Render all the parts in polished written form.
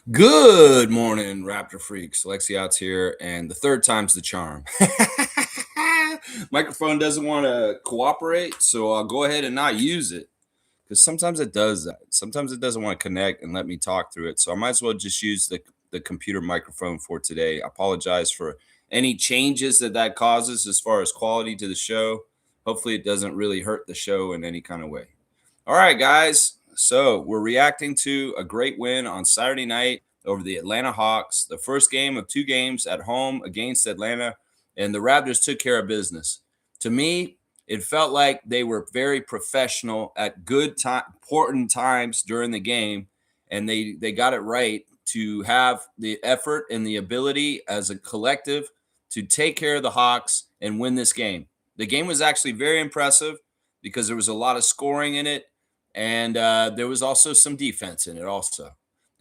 Good morning, Raptor freaks. Lexi out's here, and the third time's the charm. Microphone doesn't want to cooperate, so I'll go ahead and not use it because sometimes it does that. Sometimes it doesn't want to connect and let me talk through it. So I might as well just use the computer microphone for today. I apologize for any changes that causes as far as quality to the show. Hopefully, it doesn't really hurt the show in any kind of way. All right, guys. So we're reacting to a great win on Saturday night over the Atlanta Hawks, the first game of two games at home against Atlanta, and the Raptors took care of business. To me, it felt like they were very professional at good time, important times during the game, and they got it right to have the effort and the ability as a collective to take care of the Hawks and win this game. The game was actually very impressive because there was a lot of scoring in it, and there was also some defense in it also.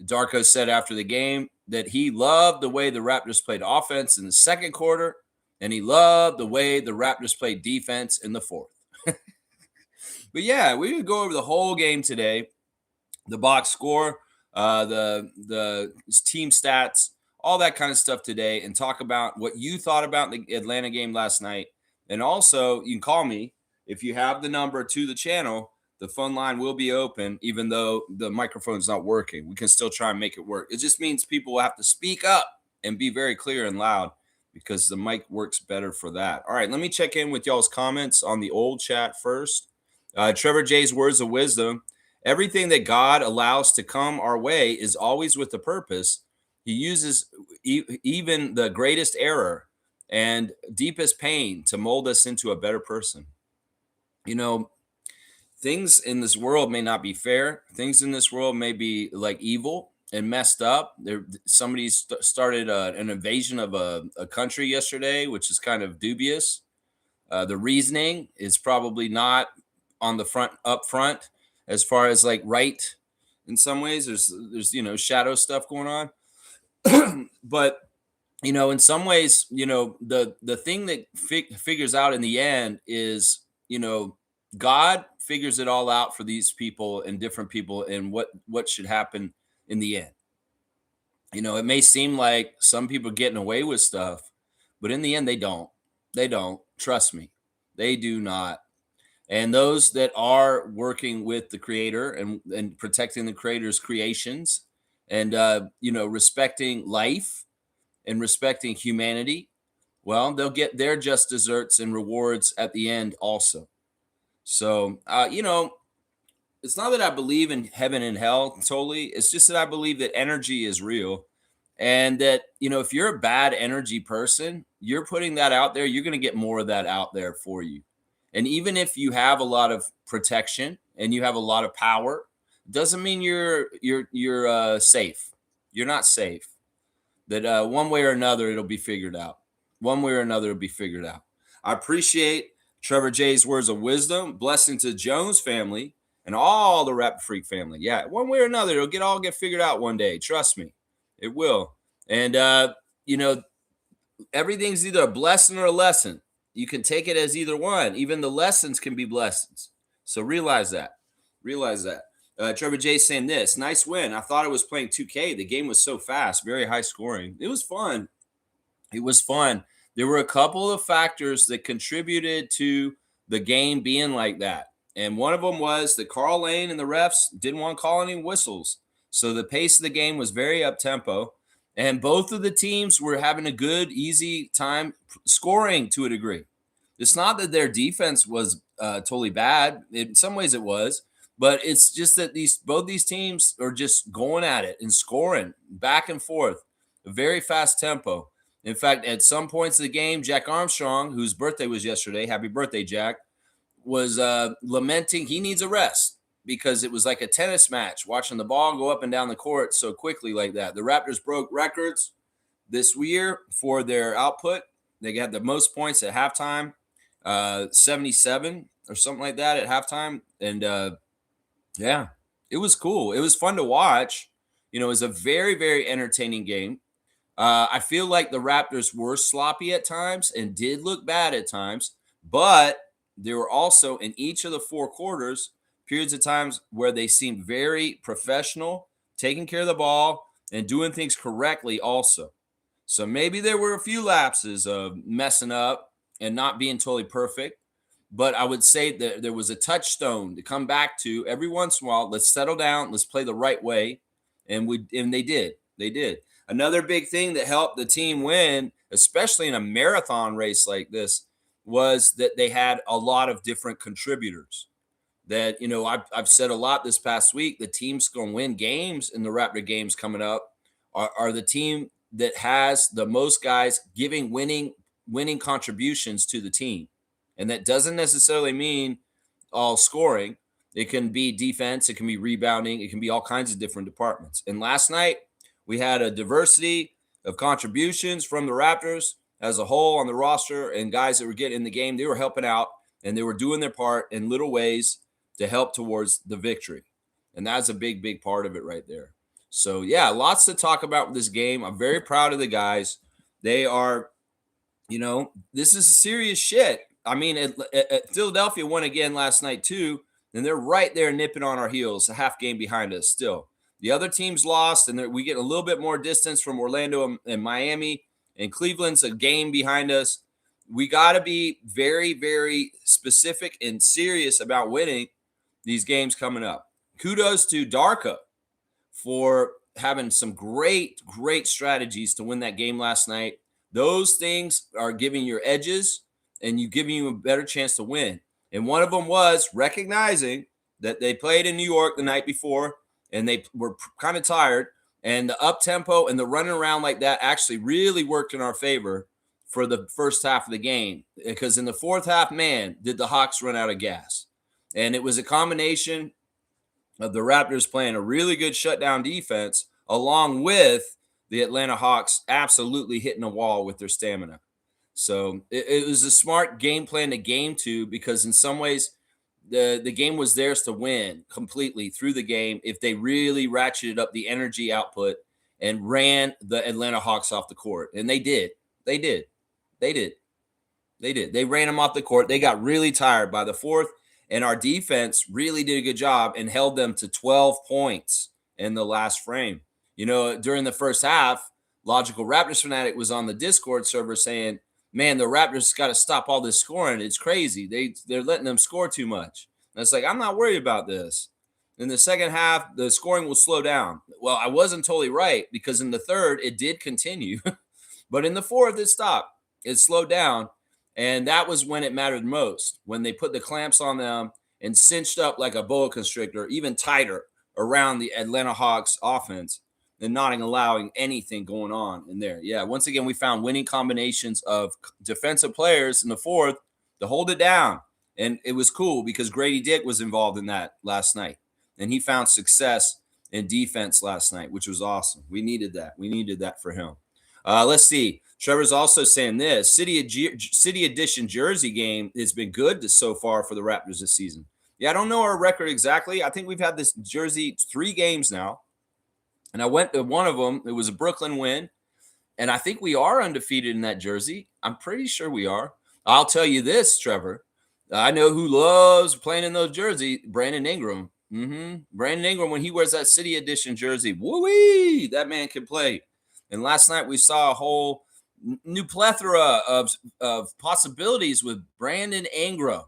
Darko said after the game that he loved the way the Raptors played offense in the second quarter, and he loved the way the Raptors played defense in the fourth. But yeah, we would go over the whole game today, the box score, the team stats, all that kind of stuff today, and talk about what you thought about the Atlanta game last night. And also, you can call me if you have the number to the channel. The phone line will be open, even though the microphone's not working. We can still try and make it work. It just means people will have to speak up and be very clear and loud because the mic works better for that. All right, let me check in with y'all's comments on the old chat first. Trevor J's words of wisdom. Everything that God allows to come our way is always with a purpose. He uses even the greatest error and deepest pain to mold us into a better person. You know, things in this world may not be fair. Things in this world may be like evil and messed up. Somebody started an invasion of a country yesterday, which is kind of dubious. The reasoning is probably not on the front up front as far as like right in some ways. There's shadow stuff going on, but in some ways, the thing that figures out in the end is God figures it all out for these people and different people and what should happen in the end. It may seem like some people getting away with stuff, but in the end, they don't trust me. They do not. And those that are working with the creator and protecting the creator's creations and respecting life and respecting humanity, well, they'll get their just desserts and rewards at the end also. So it's not that I believe in heaven and hell totally. It's just that I believe that energy is real, and that if you're a bad energy person, you're putting that out there, you're going to get more of that out there for you. And even if you have a lot of protection and you have a lot of power, doesn't mean you're safe. You're not safe. That one way or another it'll be figured out. One way or another it'll be figured out. I appreciate Trevor J's words of wisdom. Blessing to Jones family and all the Rap Freak family. Yeah, one way or another it'll all get figured out one day. Trust me, it will. And everything's either a blessing or a lesson. You can take it as either one. Even the lessons can be blessings. So realize that. Realize that. Trevor J saying this nice win. I thought I was playing 2K. The game was so fast, very high scoring. It was fun. It was fun. There were a couple of factors that contributed to the game being like that. And one of them was that Carl Lane and the refs didn't want to call any whistles. So the pace of the game was very up tempo. And both of the teams were having a good, easy time scoring to a degree. It's not that their defense was totally bad. In some ways it was. But it's just that both these teams are just going at it and scoring back and forth, a very fast tempo. In fact, at some points of the game, Jack Armstrong, whose birthday was yesterday, happy birthday, Jack, was lamenting he needs a rest because it was like a tennis match, watching the ball go up and down the court so quickly like that. The Raptors broke records this year for their output. They had the most points at halftime, 77 or something like that at halftime. And yeah, it was cool. It was fun to watch. It was a very, very entertaining game. I feel like the Raptors were sloppy at times and did look bad at times, but there were also in each of the four quarters periods of times where they seemed very professional, taking care of the ball, and doing things correctly also. So maybe there were a few lapses of messing up and not being totally perfect. But I would say that there was a touchstone to come back to every once in a while. Let's settle down. Let's play the right way. And they did. They did. Another big thing that helped the team win, especially in a marathon race like this, was that they had a lot of different contributors. That, I've said a lot this past week. The team's going to win games in the Raptor games coming up are the team that has the most guys giving winning contributions to the team. And that doesn't necessarily mean all scoring. It can be defense, it can be rebounding, it can be all kinds of different departments. And last night, we had a diversity of contributions from the Raptors as a whole on the roster, and guys that were getting in the game, they were helping out and they were doing their part in little ways to help towards the victory. And that's a big, big part of it right there. So, yeah, lots to talk about with this game. I'm very proud of the guys. They are, this is serious shit. I mean, Philadelphia won again last night too, and they're right there nipping on our heels, a half game behind us still. The other teams lost, and we get a little bit more distance from Orlando and Miami, and Cleveland's a game behind us. We got to be very, very specific and serious about winning these games coming up. Kudos to Darko for having some great, great strategies to win that game last night. Those things are giving your edges and giving you a better chance to win. And one of them was recognizing that they played in New York the night before and they were kind of tired. And the up tempo and the running around like that actually really worked in our favor for the first half of the game. Because in the fourth half, man, did the Hawks run out of gas. And it was a combination of the Raptors playing a really good shutdown defense along with the Atlanta Hawks absolutely hitting a wall with their stamina. So it was a smart game plan to game to, because in some ways the game was theirs to win completely through the game if they really ratcheted up the energy output and ran the Atlanta Hawks off the court. And they did. They ran them off the court. They got really tired by the fourth, and our defense really did a good job and held them to 12 points in the last frame. During the first half, Logical Raptors Fanatic was on the Discord server saying, man, the Raptors got to stop all this scoring. It's crazy. They're letting them score too much. And it's like, I'm not worried about this. In the second half, the scoring will slow down. Well, I wasn't totally right, because in the third, it did continue. But in the fourth, it stopped. It slowed down. And that was when it mattered most, when they put the clamps on them and cinched up like a boa constrictor, even tighter around the Atlanta Hawks offense, and not allowing anything going on in there. Yeah, once again, we found winning combinations of defensive players in the fourth to hold it down. And it was cool because Grady Dick was involved in that last night. And he found success in defense last night, which was awesome. We needed that. We needed that for him. Let's see. Trevor's also saying this. City Edition jersey game has been good so far for the Raptors this season. Yeah, I don't know our record exactly. I think we've had this jersey 3 games now. And I went to one of them. It was a Brooklyn win. And I think we are undefeated in that jersey. I'm pretty sure we are. I'll tell you this, Trevor. I know who loves playing in those jerseys. Brandon Ingram. Brandon Ingram, when he wears that City Edition jersey, woo-wee, that man can play. And last night we saw a whole new plethora of possibilities with Brandon Ingram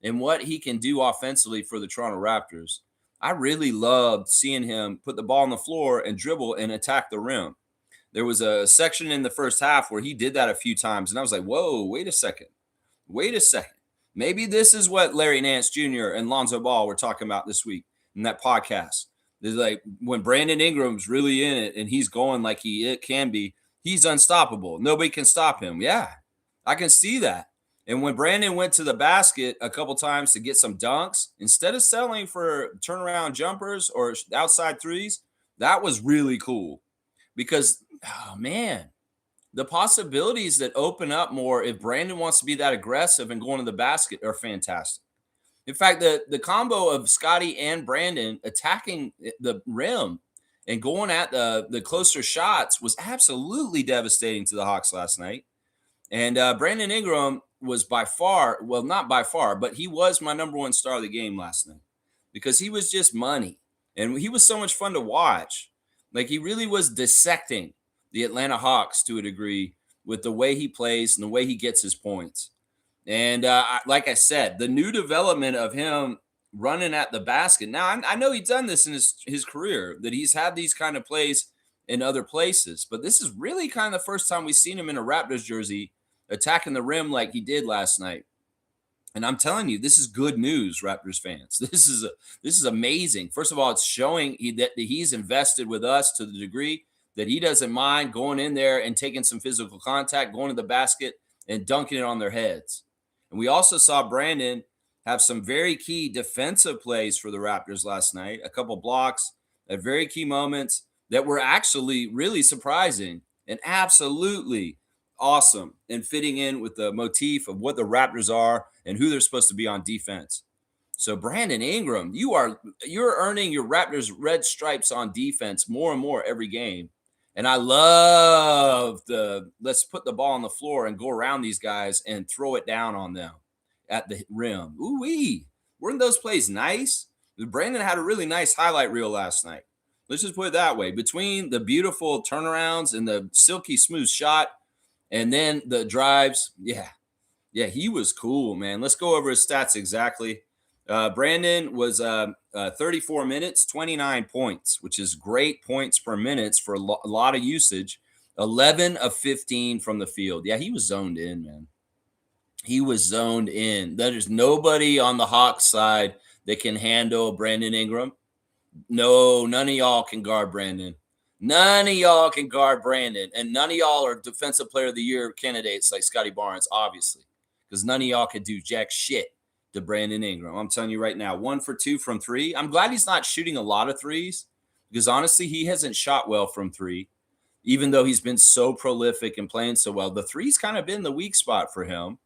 and what he can do offensively for the Toronto Raptors. I really loved seeing him put the ball on the floor and dribble and attack the rim. There was a section in the first half where he did that a few times, and I was like, whoa, wait a second. Maybe this is what Larry Nance Jr. and Lonzo Ball were talking about this week in that podcast. There's like when Brandon Ingram's really in it and he's going like it can be, he's unstoppable. Nobody can stop him. Yeah, I can see that. And when Brandon went to the basket a couple times to get some dunks, instead of settling for turnaround jumpers or outside threes, that was really cool. Because, oh man, the possibilities that open up more if Brandon wants to be that aggressive and going to the basket are fantastic. In fact, the combo of Scotty and Brandon attacking the rim and going at the closer shots was absolutely devastating to the Hawks last night. And Brandon Ingram was by far, well, not by far, but he was my number one star of the game last night because he was just money. And he was so much fun to watch. Like, he really was dissecting the Atlanta Hawks to a degree with the way he plays and the way he gets his points. And like I said, the new development of him running at the basket. Now, I know he's done this in his career, that he's had these kind of plays in other places, but this is really kind of the first time we've seen him in a Raptors jersey attacking the rim like he did last night. And I'm telling you, this is good news, Raptors fans. This is amazing. First of all, it's showing that he's invested with us to the degree that he doesn't mind going in there and taking some physical contact, going to the basket and dunking it on their heads. And we also saw Brandon have some very key defensive plays for the Raptors last night, a couple blocks at very key moments that were actually really surprising and absolutely awesome and fitting in with the motif of what the Raptors are and who they're supposed to be on defense. So Brandon Ingram, you're earning your Raptors red stripes on defense more and more every game. And I love let's put the ball on the floor and go around these guys and throw it down on them at the rim. Ooh-wee. Weren't those plays nice? Brandon had a really nice highlight reel last night. Let's just put it that way. Between the beautiful turnarounds and the silky smooth shot and then the drives, yeah, he was cool, man. Let's go over his stats exactly. Brandon was 34 minutes, 29 points, which is great points per minute for a lot of usage. 11 of 15 from the field. Yeah, he was zoned in, man. He was zoned in. There's nobody on the Hawks side that can handle Brandon Ingram. No, none of y'all can guard Brandon. None of y'all can guard Brandon. And none of y'all are Defensive Player of the Year candidates like Scotty Barnes, obviously, because none of y'all could do jack shit to Brandon Ingram. I'm telling you right now, 1 for 2 from 3. I'm glad he's not shooting a lot of threes because, honestly, he hasn't shot well from 3, even though he's been so prolific and playing so well. The three's kind of been the weak spot for him.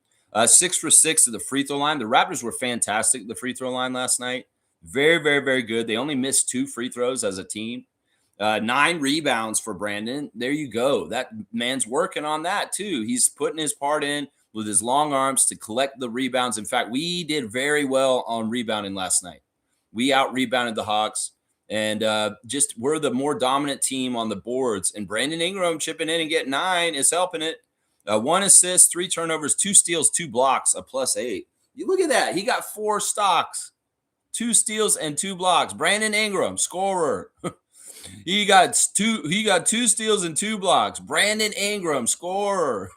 6 for 6 at the free throw line. The Raptors were fantastic at the free throw line last night. Very, very, very good. They only missed 2 free throws as a team. 9 rebounds for Brandon. There you go. That man's working on that too. He's putting his part in with his long arms to collect the rebounds. In fact, we did very well on rebounding last night. We out-rebounded the Hawks, and we're the more dominant team on the boards. And Brandon Ingram chipping in and getting 9 is helping it. 1 assist, 3 turnovers, 2 steals, 2 blocks, a +8. You look at that. He got 4 stocks, 2 steals, and 2 blocks. Brandon Ingram, scorer. He got 2 steals and 2 blocks. Brandon Ingram, scorer.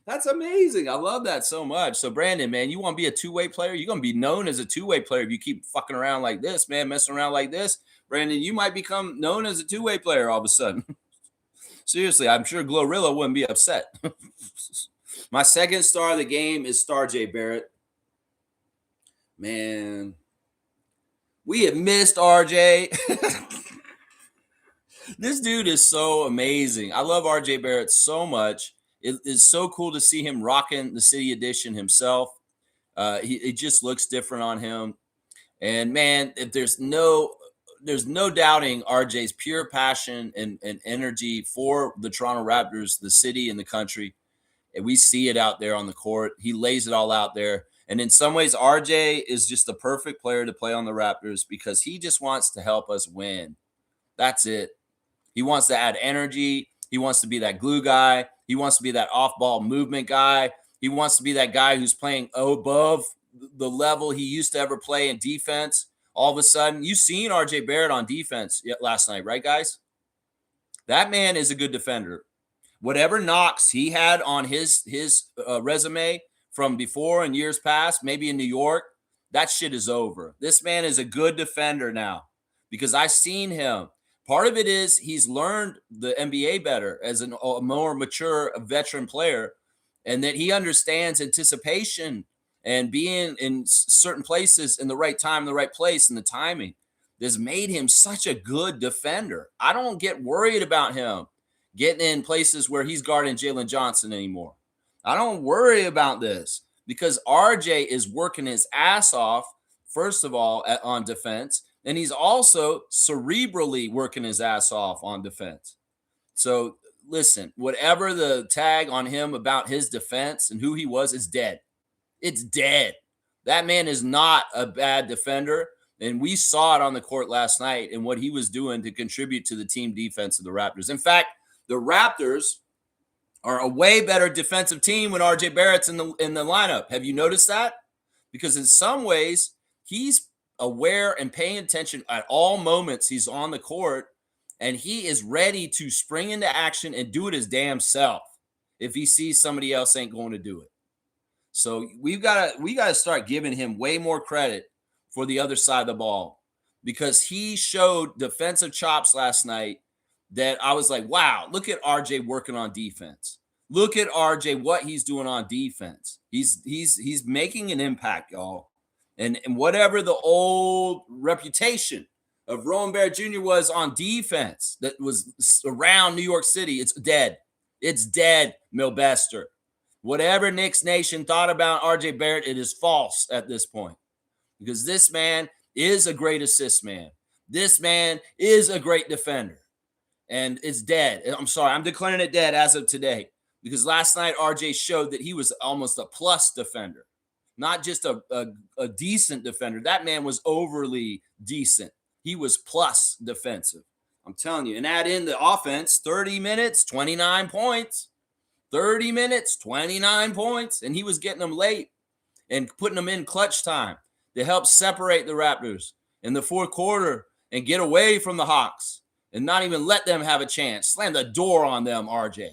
That's amazing. I love that so much. So, Brandon, man, you want to be a two-way player? You're going to be known as a two-way player if you keep fucking around like this, man, messing around like this. Brandon, you might become known as a two-way player all of a sudden. Seriously, I'm sure Glorilla wouldn't be upset. My second star of the game is Star J. Barrett. Man, we have missed RJ. This dude is so amazing. I love RJ Barrett so much. It is so cool to see him rocking the City Edition himself. It just looks different on him. And man, if there's no doubting RJ's pure passion and energy for the Toronto Raptors, the city and the country. And we see it out there on the court. He lays it all out there. And in some ways, RJ is just the perfect player to play on the Raptors because he just wants to help us win. That's it. He wants to add energy. He wants to be that glue guy. He wants to be that off-ball movement guy. He wants to be that guy who's playing above the level he used to ever play in defense. All of a sudden, you've seen RJ Barrett on defense last night, right, guys? That man is a good defender. Whatever knocks he had on his resume from before and years past, maybe in New York, that shit is over. This man is a good defender now because I've seen him. Part of it is he's learned the NBA better as a more mature veteran player, and that he understands anticipation and being in certain places in the right time, the right place, and the timing. This made him such a good defender. I don't get worried about him getting in places where he's guarding Jalen Johnson anymore. I don't worry about this because RJ is working his ass off, first of all, on defense, and he's also cerebrally working his ass off on defense. So listen, whatever the tag on him about his defense and who he was is dead. It's dead. That man is not a bad defender. And we saw it on the court last night and what he was doing to contribute to the team defense of the Raptors. In fact, the Raptors are a way better defensive team when RJ Barrett's in the lineup. Have you noticed that? Because in some ways, he's aware and paying attention at all moments he's on the court, and he is ready to spring into action and do it his damn self if he sees somebody else ain't going to do it. So we gotta start giving him way more credit for the other side of the ball, because he showed defensive chops last night that I was like, wow, look at RJ working on defense. Look at RJ, what he's doing on defense. He's making an impact, y'all. And whatever the old reputation of Rowan Barrett Jr. was on defense that was around New York City, it's dead. It's dead, Milbester. Whatever Knicks Nation thought about RJ Barrett, it is false at this point, because this man is a great assist man. This man is a great defender, and it's dead. I'm sorry, I'm declaring it dead as of today, because last night RJ showed that he was almost a plus defender, not just a decent defender. That man was overly decent. He was plus defensive. I'm telling you, and add in the offense, 30 minutes, 29 points. 30 minutes, 29 points, and he was getting them late and putting them in clutch time to help separate the Raptors in the fourth quarter and get away from the Hawks and not even let them have a chance. Slam the door on them, RJ.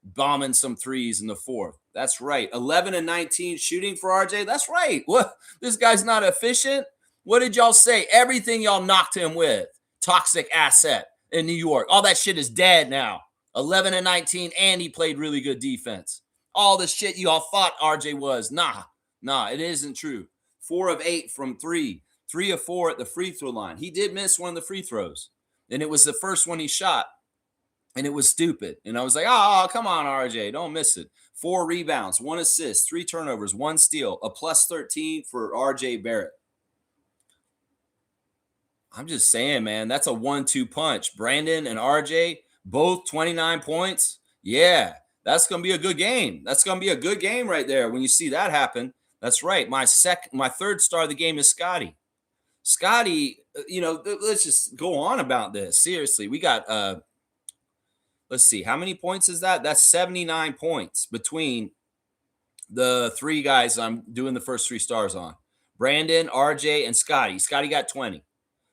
Bombing some threes in the fourth. That's right. 11 and 19 shooting for RJ. That's right. What? This guy's not efficient. What did y'all say? Everything y'all knocked him with. Toxic asset in New York. All that shit is dead now. 11 and 19, and he played really good defense. All the shit you all thought RJ was. Nah, it isn't true. 4 of 8 from 3. 3 of 4 at the free throw line. He did miss one of the free throws, and it was the first one he shot, and it was stupid. And I was like, oh, come on, RJ, don't miss it. 4 rebounds, 1 assist, 3 turnovers, 1 steal, a plus 13 for RJ Barrett. I'm just saying, man, that's a 1-2 punch. Brandon and RJ, both 29 points. Yeah, that's going to be a good game. That's going to be a good game right there when you see that happen. That's right. My third star of the game is Scotty. Scotty, let's just go on about this. Seriously, we got, let's see, how many points is that? That's 79 points between the 3 guys I'm doing the first 3 stars on. Brandon, RJ, and Scotty. Scotty got 20.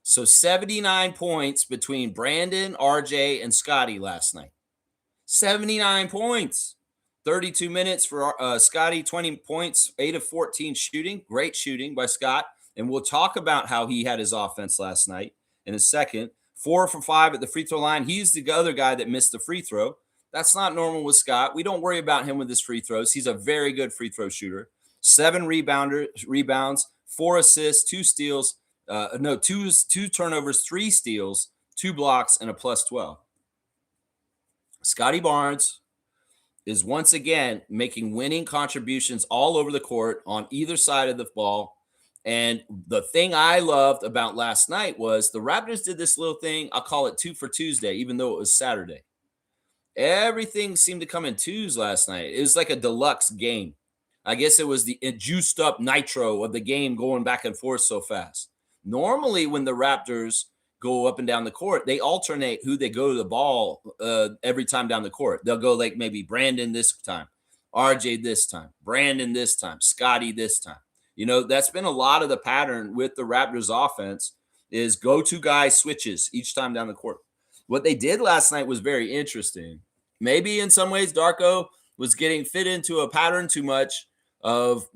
So 79 points between Brandon, RJ, and Scotty last night. 79 points. 32 minutes for Scotty, 20 points, 8 of 14 shooting. Great shooting by Scott. And we'll talk about how he had his offense last night in a second. 4 for 5 at the free throw line. He's the other guy that missed the free throw. That's not normal with Scott. We don't worry about him with his free throws. He's a very good free throw shooter. 7 rebounds, 4 assists, 2 steals. 2 turnovers, 3 steals, 2 blocks, and a plus 12. Scotty Barnes is once again making winning contributions all over the court on either side of the ball. And the thing I loved about last night was the Raptors did this little thing. I'll call it 2 for Tuesday, even though it was Saturday. Everything seemed to come in twos last night. It was like a deluxe game. I guess it was the juiced up nitro of the game going back and forth so fast. Normally, when the Raptors go up and down the court, they alternate who they go to the ball every time down the court. They'll go like maybe Brandon this time, RJ this time, Brandon this time, Scotty this time. That's been a lot of the pattern with the Raptors offense is go-to guy switches each time down the court. What they did last night was very interesting. Maybe in some ways, Darko was getting fit into a pattern too much of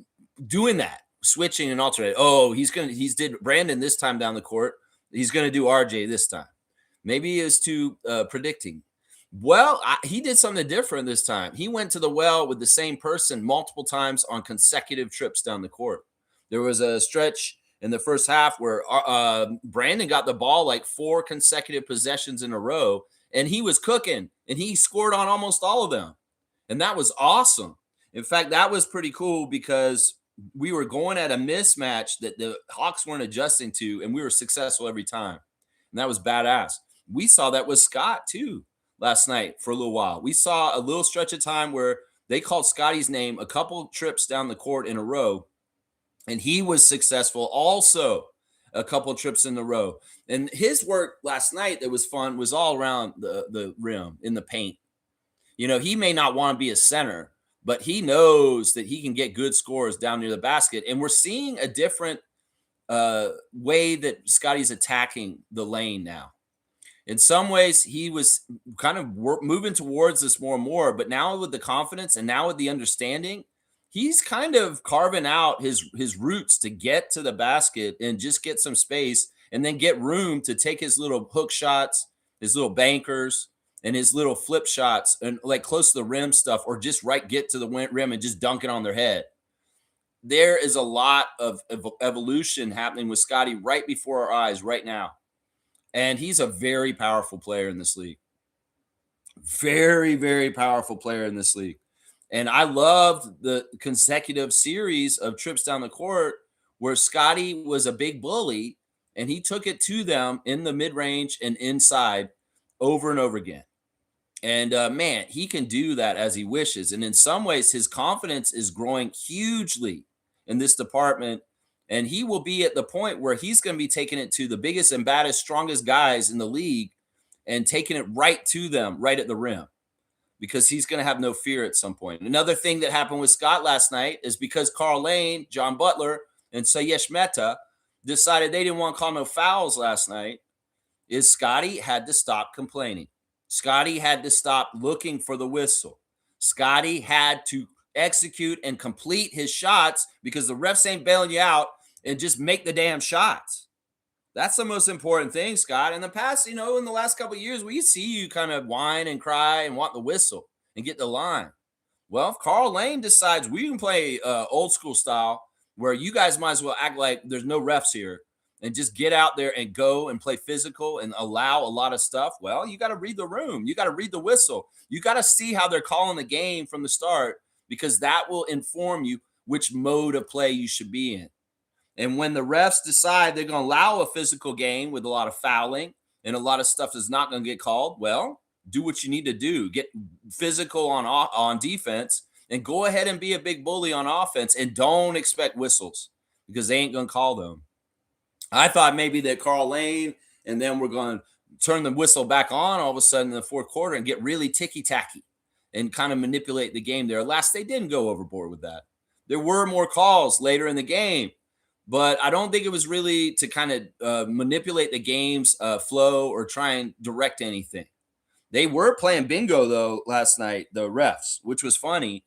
doing that. Switching and alternate. Oh, he's did Brandon this time down the court. He's going to do RJ this time. Maybe he is too predicting. Well, he did something different this time. He went to the well with the same person multiple times on consecutive trips down the court. There was a stretch in the first half where Brandon got the ball like 4 consecutive possessions in a row, and he was cooking, and he scored on almost all of them. And that was awesome. In fact, that was pretty cool because we were going at a mismatch that the Hawks weren't adjusting to, and we were successful every time. And that was badass. We saw that with Scott, too, last night for a little while. We saw a little stretch of time where they called Scotty's name a couple trips down the court in a row, and he was successful also. a couple trips in a row. And his work last night that was fun was all around the rim in the paint. He may not want to be a center, but he knows that he can get good scores down near the basket. And we're seeing a different way that Scotty's attacking the lane now. In some ways, he was kind of moving towards this more and more, but now with the confidence and now with the understanding, he's kind of carving out his roots to get to the basket and just get some space and then get room to take his little hook shots, his little bankers, and his little flip shots and like close to the rim stuff, or just get to the rim and just dunk it on their head. There is a lot of evolution happening with Scotty right before our eyes right now. And he's a very powerful player in this league. Very, very powerful player in this league. And I loved the consecutive series of trips down the court where Scotty was a big bully and he took it to them in the mid-range and inside over and over again. And man, he can do that as he wishes. And in some ways, his confidence is growing hugely in this department. And he will be at the point where he's going to be taking it to the biggest and baddest, strongest guys in the league and taking it right to them, right at the rim, because he's going to have no fear at some point. Another thing that happened with Scott last night is because Carl Lane, John Butler, and Sayesh Mehta decided they didn't want to call no fouls last night, is Scotty had to stop complaining. Scotty had to stop looking for the whistle. Scotty had to execute and complete his shots because the refs ain't bailing you out, and just make the damn shots. That's the most important thing, Scott. In the past, in the last couple of years, we see you kind of whine and cry and want the whistle and get the line. Well, if Carl Lane decides we can play old school style where you guys might as well act like there's no refs here and just get out there and go and play physical and allow a lot of stuff, well, you got to read the room. You got to read the whistle. You got to see how they're calling the game from the start, because that will inform you which mode of play you should be in. And when the refs decide they're going to allow a physical game with a lot of fouling and a lot of stuff that's not going to get called, well, do what you need to do. Get physical on defense and go ahead and be a big bully on offense, and don't expect whistles because they ain't going to call them. I thought maybe that Carl Lane and then we're going to turn the whistle back on all of a sudden in the fourth quarter and get really ticky-tacky and kind of manipulate the game there. Last, they didn't go overboard with that. There were more calls later in the game, but I don't think it was really to kind of manipulate the game's flow or try and direct anything. They were playing bingo, though, last night, the refs, which was funny.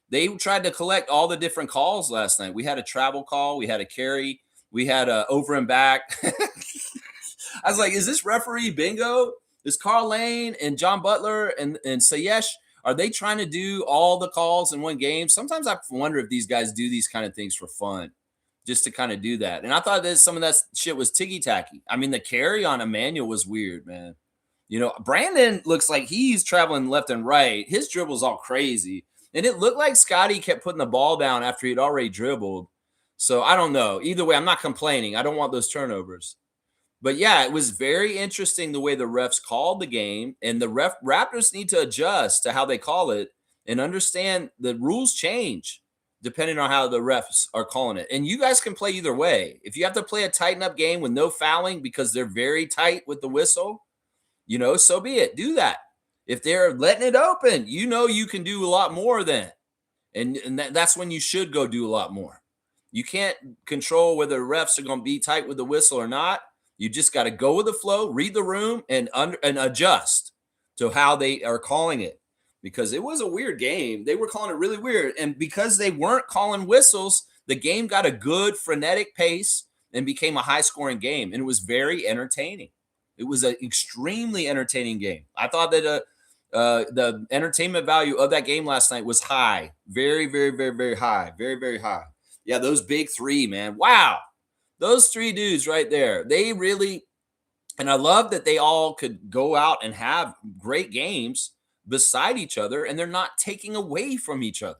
They tried to collect all the different calls last night. We had a travel call. We had a carry. We had a over and back. I was like, is this referee bingo? Is Carl Lane and John Butler and Sayesh, are they trying to do all the calls in one game? Sometimes I wonder if these guys do these kind of things for fun, just to kind of do that. And I thought that some of that shit was ticky-tacky. I mean, the carry on Emmanuel was weird, man. Brandon looks like he's traveling left and right. His dribble's all crazy. And it looked like Scotty kept putting the ball down after he'd already dribbled. So I don't know. Either way, I'm not complaining. I don't want those turnovers. But yeah, it was very interesting the way the refs called the game, and the Raptors need to adjust to how they call it and understand the rules change depending on how the refs are calling it. And you guys can play either way. If you have to play a tighten up game with no fouling because they're very tight with the whistle, so be it. Do that. If they're letting it open, you can do a lot more then. And that's when you should go do a lot more. You can't control whether the refs are going to be tight with the whistle or not. You just got to go with the flow, read the room, and adjust to how they are calling it, because it was a weird game. They were calling it really weird. And because they weren't calling whistles, the game got a good frenetic pace and became a high-scoring game. And it was very entertaining. It was an extremely entertaining game. I thought that the entertainment value of that game last night was high. Very, very, very, very high. Very, very high. Yeah, those big three, man. Wow. Those three dudes right there, they really, and I love that they all could go out and have great games beside each other, and they're not taking away from each other.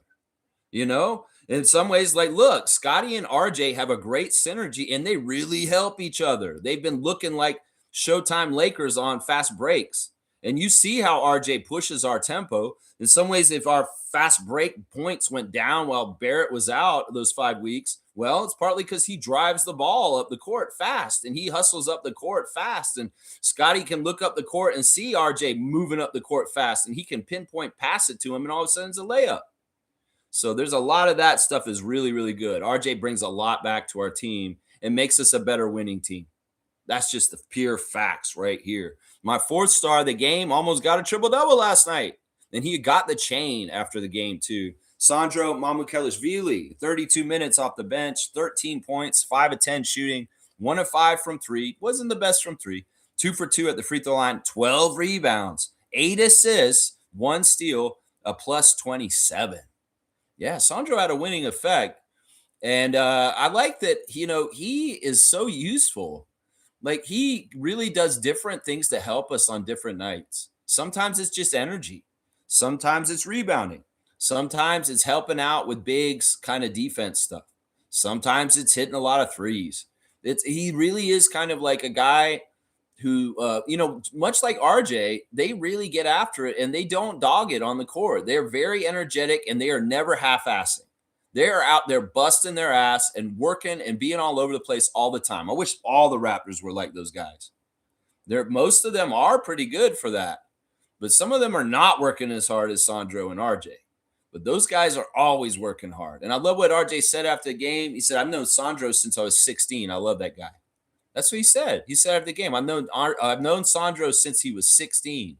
In some ways, like, look, Scotty and RJ have a great synergy, and they really help each other. They've been looking like Showtime Lakers on fast breaks. And you see how RJ pushes our tempo. In some ways, if our fast break points went down while Barrett was out those 5 weeks, well, it's partly because he drives the ball up the court fast and he hustles up the court fast. And Scotty can look up the court and see RJ moving up the court fast, and he can pinpoint pass it to him, and all of a sudden it's a layup. So there's a lot of that stuff is really, really good. RJ brings a lot back to our team and makes us a better winning team. That's just the pure facts right here. My 4th star of the game almost got a triple-double last night. And he got the chain after the game, too. Sandro Mamukelashvili, 32 minutes off the bench, 13 points, 5 of 10 shooting, 1 of 5 from 3. Wasn't the best from 3. 2 for 2 at the free throw line, 12 rebounds, 8 assists, 1 steal, a plus 27. Yeah, Sandro had a winning effect. And I like that, he is so useful. Like, he really does different things to help us on different nights. Sometimes it's just energy. Sometimes it's rebounding. Sometimes it's helping out with bigs kind of defense stuff. Sometimes it's hitting a lot of threes. He really is kind of like a guy who, much like RJ, they really get after it and they don't dog it on the court. They're very energetic and they are never half-assing. They're out there busting their ass and working and being all over the place all the time. I wish all the Raptors were like those guys. Most of them are pretty good for that. But some of them are not working as hard as Sandro and RJ. But those guys are always working hard. And I love what RJ said after the game. He said, I've known Sandro since I was 16. I love that guy. That's what he said. He said after the game, I've known Sandro since he was 16.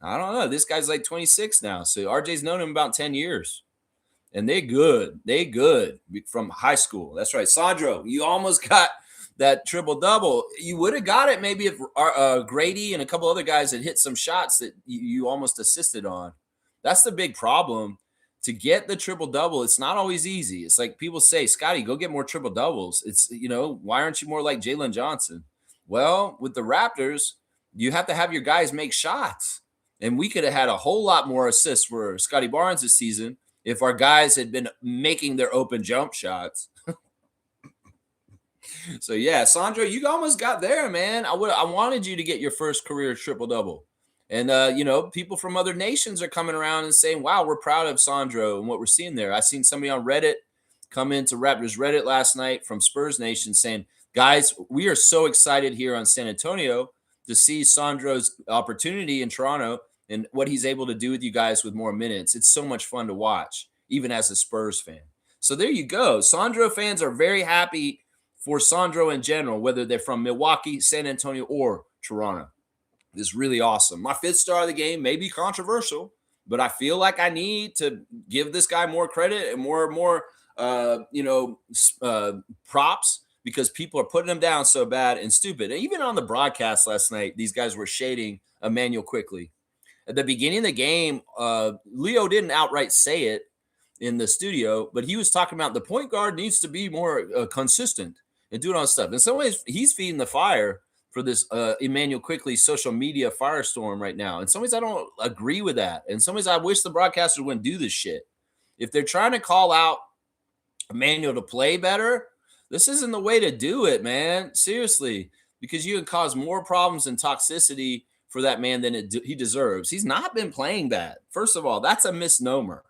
I don't know. This guy's like 26 now. So RJ's known him about 10 years. And they good. They good from high school. That's right. Sandro, you almost got that triple-double. You would have got it maybe if Grady and a couple other guys had hit some shots that you almost assisted on. That's the big problem. To get the triple-double, it's not always easy. It's like people say, Scotty, go get more triple-doubles. It's, why aren't you more like Jalen Johnson? Well, with the Raptors, you have to have your guys make shots. And we could have had a whole lot more assists for Scotty Barnes this season if our guys had been making their open jump shots. So, yeah, Sandro, you almost got there, man. I wanted you to get your first career triple-double. And, people from other nations are coming around and saying, wow, we're proud of Sandro and what we're seeing there. I seen somebody on Reddit come into Raptors Reddit last night from Spurs Nation saying, guys, we are so excited here on San Antonio to see Sandro's opportunity in Toronto and what he's able to do with you guys with more minutes. It's so much fun to watch, even as a Spurs fan. So there you go. Sandro fans are very happy for Sandro in general, whether they're from Milwaukee, San Antonio, or Toronto. It's really awesome. My 5th star of the game may be controversial, but I feel like I need to give this guy more credit and more props because people are putting him down so bad and stupid. And even on the broadcast last night, these guys were shading Emmanuel quickly. At the beginning of the game, Leo didn't outright say it in the studio, but he was talking about the point guard needs to be more consistent and doing all this stuff. In some ways, he's feeding the fire for this Emmanuel Quickly social media firestorm right now. In some ways, I don't agree with that. In some ways, I wish the broadcasters wouldn't do this shit. If they're trying to call out Emmanuel to play better, this isn't the way to do it, man. Seriously, because you can cause more problems and toxicity for that man than he deserves. He's not been playing bad. First of all, that's a misnomer.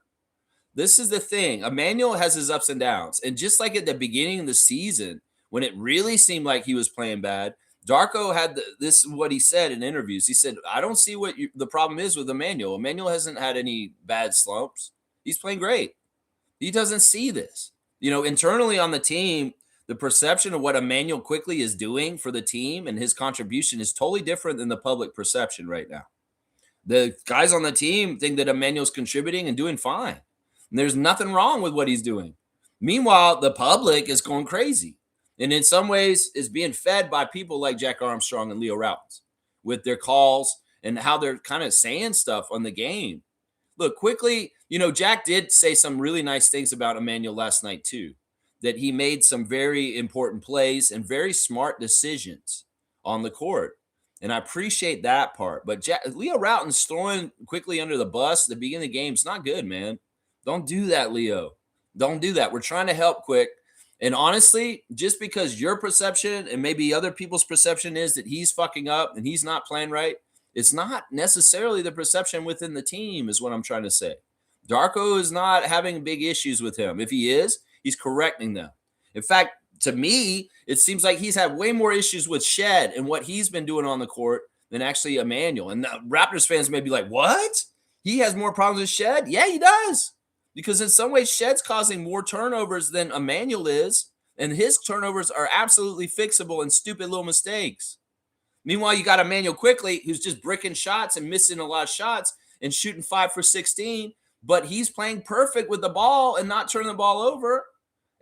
This is the thing. Emmanuel has his ups and downs. And just like at the beginning of the season, when it really seemed like he was playing bad, Darko had this is what he said in interviews. He said, I don't see what the problem is with Emmanuel. Emmanuel hasn't had any bad slumps. He's playing great. He doesn't see this. Internally on the team, the perception of what Emmanuel Quickly is doing for the team and his contribution is totally different than the public perception right now. The guys on the team think that Emmanuel's contributing and doing fine. And there's nothing wrong with what he's doing. Meanwhile, the public is going crazy. And in some ways, is being fed by people like Jack Armstrong and Leo Routins with their calls and how they're kind of saying stuff on the game. Look, Quickly, Jack did say some really nice things about Emmanuel last night too, that he made some very important plays and very smart decisions on the court. And I appreciate that part. But Leo Routins throwing Quickly under the bus at the beginning of the game is not good, man. Don't do that, Leo. Don't do that. We're trying to help Quick. And honestly, just because your perception and maybe other people's perception is that he's fucking up and he's not playing right, It's not necessarily the perception within the team is what I'm trying to say. Darko is not having big issues with him. If he is, he's correcting them. In fact, to me, it seems like he's had way more issues with Shed and what he's been doing on the court than actually Emmanuel. And Raptors fans may be like, what? He has more problems with Shed? Yeah, he does. Because in some ways, Shed's causing more turnovers than Emmanuel is. And his turnovers are absolutely fixable and stupid little mistakes. Meanwhile, you got Emmanuel Quickly, who's just bricking shots and missing a lot of shots and shooting 5 for 16. But he's playing perfect with the ball and not turning the ball over.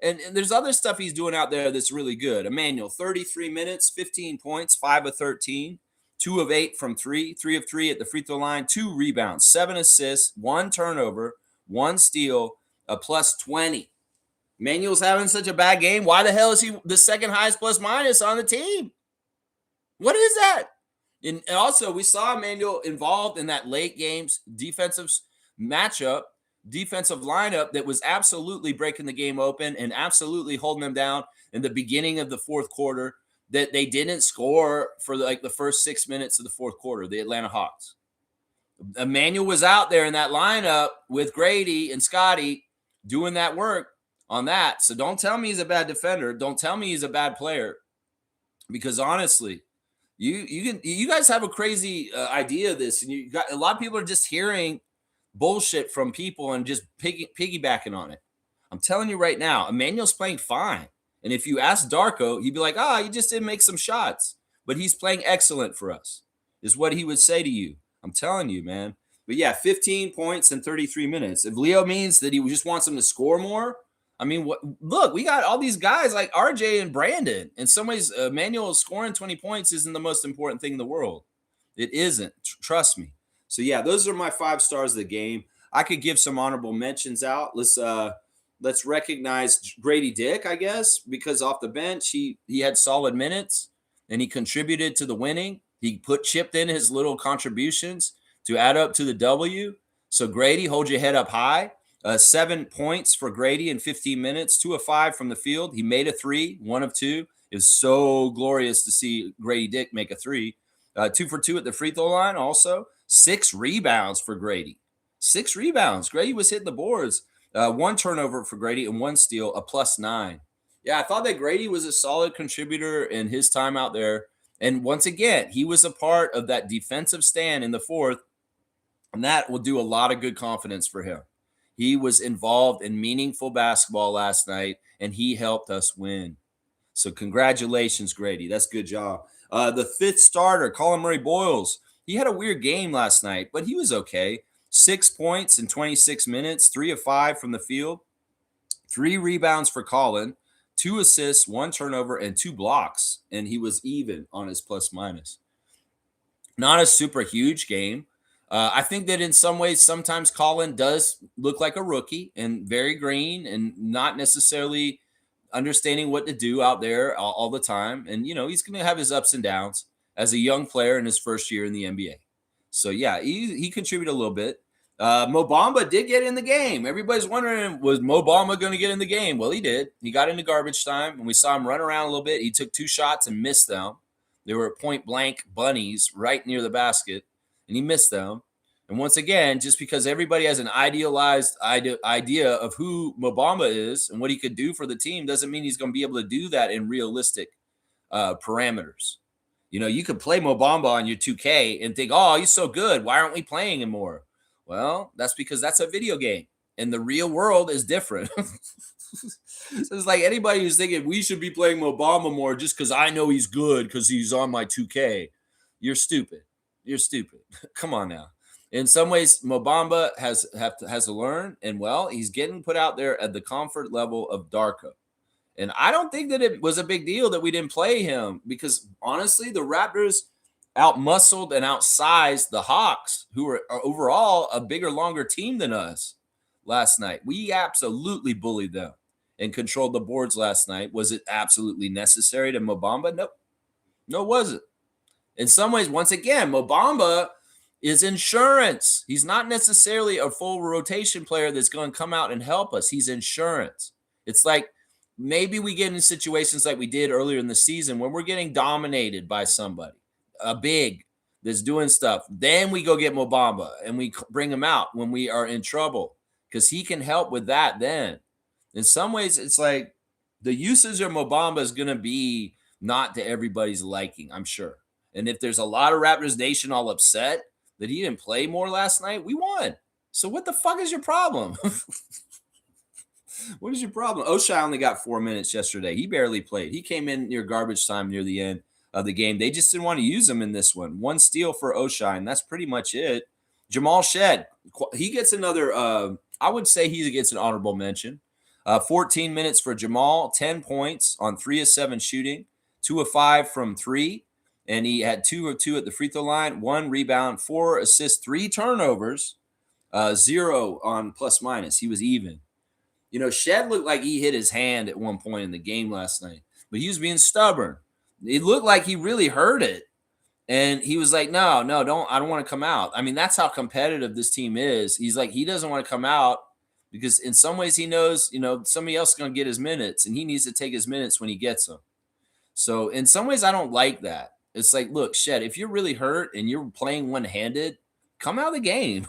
And there's other stuff he's doing out there that's really good. Emmanuel, 33 minutes, 15 points, 5 of 13, 2 of 8 from 3, 3 of 3 at the free throw line, 2 rebounds, 7 assists, 1 turnover, 1 steal, a plus 20. Emmanuel's having such a bad game. Why the hell is he the second highest plus minus on the team? What is that? And also, we saw Emmanuel involved in that late games defensive matchup, defensive lineup that was absolutely breaking the game open and absolutely holding them down in the beginning of the fourth quarter, that they didn't score for like the first 6 minutes of the fourth quarter, the Atlanta Hawks. Emmanuel was out there in that lineup with Grady and Scotty doing that work on that. So don't tell me he's a bad defender. Don't tell me he's a bad player, because honestly, you guys have a crazy idea of this, and you got a lot of people are just hearing bullshit from people and just piggybacking on it. I'm telling you right now, Emmanuel's playing fine. And if you ask Darko, he'd be like, you just didn't make some shots. But he's playing excellent for us, is what he would say to you. I'm telling you, man. But yeah, 15 points in 33 minutes. If Leo means that he just wants him to score more, I mean, look, we got all these guys like RJ and Brandon. In some ways, Emmanuel scoring 20 points isn't the most important thing in the world. It isn't. Trust me. So yeah, those are my 5 stars of the game. I could give some honorable mentions out. Let's recognize Grady Dick, I guess, because off the bench he had solid minutes and he contributed to the winning. He chipped in his little contributions to add up to the W. So Grady, hold your head up high. 7 points for Grady in 15 minutes, 2 of 5 from the field. He made a 3, 1 of 2. It was so glorious to see Grady Dick make a 3. 2 for 2 at the free throw line also. 6 rebounds for Grady. 6 rebounds. Grady was hitting the boards. 1 turnover for Grady and 1 steal, a plus 9. Yeah, I thought that Grady was a solid contributor in his time out there. And once again, he was a part of that defensive stand in the fourth, and that will do a lot of good confidence for him. He was involved in meaningful basketball last night, and he helped us win. So congratulations, Grady. That's a good job. The 5th starter, Colin Murray-Boyles, he had a weird game last night, but he was okay. 6 points in 26 minutes, 3 of 5 from the field, 3 rebounds for Colin, 2 assists, 1 turnover, and 2 blocks, and he was even on his plus minus. Not a super huge game. I think that in some ways, sometimes Colin does look like a rookie and very green and not necessarily understanding what to do out there all the time. And, he's going to have his ups and downs as a young player in his first year in the NBA. So, yeah, he contributed a little bit. Mo Bamba did get in the game. Everybody's wondering, was Mo Bamba going to get in the game? Well, he did. He got into garbage time, and we saw him run around a little bit. He took 2 shots and missed them. They were point-blank bunnies right near the basket, and he missed them. And once again, just because everybody has an idealized idea of who Mo Bamba is and what he could do for the team doesn't mean he's going to be able to do that in realistic parameters. You could play Mo Bamba on your 2K and think, oh, he's so good. Why aren't we playing him more? Well, that's because that's a video game, and the real world is different. So it's like anybody who's thinking we should be playing Mo Bamba more just because I know he's good because he's on my 2K. You're stupid. You're stupid. Come on now. In some ways, Mo Bamba has to learn, and he's getting put out there at the comfort level of Darko. And I don't think that it was a big deal that we didn't play him because, honestly, the Raptors outmuscled and outsized the Hawks, who are overall a bigger, longer team than us last night. We absolutely bullied them and controlled the boards last night. Was it absolutely necessary to Mo Bamba? Nope. No, it wasn't. In some ways, once again, Mo Bamba is insurance. He's not necessarily a full rotation player that's going to come out and help us. He's insurance. It's like maybe we get in situations like we did earlier in the season when we're getting dominated by somebody, a big that's doing stuff. Then we go get Mo Bamba and we bring him out when we are in trouble because he can help with that then. In some ways, it's like the usage of Mo Bamba is going to be not to everybody's liking, I'm sure. And if there's a lot of Raptors Nation all upset that he didn't play more last night, we won. So what the fuck is your problem? What is your problem? O'Shea only got 4 minutes yesterday. He barely played. He came in near garbage time near the end of the game. They just didn't want to use him in this one. One steal for O'Shea, and that's pretty much it. Jamal Shed, he gets another, I would say he gets an honorable mention. 14 minutes for Jamal, 10 points on 3 of 7 shooting, 2 of 5 from 3, and he had 2 of 2 at the free throw line, 1 rebound, 4 assists, 3 turnovers, 0 on plus minus. He was even. You know, Shed looked like he hit his hand at one point in the game last night, but he was being stubborn. It looked like he really hurt it. And he was like, no, I don't want to come out. I mean, that's how competitive this team is. He's like, he doesn't want to come out because in some ways he knows, you know, somebody else is going to get his minutes and he needs to take his minutes when he gets them. So in some ways, I don't like that. It's like, look, Shed, if you're really hurt and you're playing one-handed, come out of the game.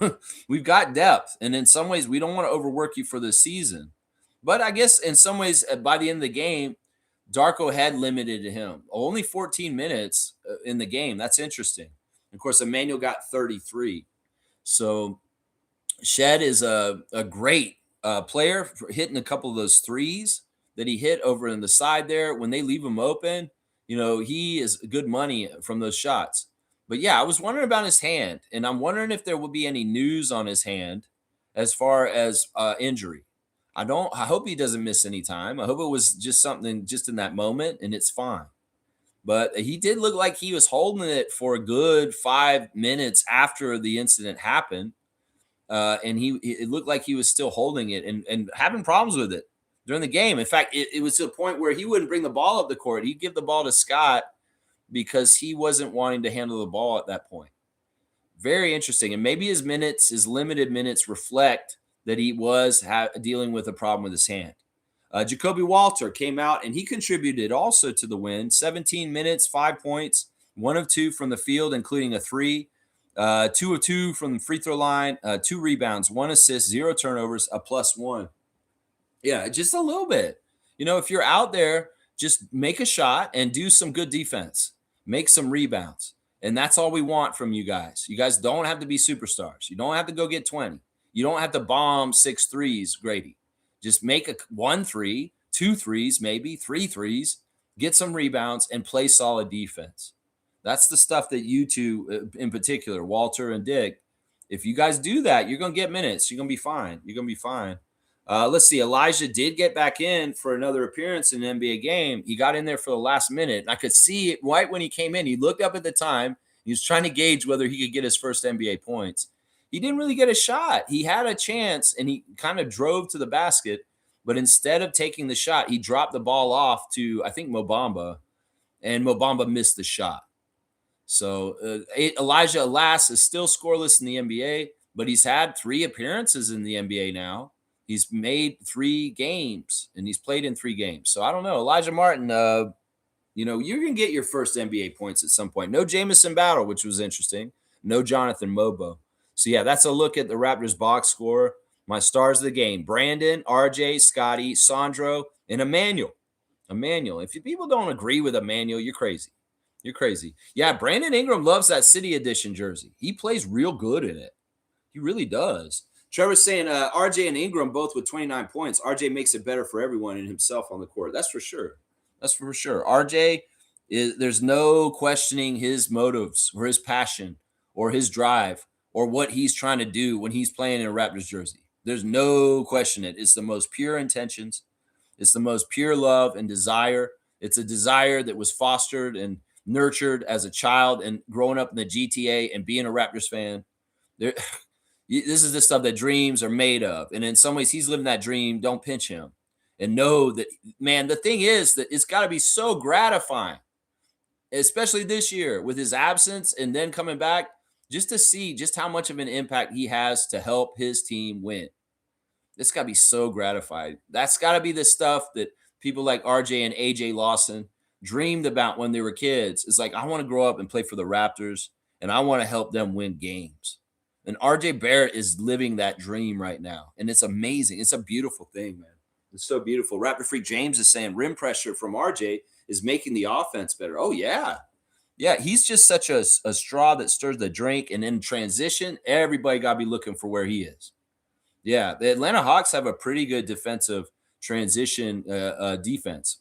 We've got depth. And in some ways, we don't want to overwork you for the season. But I guess in some ways, by the end of the game, Darko had limited him. Only 14 minutes in the game. That's interesting. Of course, Emmanuel got 33. So Shed is a great player for hitting a couple of those threes that he hit over in the side there. When they leave him open, you know, he is good money from those shots. But yeah, I was wondering about his hand, and I'm wondering if there will be any news on his hand as far as injury. I hope he doesn't miss any time. I hope it was just something just in that moment, and it's fine. But he did look like he was holding it for a good 5 minutes after the incident happened. And it looked like he was still holding it and having problems with it during the game. In fact, it was to the point where he wouldn't bring the ball up the court. He'd give the ball to Scott because he wasn't wanting to handle the ball at that point. Very interesting. And maybe his limited minutes reflect that he was dealing with a problem with his hand. Jacoby Walter came out and he contributed also to the win. 17 minutes, 5 points, 1 of 2 from the field, including a 3. 2 of 2 from the free throw line, 2 rebounds, 1 assist, 0 turnovers, a +1. Yeah, just a little bit. You know, if you're out there, just make a shot and do some good defense. Make some rebounds. And that's all we want from you guys. You guys don't have to be superstars. You don't have to go get 20. You don't have to bomb 6 threes, Grady. Just make 1 3, 2 threes, maybe 3 threes, get some rebounds, and play solid defense. That's the stuff that you two, in particular, Walter and Dick, if you guys do that, you're going to get minutes. You're going to be fine. You're going to be fine. Let's see. Elijah did get back in for another appearance in an NBA game. He got in there for the last minute. I could see it right when he came in. He looked up at the time. He was trying to gauge whether he could get his first NBA points. He didn't really get a shot. He had a chance, and he kind of drove to the basket. But instead of taking the shot, he dropped the ball off to, I think, Mo Bamba, and Mo Bamba missed the shot. So Elijah, alas, is still scoreless in the NBA, but he's had 3 appearances in the NBA now. He's made 3 games, and he's played in 3 games. So I don't know. Elijah Martin, you know, you're going to get your first NBA points at some point. No Jamison Battle, which was interesting. No Jonathan Mobo. So, yeah, that's a look at the Raptors box score. My stars of the game, Brandon, RJ, Scotty, Sandro, and Emmanuel. If people don't agree with Emmanuel, you're crazy. You're crazy. Yeah, Brandon Ingram loves that City Edition jersey. He plays real good in it. He really does. Trevor's saying RJ and Ingram both with 29 points. RJ makes it better for everyone and himself on the court. That's for sure. That's for sure. RJ, there's no questioning his motives or his passion or his drive or what he's trying to do when he's playing in a Raptors jersey. There's no question it. It's the most pure intentions. It's the most pure love and desire. It's a desire that was fostered and nurtured as a child and growing up in the GTA and being a Raptors fan. This is the stuff that dreams are made of. And in some ways, he's living that dream. Don't pinch him. And know that, man, the thing is that it's got to be so gratifying, especially this year with his absence and then coming back, just to see just how much of an impact he has to help his team win. It's got to be so gratifying. That's got to be the stuff that people like RJ and AJ Lawson dreamed about when they were kids. It's like, I want to grow up and play for the Raptors and I want to help them win games. And RJ Barrett is living that dream right now. And it's amazing. It's a beautiful thing, man. It's so beautiful. Raptor Freak James is saying rim pressure from RJ is making the offense better. Oh, yeah. Yeah, he's just such a straw that stirs the drink. And in transition, everybody got to be looking for where he is. Yeah, the Atlanta Hawks have a pretty good defensive transition defense.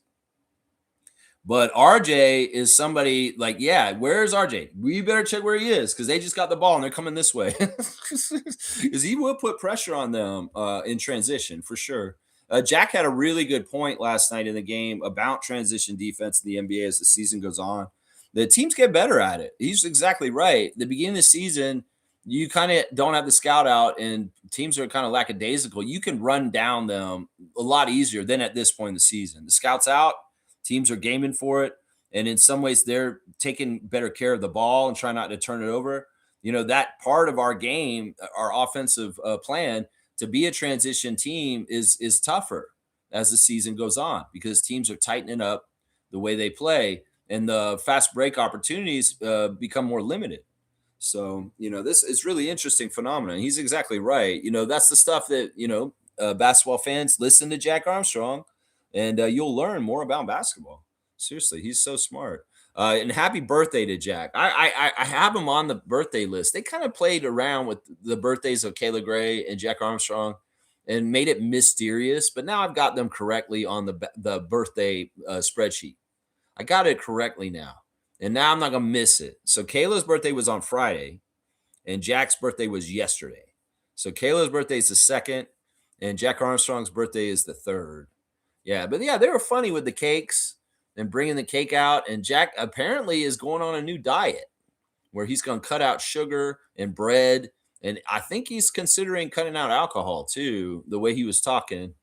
But RJ is somebody like, yeah, where's RJ? We better check where he is because they just got the ball and they're coming this way. Because he will put pressure on them in transition for sure. Jack had a really good point last night in the game about transition defense in the NBA as the season goes on. The teams get better at it. He's exactly right. The beginning of the season, you kind of don't have the scout out and teams are kind of lackadaisical. You can run down them a lot easier than at this point in the season. The scout's out. Teams are gaming for it. And in some ways, they're taking better care of the ball and trying not to turn it over. You know, that part of our game, our offensive plan to be a transition team is tougher as the season goes on because teams are tightening up the way they play and the fast break opportunities become more limited. So, you know, this is really interesting phenomenon. He's exactly right. You know, that's the stuff that, you know, basketball fans listen to Jack Armstrong and you'll learn more about basketball. Seriously, he's so smart. And happy birthday to Jack. I have him on the birthday list. They kind of played around with the birthdays of Kayla Gray and Jack Armstrong and made it mysterious. But now I've got them correctly on the birthday spreadsheet. I got it correctly now. And now I'm not going to miss it. So Kayla's birthday was on Friday and Jack's birthday was yesterday. So Kayla's birthday is the 2nd and Jack Armstrong's birthday is the 3rd. Yeah, but yeah, they were funny with the cakes and bringing the cake out. And Jack apparently is going on a new diet where he's going to cut out sugar and bread. And I think he's considering cutting out alcohol too, the way he was talking.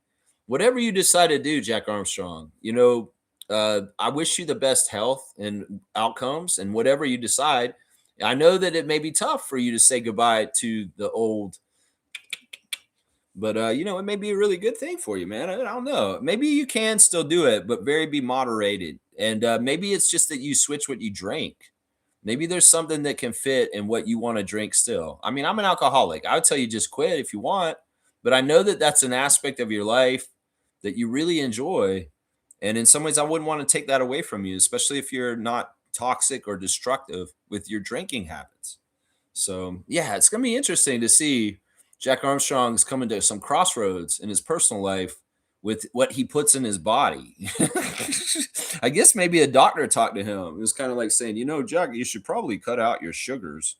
Whatever you decide to do, Jack Armstrong, you know, I wish you the best health and outcomes and whatever you decide. I know that it may be tough for you to say goodbye to the old, but you know, it may be a really good thing for you, man. I don't know. Maybe you can still do it, but be moderated. And maybe it's just that you switch what you drink. Maybe there's something that can fit in what you want to drink still. I mean, I'm an alcoholic. I would tell you just quit if you want, but I know that that's an aspect of your life that you really enjoy. And in some ways, I wouldn't want to take that away from you, especially if you're not toxic or destructive with your drinking habits. So, yeah, it's going to be interesting to see Jack Armstrong's coming to some crossroads in his personal life with what he puts in his body. I guess maybe a doctor talked to him. It was kind of like saying, you know, Jack, you should probably cut out your sugars.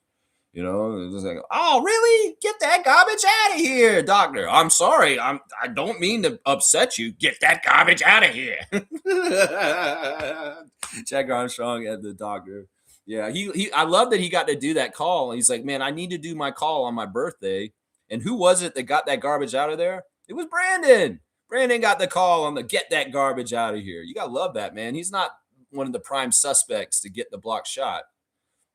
You know, it was like, oh, really? Get that garbage out of here, doctor. I'm sorry. I don't mean to upset you. Get that garbage out of here. Jack Armstrong at the doctor. Yeah, I love that he got to do that call. He's like, man, I need to do my call on my birthday. And who was it that got that garbage out of there? It was Brandon. Brandon got the call on the get that garbage out of here. You got to love that, man. He's not one of the prime suspects to get the block shot.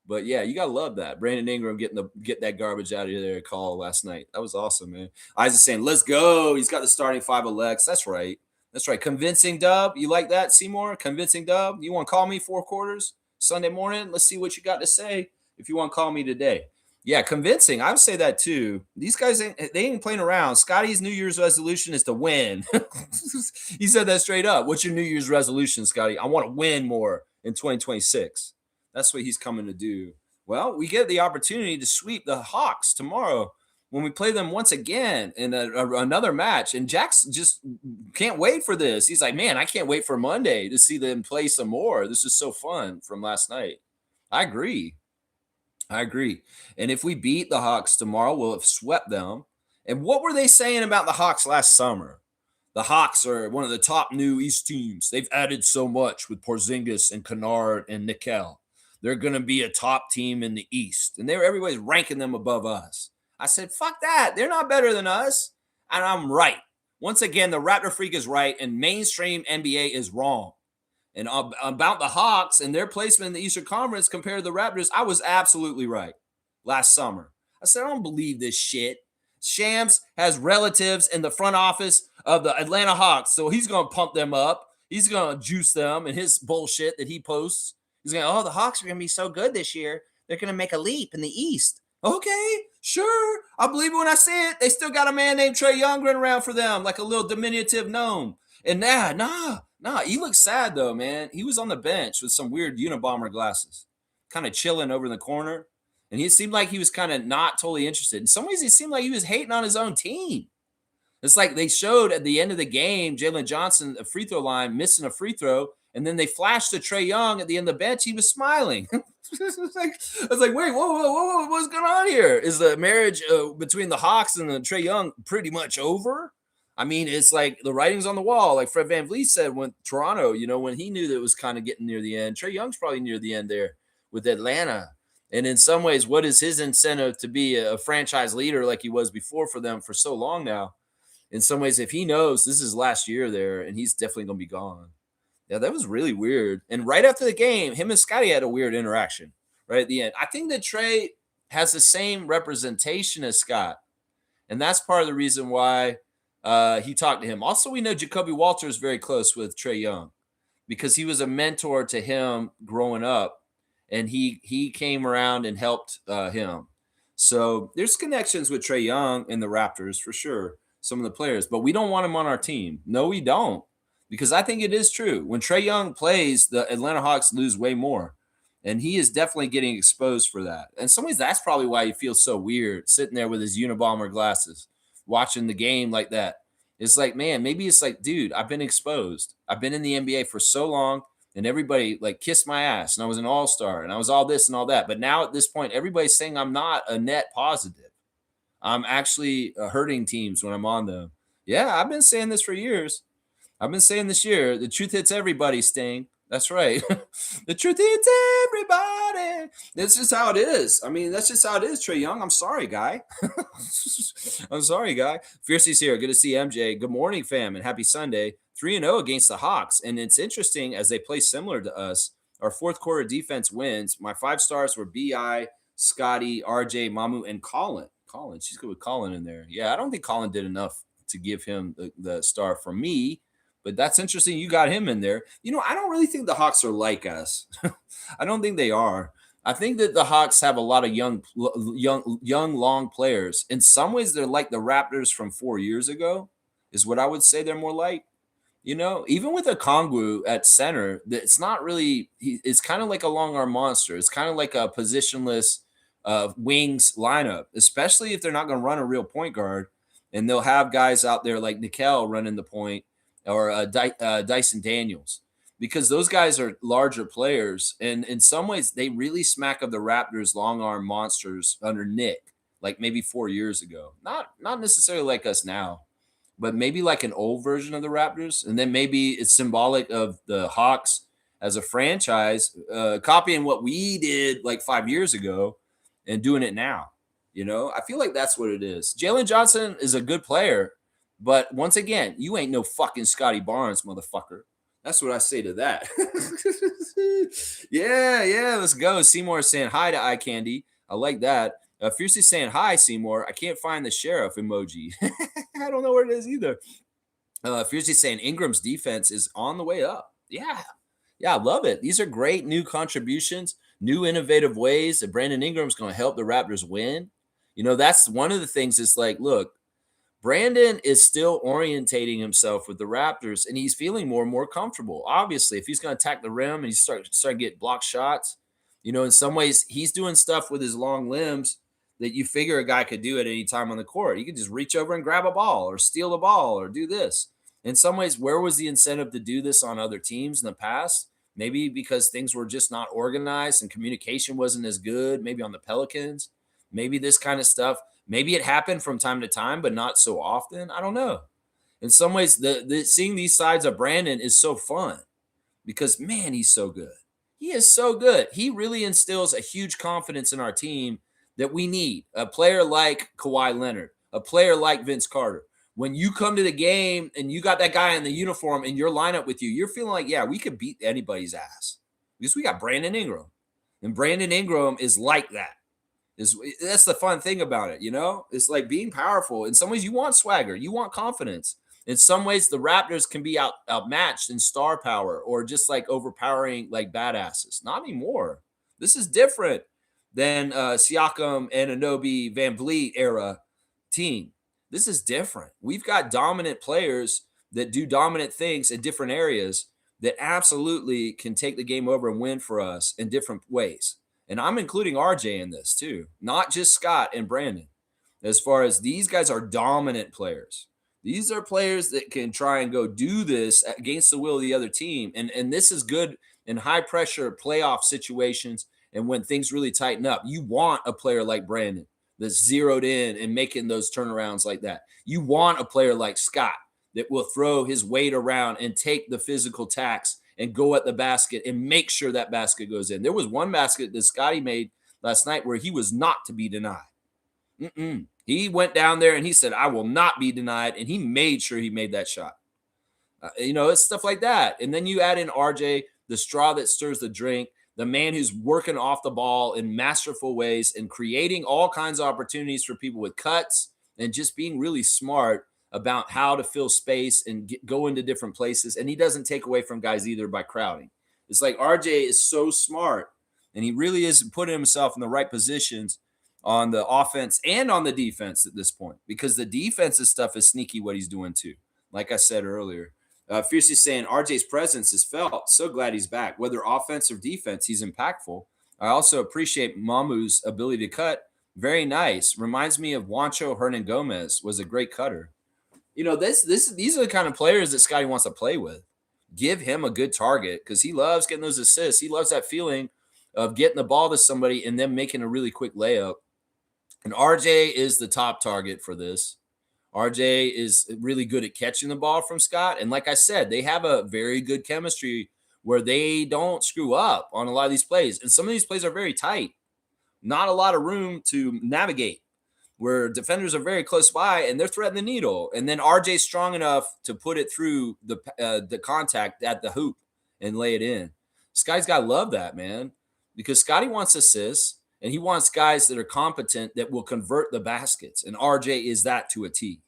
But yeah, you gotta love that. Brandon Ingram get that garbage out of there call last night. That was awesome, man. Isaac's saying, let's go. He's got the starting 5 of Lex. That's right. That's right. Convincing dub. You like that, Seymour? Convincing dub. You want to call me 4 quarters Sunday morning? Let's see what you got to say if you want to call me today. Yeah, convincing. I would say that too. These guys ain't playing around. Scotty's New Year's resolution is to win. He said that straight up. What's your New Year's resolution, Scotty? I want to win more in 2026. That's what he's coming to do. Well, we get the opportunity to sweep the Hawks tomorrow when we play them once again in another match. And Jack's just can't wait for this. He's like, man, I can't wait for Monday to see them play some more. This is so fun from last night. I agree. And if we beat the Hawks tomorrow, we'll have swept them. And what were they saying about the Hawks last summer? The Hawks are one of the top new East teams. They've added so much with Porzingis and Kennard and Nickel. They're going to be a top team in the East. And everybody's ranking them above us. I said, fuck that. They're not better than us. And I'm right. Once again, the Raptor Freak is right and mainstream NBA is wrong. And about the Hawks and their placement in the Eastern Conference compared to the Raptors, I was absolutely right last summer. I said, I don't believe this shit. Shams has relatives in the front office of the Atlanta Hawks, so he's going to pump them up. He's going to juice them and his bullshit that he posts. He's going, oh, the Hawks are going to be so good this year. They're going to make a leap in the East. Okay, sure. I'll believe it when I see it. They still got a man named Trae Young running around for them like a little diminutive gnome. And nah. He looks sad, though, man. He was on the bench with some weird Unabomber glasses, kind of chilling over in the corner. And he seemed like he was kind of not totally interested. In some ways, it seemed like he was hating on his own team. It's like they showed at the end of the game, Jalen Johnson, a free throw line, missing a free throw. And then they flashed to Trae Young at the end of the bench. He was smiling. I was like, wait, whoa, what's going on here? Is the marriage between the Hawks and the Trae Young pretty much over? I mean, it's like the writing's on the wall. Like Fred VanVleet said when Toronto, when he knew that it was kind of getting near the end. Trae Young's probably near the end there with Atlanta. And in some ways, what is his incentive to be a franchise leader like he was before for them for so long now? In some ways, if he knows this is last year there and he's definitely going to be gone. Yeah, that was really weird. And right after the game, him and Scotty had a weird interaction right at the end. I think that Trae has the same representation as Scott. And that's part of the reason why he talked to him. Also, we know Jacoby Walter is very close with Trae Young because he was a mentor to him growing up. And he came around and helped him. So there's connections with Trae Young and the Raptors for sure, some of the players. But we don't want him on our team. No, we don't. Because I think it is true. When Trae Young plays, the Atlanta Hawks lose way more. And he is definitely getting exposed for that. In some ways, that's probably why he feels so weird, sitting there with his Unabomber glasses, watching the game like that. It's like, man, maybe it's like, dude, I've been exposed. I've been in the NBA for so long, and everybody like kissed my ass, and I was an all-star, and I was all this and all that. But now at this point, everybody's saying I'm not a net positive. I'm actually hurting teams when I'm on them. Yeah, I've been saying this for years. I've been saying this year, the truth hits everybody, Sting. That's right. The truth hits everybody. That's just how it is. I mean, that's just how it is, Trae Young. I'm sorry, guy. I'm sorry, guy. Fiercey's here. Good to see MJ. Good morning, fam, and happy Sunday. 3-0 against the Hawks. And it's interesting as they play similar to us. Our fourth quarter defense wins. My 5 stars were B.I., Scotty, RJ, Mamu, and Colin. She's good with Colin in there. Yeah, I don't think Colin did enough to give him the star for me. But that's interesting. You got him in there. I don't really think the Hawks are like us. I don't think they are. I think that the Hawks have a lot of young, long players. In some ways, they're like the Raptors from 4 years ago, is what I would say they're more like. Even with a Okongwu at center, it's not really. It's kind of like a long arm monster. It's kind of like a positionless wings lineup, especially if they're not going to run a real point guard, and they'll have guys out there like Nickel running the point. Or Dyson Daniels, because those guys are larger players. And in some ways, they really smack of the Raptors' long arm monsters under Nick, like maybe 4 years ago. Not necessarily like us now, but maybe like an old version of the Raptors. And then maybe it's symbolic of the Hawks as a franchise, copying what we did like 5 years ago and doing it now. I feel like that's what it is. Jalen Johnson is a good player. But once again, you ain't no fucking Scotty Barnes, motherfucker. That's what I say to that. Yeah, let's go. Seymour saying hi to Eye Candy. I like that. Fiercely saying hi, Seymour. I can't find the sheriff emoji. I don't know where it is either. Fiercely saying Ingram's defense is on the way up. Yeah, I love it. These are great new contributions, new innovative ways that Brandon Ingram's going to help the Raptors win. That's one of the things is like, look, Brandon is still orientating himself with the Raptors, and he's feeling more and more comfortable. Obviously, if he's going to attack the rim and he start to get block shots, in some ways he's doing stuff with his long limbs that you figure a guy could do at any time on the court. He could just reach over and grab a ball or steal the ball or do this. In some ways, where was the incentive to do this on other teams in the past? Maybe because things were just not organized and communication wasn't as good, maybe on the Pelicans, maybe this kind of stuff. Maybe it happened from time to time, but not so often. I don't know. In some ways, the seeing these sides of Brandon is so fun because, man, he's so good. He is so good. He really instills a huge confidence in our team that we need. A player like Kawhi Leonard, a player like Vince Carter. When you come to the game and you got that guy in the uniform in your lineup with you, you're feeling like, yeah, we could beat anybody's ass because we got Brandon Ingram. And Brandon Ingram is like that. That's the fun thing about it, It's like being powerful. In some ways, you want swagger, you want confidence. In some ways, the Raptors can be outmatched in star power or just like overpowering like badasses. Not anymore. This is different. than Siakam and Anunoby Van Vliet era team. This is different. We've got dominant players that do dominant things in different areas that absolutely can take the game over and win for us in different ways. And I'm including RJ in this too, not just Scott and Brandon. As far as these guys are dominant players. These are players that can try and go do this against the will of the other team. And this is good in high pressure playoff situations and when things really tighten up. You want a player like Brandon that's zeroed in and making those turnarounds like that. You want a player like Scott that will throw his weight around and take the physical tax and go at the basket and make sure that basket goes in. There was one basket that Scotty made last night where he was not to be denied. He went down there and he said, I will not be denied. And he made sure he made that shot. It's stuff like that. And then you add in RJ, the straw that stirs the drink, the man who's working off the ball in masterful ways and creating all kinds of opportunities for people with cuts and just being really smart about how to fill space and go into different places. And he doesn't take away from guys either by crowding. It's like RJ is so smart and he really is putting himself in the right positions on the offense and on the defense at this point, because the defensive stuff is sneaky what he's doing too. Like I said earlier, Fiercely saying RJ's presence is felt. So glad he's back. Whether offense or defense, he's impactful. I also appreciate Mamu's ability to cut. Very nice. Reminds me of Juancho Hernan Gomez, was a great cutter. These are the kind of players that Scotty wants to play with. Give him a good target because he loves getting those assists. He loves that feeling of getting the ball to somebody and then making a really quick layup. And RJ is the top target for this. RJ is really good at catching the ball from Scott. And like I said, they have a very good chemistry where they don't screw up on a lot of these plays. And some of these plays are very tight. Not a lot of room to navigate, where defenders are very close by and they're threading the needle. And then RJ's strong enough to put it through the contact at the hoop and lay it in. Scotty's got to love that, man, because Scotty wants assists. And he wants guys that are competent that will convert the baskets. And RJ is that to a T.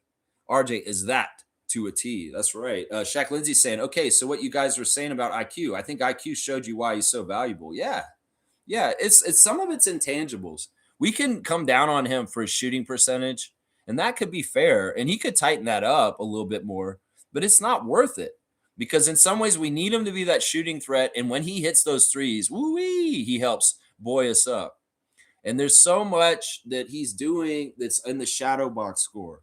RJ is that to a T. That's right. Shaq Lindsay saying, okay, so what you guys were saying about IQ, I think IQ showed you why he's so valuable. Yeah. It's some of it's intangibles. We can come down on him for his shooting percentage, and that could be fair. And he could tighten that up a little bit more, but it's not worth it. Because in some ways, we need him to be that shooting threat. And when he hits those threes, woo-wee, he helps buoy us up. And there's so much that he's doing that's in the shadow box score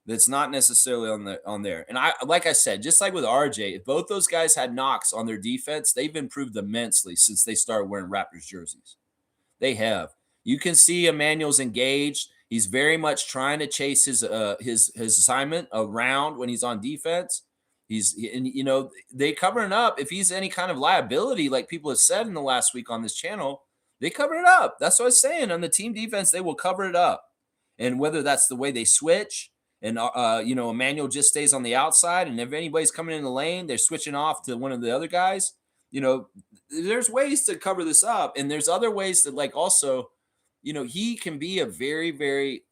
that's not necessarily on there. And like I said, just like with RJ, if both those guys had knocks on their defense, they've improved immensely since they started wearing Raptors jerseys. They have. You can see Emmanuel's engaged. He's very much trying to chase his assignment around when he's on defense. They covering up. If he's any kind of liability, like people have said in the last week on this channel, they cover it up. That's what I was saying. On the team defense, they will cover it up. And whether that's the way they switch and, Emmanuel just stays on the outside. And if anybody's coming in the lane, they're switching off to one of the other guys. There's ways to cover this up. And there's other ways that, like, also, he can be a very, very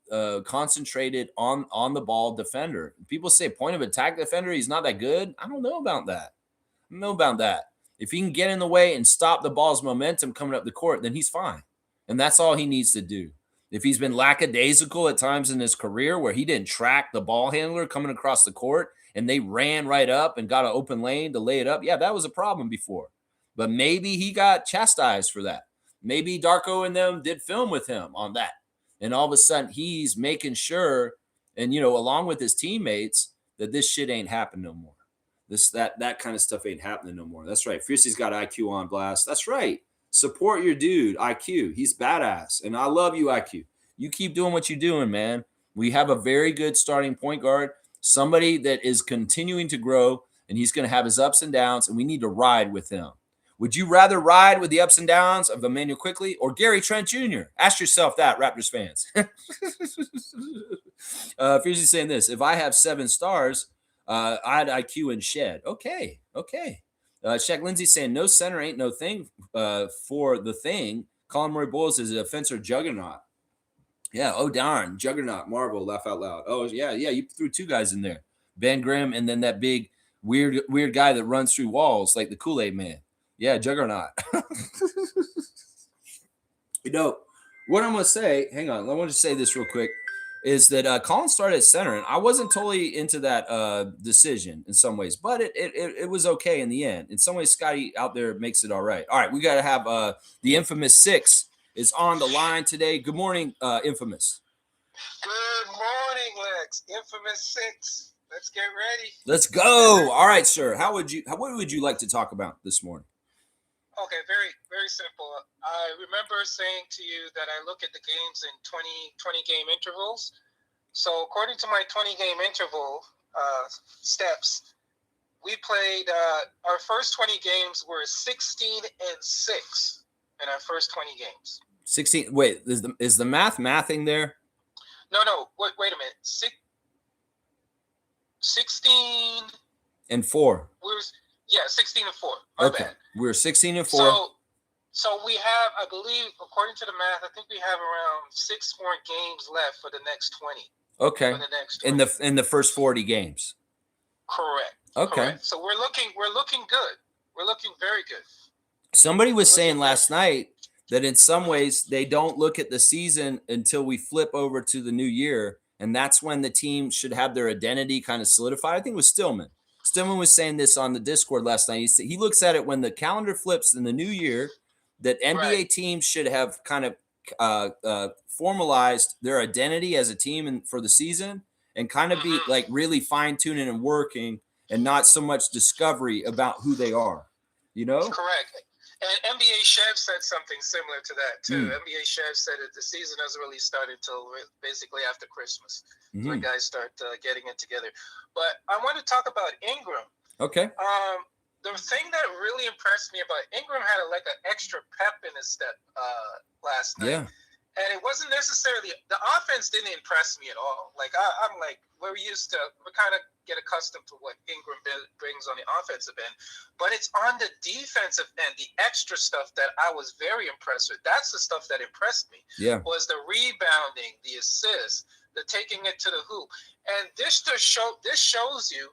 concentrated on the ball defender. People say point of attack defender, he's not that good. I don't know about that. If he can get in the way and stop the ball's momentum coming up the court, then he's fine. And that's all he needs to do. If he's been lackadaisical at times in his career where he didn't track the ball handler coming across the court and they ran right up and got an open lane to lay it up, yeah, that was a problem before. But maybe he got chastised for that. Maybe Darko and them did film with him on that. And all of a sudden he's making sure, and, along with his teammates, that this shit ain't happening no more. That kind of stuff ain't happening no more. That's right. Fiercey's got IQ on blast. That's right. Support your dude, IQ. He's badass. And I love you, IQ. You keep doing what you're doing, man. We have a very good starting point guard, somebody that is continuing to grow, and he's going to have his ups and downs, and we need to ride with him. Would you rather ride with the ups and downs of Emmanuel Quickley or Gary Trent Jr.? Ask yourself that, Raptors fans. Fiercey's saying this. If I have 7 stars, I had IQ and shed. Okay. Shaq Lindsay saying no center ain't no thing for the thing. Colin Murray-Boyles is a defensive juggernaut. Yeah. Oh darn, juggernaut. Marvel. Laugh out loud. Oh yeah. You threw 2 guys in there, Ben Grimm, and then that big weird guy that runs through walls like the Kool-Aid man. Yeah, juggernaut. what I'm going to say, hang on, I want to say this real quick, is that Colin started at center, and I wasn't totally into that decision in some ways, but it was okay in the end. In some ways, Scotty out there makes it all right. All right, we got to have the infamous Six is on the line today. Good morning, infamous. Good morning, Lex. Infamous Six. Let's get ready. Let's go. All right, sir. What would you like to talk about this morning? Okay, very, very simple. I remember saying to you that I look at the games in 20 game intervals. So according to my 20-game interval steps, we played our first 20 games were 16-6 in our first 20 games. 16. Wait, is the mathing there? No. Wait a minute. 16-4. Yeah, 16-4. My bad. We're 16-4. So we have, I believe, according to the math, I think we have around 6 more games left for the next 20. Okay. For the next 20. In the first 40 games. Correct. Okay. Correct. So we're looking good. We're looking very good. Somebody was saying last night that in some ways they don't look at the season until we flip over to the new year, and that's when the team should have their identity kind of solidified. I think it was Stillman. Stillman was saying this on the Discord last night. He looks at it when the calendar flips in the new year, that NBA teams should have kind of formalized their identity as a team and for the season, and kind of be like really fine-tuning and working, and not so much discovery about who they are, you know? Correct. And NBA Chef said something similar to that too. NBA Chef said that the season doesn't really start until basically after Christmas. When guys start getting it together. But I want to talk about Ingram. Okay. The thing that really impressed me about Ingram had an extra pep in his step last night. Yeah. And it wasn't necessarily the offense didn't impress me at all. I'm like, we kind of get accustomed to what Ingram brings on the offensive end, but it's on the defensive end, the extra stuff that I was very impressed with. That's the stuff that impressed me. Yeah, was the rebounding, the assists, the taking it to the hoop, and this shows you,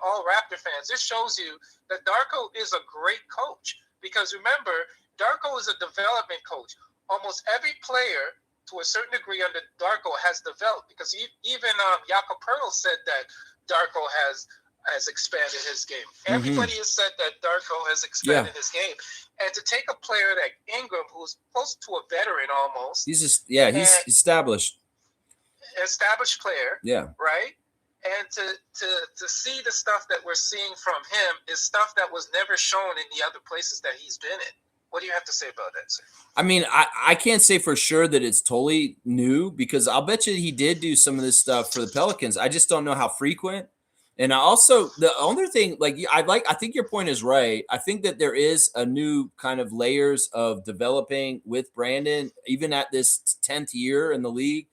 all Raptor fans, this shows you that Darko is a great coach, because remember, Darko is a development coach. Almost every player, to a certain degree, under Darko has developed, because even Jakob Perl said that Darko has expanded his game. Everybody has said that Darko has expanded his game. And to take a player like Ingram, who's close to a veteran almost. He's established. Established player. Yeah. Right? And to see the stuff that we're seeing from him is stuff that was never shown in the other places that he's been in. What do you have to say about that, sir? I mean, I can't say for sure that it's totally new, because I'll bet you he did do some of this stuff for the Pelicans. I just don't know how frequent. And the other thing, I think your point is right. I think that there is a new kind of layers of developing with Brandon, even at this 10th year in the league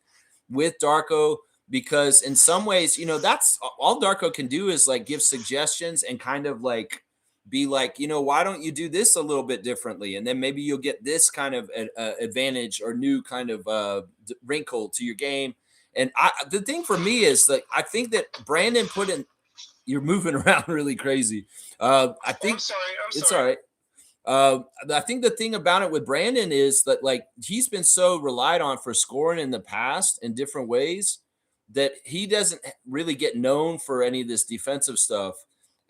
with Darko, because in some ways, that's all Darko can do is give suggestions and kind of be like, why don't you do this a little bit differently? And then maybe you'll get this kind of advantage or new kind of wrinkle to your game. And the thing for me is I think that Brandon you're moving around really crazy. I think I'm sorry. It's all right. I think the thing about it with Brandon is that he's been so relied on for scoring in the past in different ways that he doesn't really get known for any of this defensive stuff.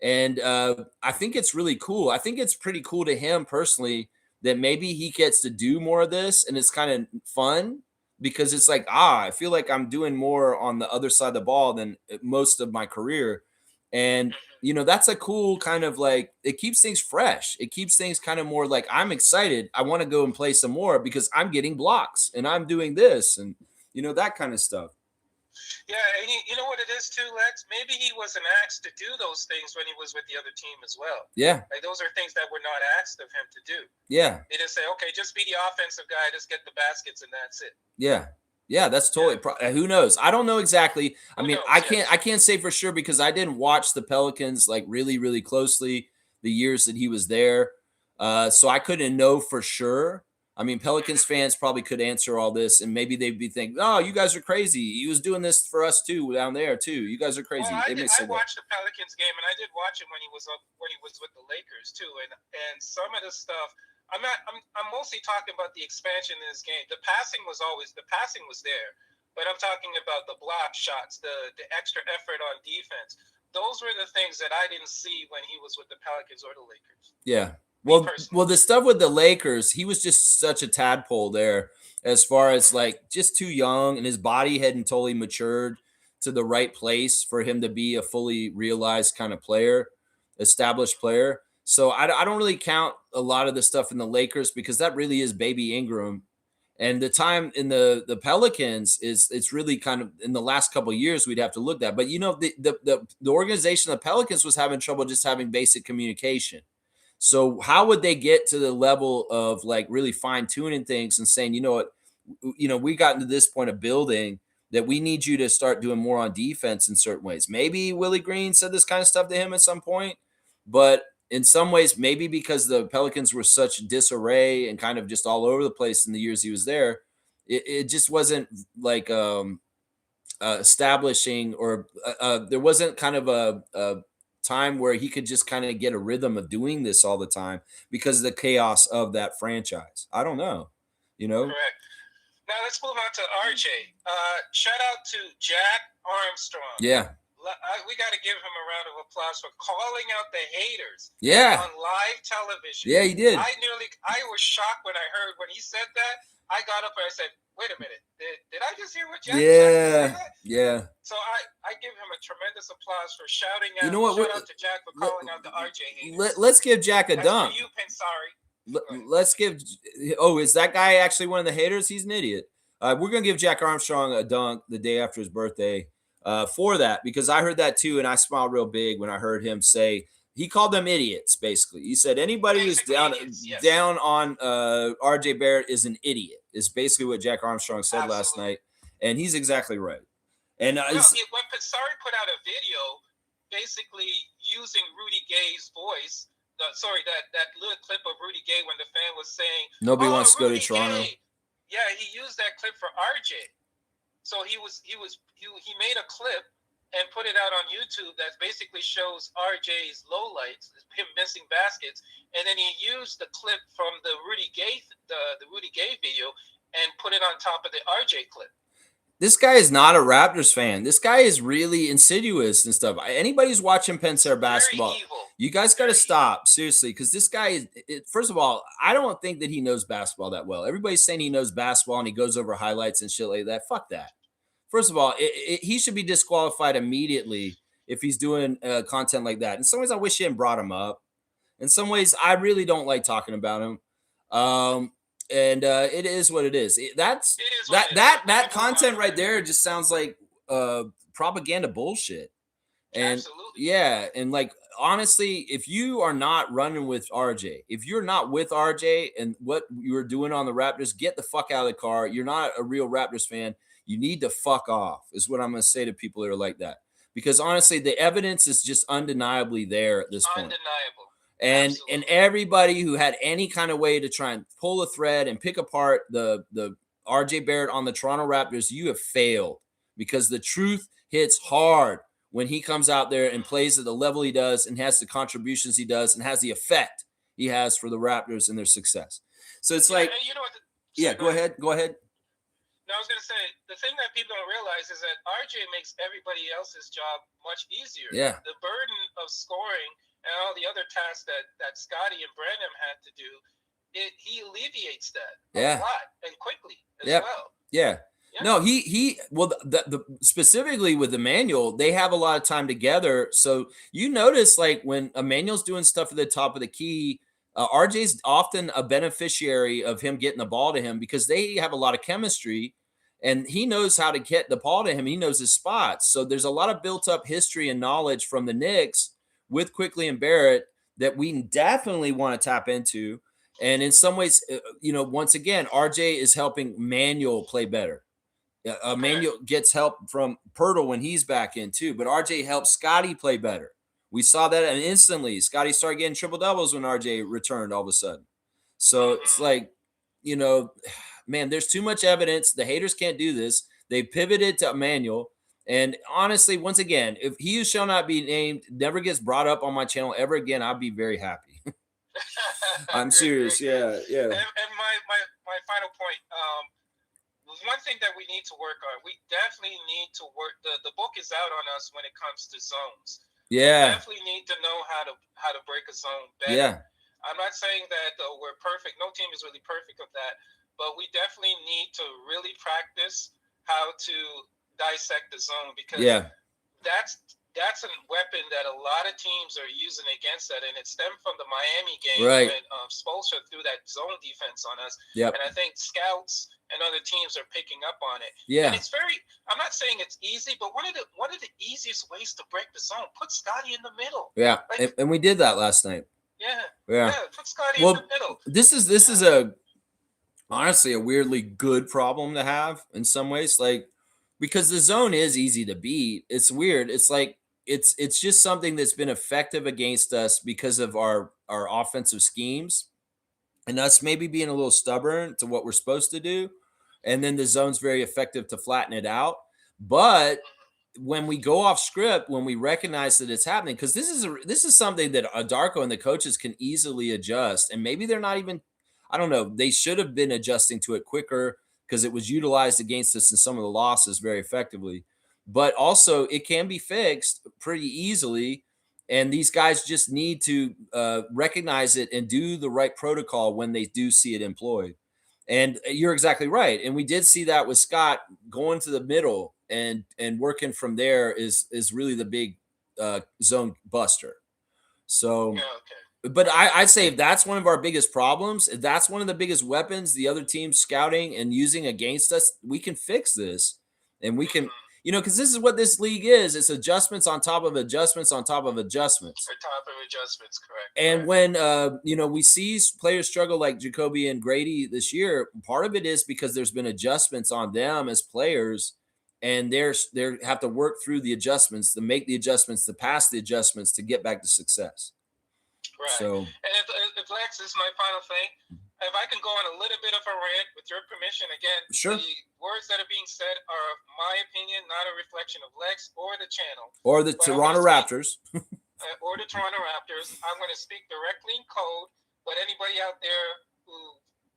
And I think it's really cool. I think it's pretty cool to him personally that maybe he gets to do more of this, and it's kind of fun, because it's I feel like I'm doing more on the other side of the ball than most of my career. And, that's a cool kind of it keeps things fresh. It keeps things kind of more I'm excited. I want to go and play some more because I'm getting blocks and I'm doing this and, that kind of stuff. Yeah, and you know what it is too, Lex? Maybe he wasn't asked to do those things when he was with the other team as well. Yeah. Those are things that were not asked of him to do. Yeah. They just say, okay, just be the offensive guy, just get the baskets, and that's it. Yeah. Yeah, that's totally. Who knows? I don't know exactly. I can't say for sure, because I didn't watch the Pelicans really, really closely the years that he was there. So I couldn't know for sure. Pelicans fans probably could answer all this, and maybe they'd be thinking, "Oh, you guys are crazy. He was doing this for us too down there too. You guys are crazy." Well, I watched the Pelicans game, and I did watch him when he was with the Lakers too. And some of the stuff I'm mostly talking about the expansion in this game. The passing was there, but I'm talking about the block shots, the extra effort on defense. Those were the things that I didn't see when he was with the Pelicans or the Lakers. Yeah. Well, the stuff with the Lakers, he was just such a tadpole there as far as like just too young, and his body hadn't totally matured to the right place for him to be a fully realized kind of player, established player. So I don't really count a lot of the stuff in the Lakers because that really is baby Ingram. And the time in the Pelicans it's really kind of in the last couple of years we'd have to look at. But the organization of the Pelicans was having trouble just having basic communication. So how would they get to the level of like really fine tuning things and saying, you know what, we got to this point of building that we need you to start doing more on defense in certain ways. Maybe Willie Green said this kind of stuff to him at some point, but in some ways, maybe because the Pelicans were such disarray and kind of just all over the place in the years he was there, it just wasn't like establishing or there wasn't kind of a time where he could just kind of get a rhythm of doing this all the time because of the chaos of that franchise. I don't know, Correct. Now let's move on to RJ. Shout out to Jack Armstrong. Yeah. We got to give him a round of applause for calling out the haters. Yeah. On live television. Yeah, he did. I was shocked when he said that. I got up and I said, wait a minute, did I just hear what Jack said? Yeah. So I give him a tremendous applause for shouting out. You know what? Shout out to Jack for calling out the RJ haters. Let's give Jack a dunk. For you, Pensari. Let's give. Oh, is that guy actually one of the haters? He's an idiot. We're gonna give Jack Armstrong a dunk the day after his birthday for that because I heard that too, and I smiled real big when I heard him say he called them idiots. Basically, he said anybody who's down on RJ Barrett is an idiot. Is basically what Jack Armstrong said last night, and he's exactly right. And when Pensari put out a video, basically using Rudy Gay's voice. That little clip of Rudy Gay when the fan was saying nobody wants to go to Toronto. Yeah, he used that clip for RJ. So he made a clip and put it out on YouTube that basically shows RJ's lowlights, him missing baskets, and then he used the clip from the Rudy Gay video and put it on top of the RJ clip. This guy is not a Raptors fan. This guy is really insidious and stuff. Anybody who's watching Penn State basketball, you guys got to stop, seriously, because this guy is, first of all, I don't think that he knows basketball that well. Everybody's saying he knows basketball and he goes over highlights and shit like that. Fuck that. First of all, he should be disqualified immediately if he's doing content like that. In some ways, I wish he hadn't brought him up. In some ways, I really don't like talking about him. And it is what it is. That content right there just sounds like propaganda bullshit. And absolutely. Yeah, and like honestly, if you are not running with RJ, if you're not with RJ and what you're doing on the Raptors, get the fuck out of the car. You're not a real Raptors fan. You need to fuck off, is what I'm going to say to people that are like that. Because honestly, the evidence is just undeniably there at this point. Undeniable. And everybody who had any kind of way to try and pull a thread and pick apart the RJ Barrett on the Toronto Raptors, you have failed because the truth hits hard when he comes out there and plays at the level he does and has the contributions he does and has the effect he has for the Raptors and their success. So it's like, you know what? Go ahead. No, I was going to say, the thing that people don't realize is that RJ makes everybody else's job much easier. Yeah. The burden of scoring and all the other tasks that Scotty and Brandon had to do, he alleviates that a lot and quickly as well. Yeah. No, specifically with Emmanuel, they have a lot of time together. So you notice like when Emmanuel's doing stuff at the top of the key, RJ's often a beneficiary of him getting the ball to him because they have a lot of chemistry and he knows how to get the ball to him. He knows his spots. So there's a lot of built up history and knowledge from the Knicks with Quickly and Barrett that we definitely want to tap into. And in some ways, once again, RJ is helping Manuel play better. Manuel gets help from Pirtle when he's back in too, but RJ helps Scotty play better. We saw that and instantly Scotty started getting triple doubles when RJ returned all of a sudden. So it's like, man, there's too much evidence. The haters can't do this. They pivoted to Emmanuel. And honestly, once again, if he who shall not be named never gets brought up on my channel ever again, I'll be very happy. I'm Great, serious. great, great. Yeah. And my final point. One thing that we need to work on. We definitely need to work. The book is out on us when it comes to zones. Yeah. We definitely need to know how to break a zone better. Yeah. I'm not saying that we're perfect. No team is really perfect of that, but we definitely need to really practice how to dissect the zone, because that's a weapon that a lot of teams are using against that, and it stemmed from the Miami game when Spoelstra threw that zone defense on us. Yep. And I think scouts and other teams are picking up on it. Yeah. And it's very, I'm not saying it's easy, but one of the easiest ways to break the zone, put Scotty in the middle. Yeah. Like, and we did that last night. Yeah. Put Scotty in the middle. This is honestly a weirdly good problem to have in some ways, like, because the zone is easy to beat. It's weird. It's like it's just something that's been effective against us because of our offensive schemes and us maybe being a little stubborn to what we're supposed to do. And then the zone's very effective to flatten it out. But when we go off script, when we recognize that it's happening, because this is something that Darko and the coaches can easily adjust, and maybe they're not even, I don't know, they should have been adjusting to it quicker because it was utilized against us in some of the losses very effectively. But also, it can be fixed pretty easily, and these guys just need to recognize it and do the right protocol when they do see it employed. And you're exactly right. And we did see that with Scott going to the middle and working from there is really the big zone buster. So, but I'd say if that's one of our biggest problems, if that's one of the biggest weapons the other team's scouting and using against us, we can fix this. And we can, because this is what this league is. It's adjustments on top of adjustments on top of adjustments. On top of adjustments, correct. And when, we see players struggle like Jacoby and Grady this year, part of it is because there's been adjustments on them as players, and they have to work through the adjustments, to make the adjustments, to pass the adjustments, to get back to success. Right. So, and if Lex, this is my final thing. If I can go on a little bit of a rant with your permission, again, sure. The words that are being said are my opinion, not a reflection of Lex or the channel. Or the Toronto Raptors. Or the Toronto Raptors. I'm going to speak directly in code, but anybody out there who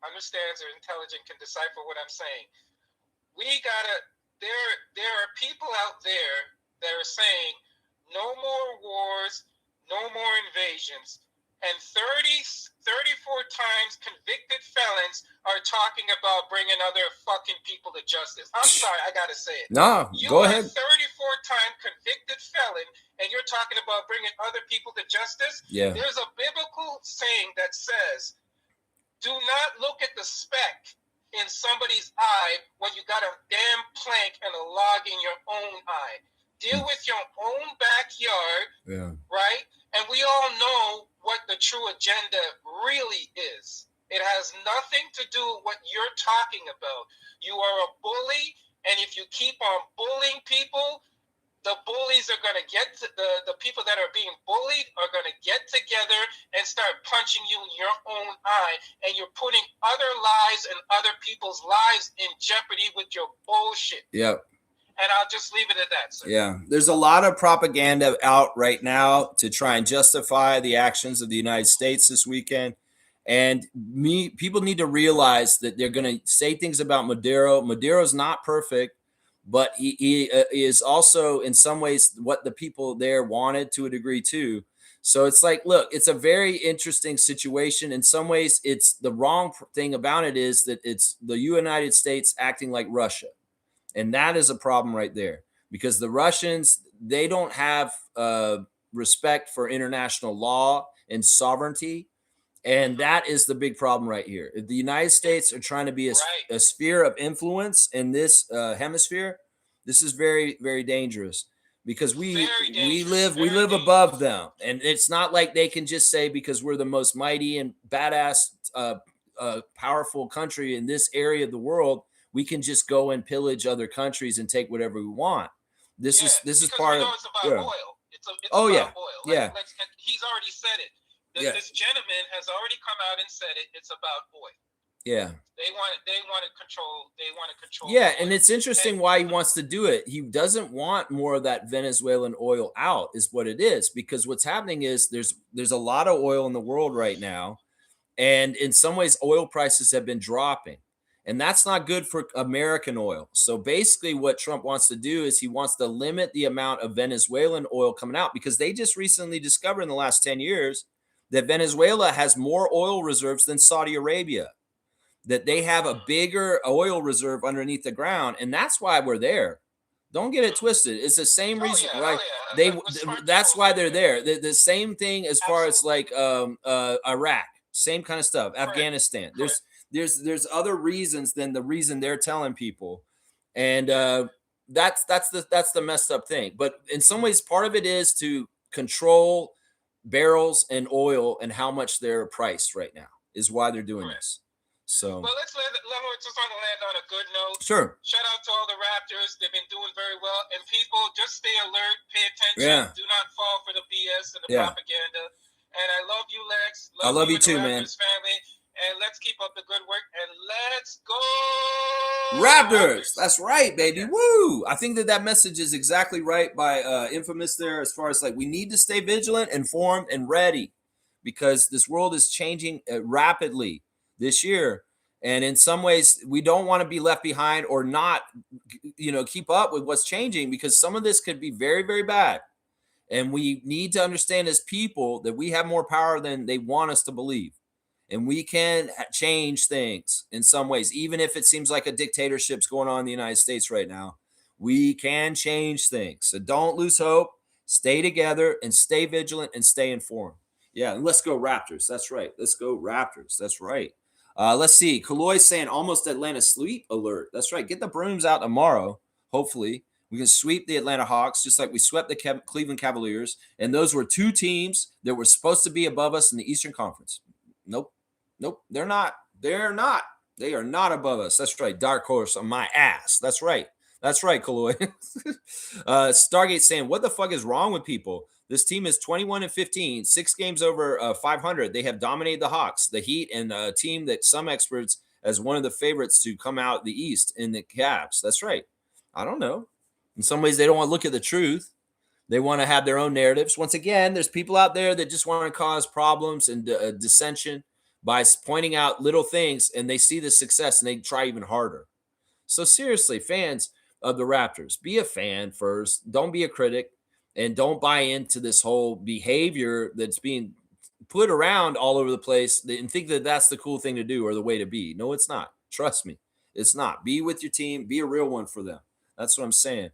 understands or intelligent can decipher what I'm saying. There are people out there that are saying no more wars, no more invasions. And 34 times convicted felons are talking about bringing other fucking people to justice. I'm sorry, I got to say it. No, go ahead. You are a 34-time convicted felon, and you're talking about bringing other people to justice? Yeah. There's a biblical saying that says, do not look at the speck in somebody's eye when you got a damn plank and a log in your own eye. Deal with your own backyard, right? And we all know what the true agenda really is. It has nothing to do with what you're talking about. You are a bully, and if you keep on bullying people, the bullies are going to get to the people that are being bullied are going to get together and start punching you in your own eye, and you're putting other lives and other people's lives in jeopardy with your bullshit. Yep. And I'll just leave it at that, sir. Yeah, there's a lot of propaganda out right now to try and justify the actions of the United States this weekend. And people need to realize that they're going to say things about Maduro. Maduro's not perfect, but he is also in some ways what the people there wanted to a degree too. So it's like, look, it's a very interesting situation. In some ways, it's the wrong thing about it is that it's the United States acting like Russia. And that is a problem right there, because the Russians, they don't have respect for international law and sovereignty. And that is the big problem right here. If the United States are trying to be a sphere of influence in this hemisphere, this is very, very dangerous, because we live above them. And it's not like they can just say, because we're the most mighty and badass, powerful country in this area of the world, we can just go and pillage other countries and take whatever we want. This is part of. It's about oil. It's about oil. He's already said it. This gentleman has already come out and said it. It's about oil. Yeah. They want to control. They want to control. Yeah, and it's interesting why he wants to do it. He doesn't want more of that Venezuelan oil out, is what it is. Because what's happening is there's a lot of oil in the world right now, and in some ways, oil prices have been dropping, and that's not good for American oil. So basically, what Trump wants to do is he wants to limit the amount of Venezuelan oil coming out because they just recently discovered in the last 10 years that Venezuela has more oil reserves than Saudi Arabia, that they have a bigger oil reserve underneath the ground, and that's why we're there. Don't get it twisted. It's the same reason, right? That's why they're there. The same thing as far as like Iraq, same kind of stuff. Afghanistan. There's other reasons than the reason they're telling people, and that's the messed up thing. But in some ways, part of it is to control barrels and oil and how much they're priced right now is why they're doing this. So, well, let's just want to land on a good note. Sure. Shout out to all the Raptors. They've been doing very well. And people, just stay alert, pay attention. Yeah. Do not fall for the BS and the propaganda. And I love you, Lex. I love you too, man. Family. And let's keep up the good work. And let's go Raptors. That's right, baby. Yeah. Woo! I think that message is exactly right by Infamous there, as far as like we need to stay vigilant, informed, and ready, because this world is changing rapidly this year, and in some ways we don't want to be left behind or not keep up with what's changing, because some of this could be very, very bad, and we need to understand as people that we have more power than they want us to believe, and we can change things in some ways. Even if it seems like a dictatorship's going on in the United States right now, we can change things. So don't lose hope, stay together, and stay vigilant and stay informed. Yeah, and let's go Raptors. That's right. Let's go Raptors. That's right. Let's see. Kaloy's saying almost Atlanta sweep alert. That's right. Get the brooms out tomorrow. Hopefully, we can sweep the Atlanta Hawks just like we swept the Cleveland Cavaliers. And those were two teams that were supposed to be above us in the Eastern Conference. Nope. They're not. They are not above us. That's right. Dark horse on my ass. That's right. Kaloy. Stargate saying, what the fuck is wrong with people? This team is 21-15, 6 games over 500. They have dominated the Hawks, the Heat, and a team that some experts as one of the favorites to come out the East in the Cavs. That's right. I don't know. In some ways, they don't want to look at the truth. They want to have their own narratives. Once again, there's people out there that just want to cause problems and dissension by pointing out little things, and they see the success and they try even harder. So seriously, fans of the Raptors, be a fan first. Don't be a critic. And don't buy into this whole behavior that's being put around all over the place and think that that's the cool thing to do or the way to be. No, it's not. Trust me. It's not. Be with your team. Be a real one for them. That's what I'm saying.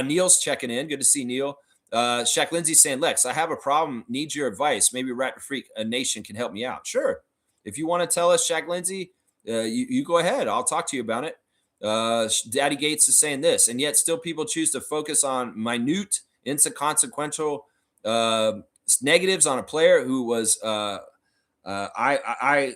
Neil's checking in. Good to see Neil. Shaq Lindsay saying, Lex, I have a problem. Need your advice. Maybe Raptor Freak Nation can help me out. Sure. If you want to tell us, Shaq Lindsay, you go ahead. I'll talk to you about it. Daddy Gates is saying this, and yet still people choose to focus on minute, inconsequential negatives on a player who was I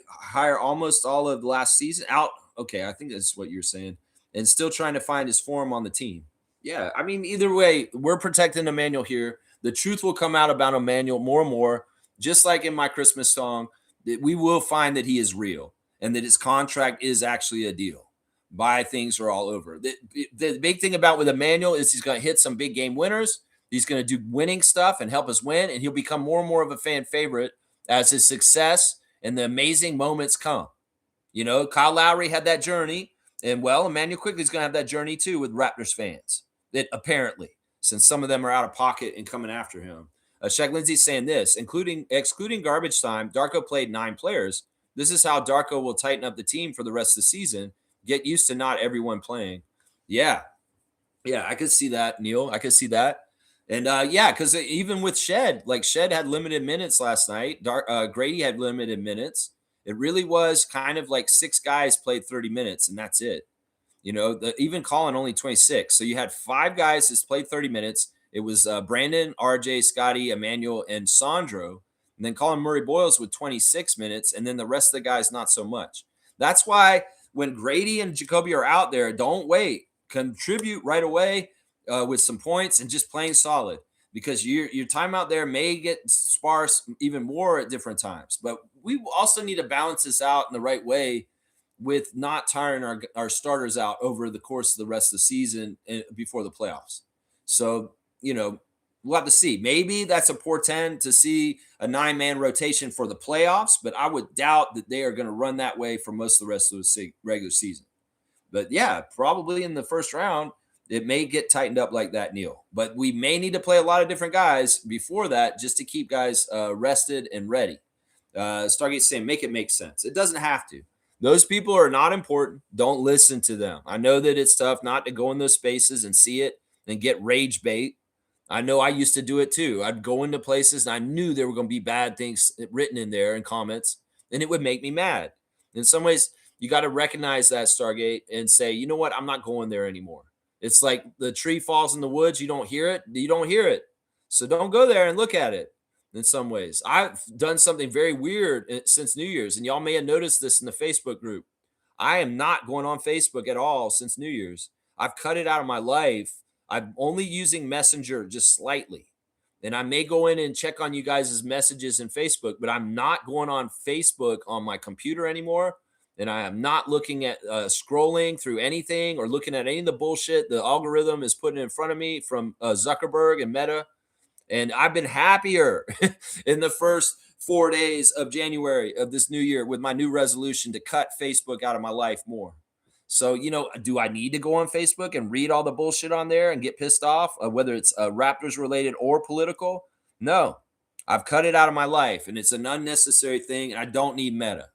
hire almost all of last season out. Okay, I think that's what you're saying, and still trying to find his form on the team. Yeah, I mean, either way, we're protecting Emmanuel here. The truth will come out about Emmanuel more and more, just like in my Christmas song. That we will find that he is real and that his contract is actually a deal. Buy things are all over. The big thing about with Emmanuel is he's going to hit some big game winners. He's going to do winning stuff and help us win, and he'll become more and more of a fan favorite as his success and the amazing moments come. Kyle Lowry had that journey, and Emmanuel Quigley's going to have that journey too with Raptors fans. That apparently, since some of them are out of pocket and coming after him. Shaq Lindsay's saying this, excluding garbage time, Darko played 9 players. This is how Darko will tighten up the team for the rest of the season. Get used to not everyone playing. Yeah, I could see that, Neil. I could see that. And because even with Shed, like Shed had limited minutes last night. Grady had limited minutes. It really was kind of like 6 guys played 30 minutes, and that's it. Even Colin only 26. So you had 5 guys that played 30 minutes. It was Brandon, RJ, Scotty, Emmanuel, and Sandro. And then Colin Murray-Boyles with 26 minutes, and then the rest of the guys not so much. That's why when Grady and Jacoby are out there, don't wait. Contribute right away with some points and just playing solid, because your time out there may get sparse even more at different times. But we also need to balance this out in the right way with not tiring our starters out over the course of the rest of the season before the playoffs. So, we'll have to see. Maybe that's a portend to see a 9-man rotation for the playoffs, but I would doubt that they are going to run that way for most of the rest of the regular season. But yeah, probably in the first round, it may get tightened up like that, Neil. But we may need to play a lot of different guys before that just to keep guys rested and ready. Stargate's saying, make it make sense. It doesn't have to. Those people are not important. Don't listen to them. I know that it's tough not to go in those spaces and see it and get rage bait. I know I used to do it too. I'd go into places and I knew there were going to be bad things written in there in comments, and it would make me mad. In some ways, you got to recognize that, Stargate, and say, you know what? I'm not going there anymore. It's like the tree falls in the woods. You don't hear it. You don't hear it. So don't go there and look at it. In some ways, I've done something very weird since New Year's, and y'all may have noticed this in the Facebook group. I am not going on Facebook at all since New Year's. I've cut it out of my life. I'm only using Messenger just slightly. And I may go in and check on you guys' messages in Facebook, but I'm not going on Facebook on my computer anymore. And I am not looking at scrolling through anything or looking at any of the bullshit the algorithm is putting in front of me from Zuckerberg and Meta. And I've been happier in the first 4 days of January of this new year with my new resolution to cut Facebook out of my life more. So, do I need to go on Facebook and read all the bullshit on there and get pissed off, whether it's Raptors related or political? No, I've cut it out of my life, and it's an unnecessary thing, and I don't need Meta.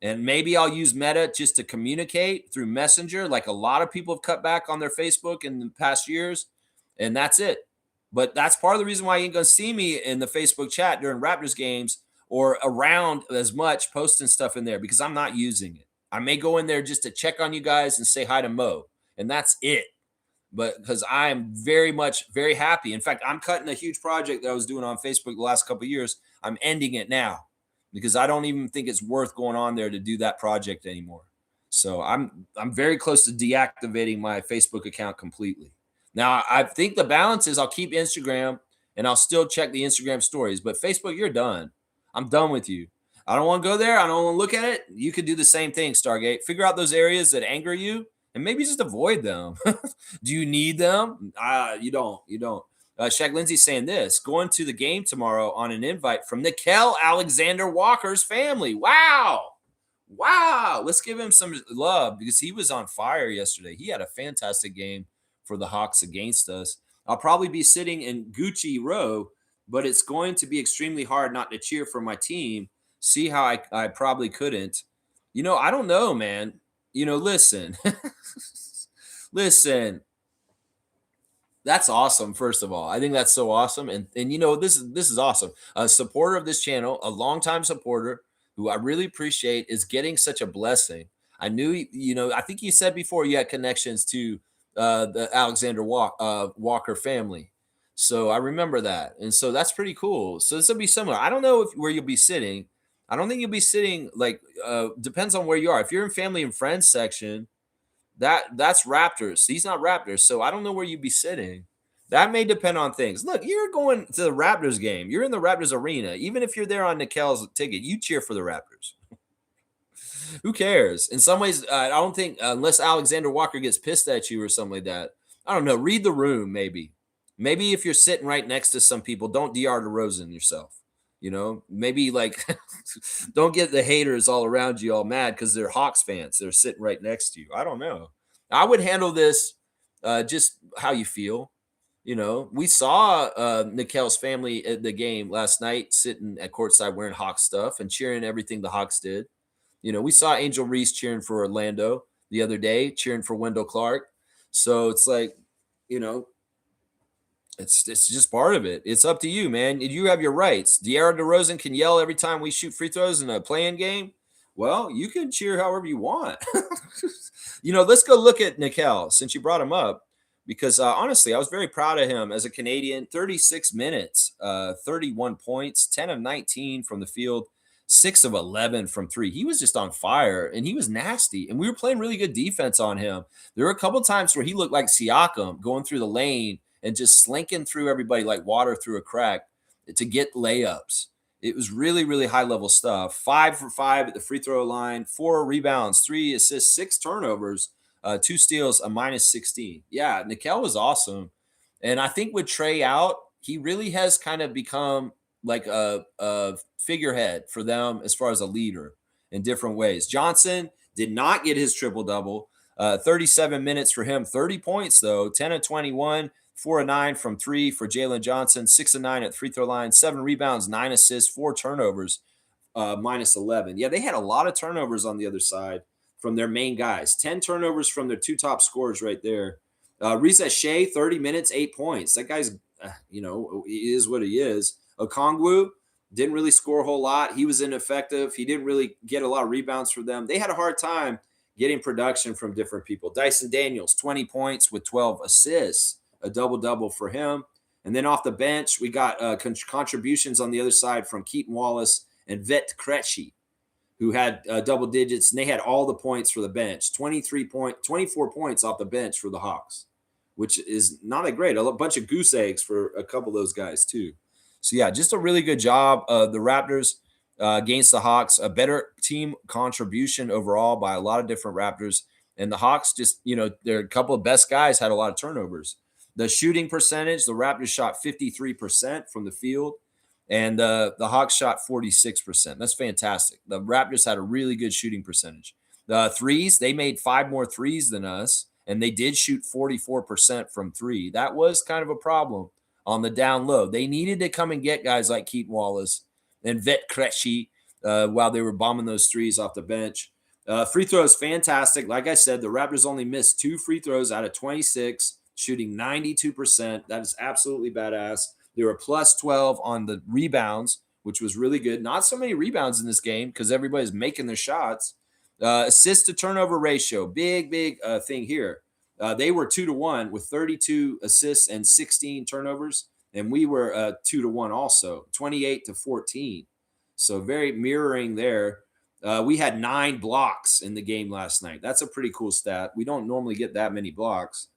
And maybe I'll use Meta just to communicate through Messenger, like a lot of people have cut back on their Facebook in the past years, and that's it. But that's part of the reason why you ain't going to see me in the Facebook chat during Raptors games or around as much posting stuff in there because I'm not using it. I may go in there just to check on you guys and say hi to Mo, and that's it. But because I am very happy. In fact, I'm cutting a huge project that I was doing on Facebook the last couple of years. I'm ending it now because I don't even think it's worth going on there to do that project anymore. So I'm very close to deactivating my Facebook account completely. Now, I think the balance is I'll keep Instagram and I'll still check the Instagram stories. But Facebook, you're done. I'm done with you. I don't want to go there. I don't want to look at it. You could do the same thing, Stargate. Figure out those areas that anger you and maybe just avoid them. Do you need them? You don't. Shaq Lindsay's saying this. Going to the game tomorrow on an invite from Nickeil Alexander-Walker's family. Wow. Let's give him some love because he was on fire yesterday. He had a fantastic game for the Hawks against us. I'll probably be sitting in Gucci row, but it's going to be extremely hard not to cheer for my team. See how I probably couldn't. I don't know, man. Listen. Listen. That's awesome, first of all. I think that's so awesome. And this is awesome. A supporter of this channel, a longtime supporter who I really appreciate, is getting such a blessing. I knew, I think you said before you had connections to the Alexander Walker family. So I remember that. And so that's pretty cool. So this will be similar. I don't know where you'll be sitting. I don't think you'll be sitting depends on where you are. If you're in family and friends section, that's Raptors. He's not Raptors. So I don't know where you'd be sitting. That may depend on things. Look, you're going to the Raptors game. You're in the Raptors arena. Even if you're there on Nickeil's ticket, you cheer for the Raptors. Who cares? In some ways, I don't think unless Alexander Walker gets pissed at you or something like that. I don't know. Read the room, maybe. Maybe if you're sitting right next to some people, don't DR DeRozan yourself. Maybe don't get the haters all around you all mad because they're Hawks fans. They're sitting right next to you. I don't know. I would handle this just how you feel. We saw Nickeil's family at the game last night sitting at courtside wearing Hawks stuff and cheering everything the Hawks did. We saw Angel Reese cheering for Orlando the other day, cheering for Wendell Clark. So it's like, it's just part of it. It's up to you, man. You have your rights. DeAndre DeRozan can yell every time we shoot free throws in a playing game. Well, you can cheer however you want. Let's go look at Nickeil since you brought him up. Because honestly, I was very proud of him as a Canadian. 36 minutes, 31 points, 10 of 19 from the field. 6 of 11 from 3. He was just on fire, and he was nasty. And we were playing really good defense on him. There were a couple times where he looked like Siakam going through the lane and just slinking through everybody like water through a crack to get layups. It was really, really high-level stuff. 5 for 5 at the free throw line, 4 rebounds, 3 assists, 6 turnovers, 2 steals, a minus 16. Yeah, Nickel was awesome. And I think with Trey out, he really has kind of become like a figurehead for them as far as a leader in different ways. Johnson did not get his triple-double. 37 minutes for him, 30 points, though, 10 of 21, 4 of 9 from 3 for Jalen Johnson, 6 of 9 at the free throw line, 7 rebounds, 9 assists, 4 turnovers, minus 11. Yeah, they had a lot of turnovers on the other side from their main guys. 10 turnovers from their 2 top scorers right there. Reza Shea, 30 minutes, 8 points. That guy's, he is what he is. Okongwu didn't really score a whole lot. He was ineffective. He didn't really get a lot of rebounds for them. They had a hard time getting production from different people. Dyson Daniels, 20 points with 12 assists, a double-double for him. And then off the bench, we got contributions on the other side from Keaton Wallace and Vet Krejci, who had double digits, and they had all the points for the bench. 24 points off the bench for the Hawks, which is not a great. A bunch of goose eggs for a couple of those guys too. So yeah, just a really good job of the Raptors against the Hawks. A better team contribution overall by a lot of different Raptors. And the Hawks just, their a couple of best guys had a lot of turnovers. The shooting percentage, the Raptors shot 53% from the field, and the Hawks shot 46%. That's fantastic. The Raptors had a really good shooting percentage. The threes, they made 5 more threes than us, and they did shoot 44% from 3. That was kind of a problem on the down low. They needed to come and get guys like Keaton Wallace and Vet Krejci while they were bombing those threes off the bench. Free throws, fantastic. Like I said, the Raptors only missed 2 free throws out of 26, shooting 92%. That is absolutely badass. They were plus 12 on the rebounds, which was really good. Not so many rebounds in this game because everybody's making their shots. Assist to turnover ratio, big thing here. They were 2-1 with 32 assists and 16 turnovers, and we were 2-1 also, 28-14. So very mirroring there. We had 9 blocks in the game last night. That's a pretty cool stat. We don't normally get that many blocks.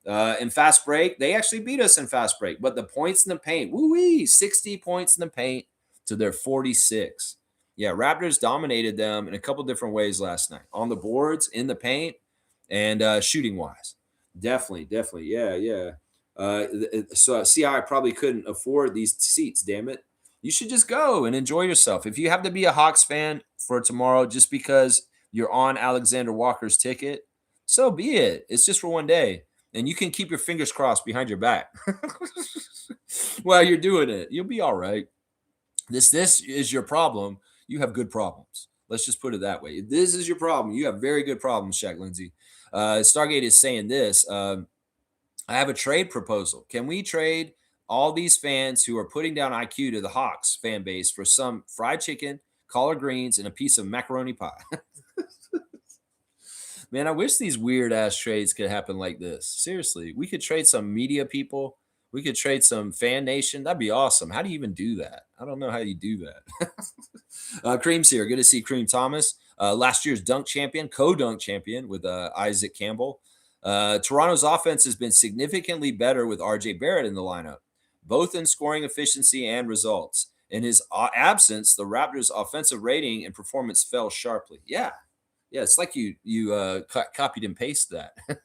In fast break, they actually beat us in fast break, but the points in the paint, woo-wee, 60 points in the paint to their 46. Yeah, Raptors dominated them in a couple different ways last night. On the boards, in the paint, and shooting-wise. Definitely. Yeah. So see how I probably couldn't afford these seats, damn it. You should just go and enjoy yourself. If you have to be a Hawks fan for tomorrow just because you're on Alexander Walker's ticket, so be it. It's just for one day. And you can keep your fingers crossed behind your back while you're doing it. You'll be all right. This is your problem. You have good problems. Let's just put it that way. If this is your problem, you have very good problems, Shaq Lindsay. Stargate is saying this. I have a trade proposal. Can we trade all these fans who are putting down IQ to the Hawks fan base for some fried chicken, collard greens, and a piece of macaroni pie? Man, I wish these weird-ass trades could happen like this. Seriously, we could trade some media people. We could trade some fan nation. That'd be awesome. How do you even do that? I don't know how you do that. Cream's here. Good to see Cream Thomas. Last year's dunk champion, co-dunk champion with Isaac Campbell. Toronto's offense has been significantly better with RJ Barrett in the lineup, both in scoring efficiency and results. In his absence, the Raptors' offensive rating and performance fell sharply. Yeah, it's like you copied and pasted that.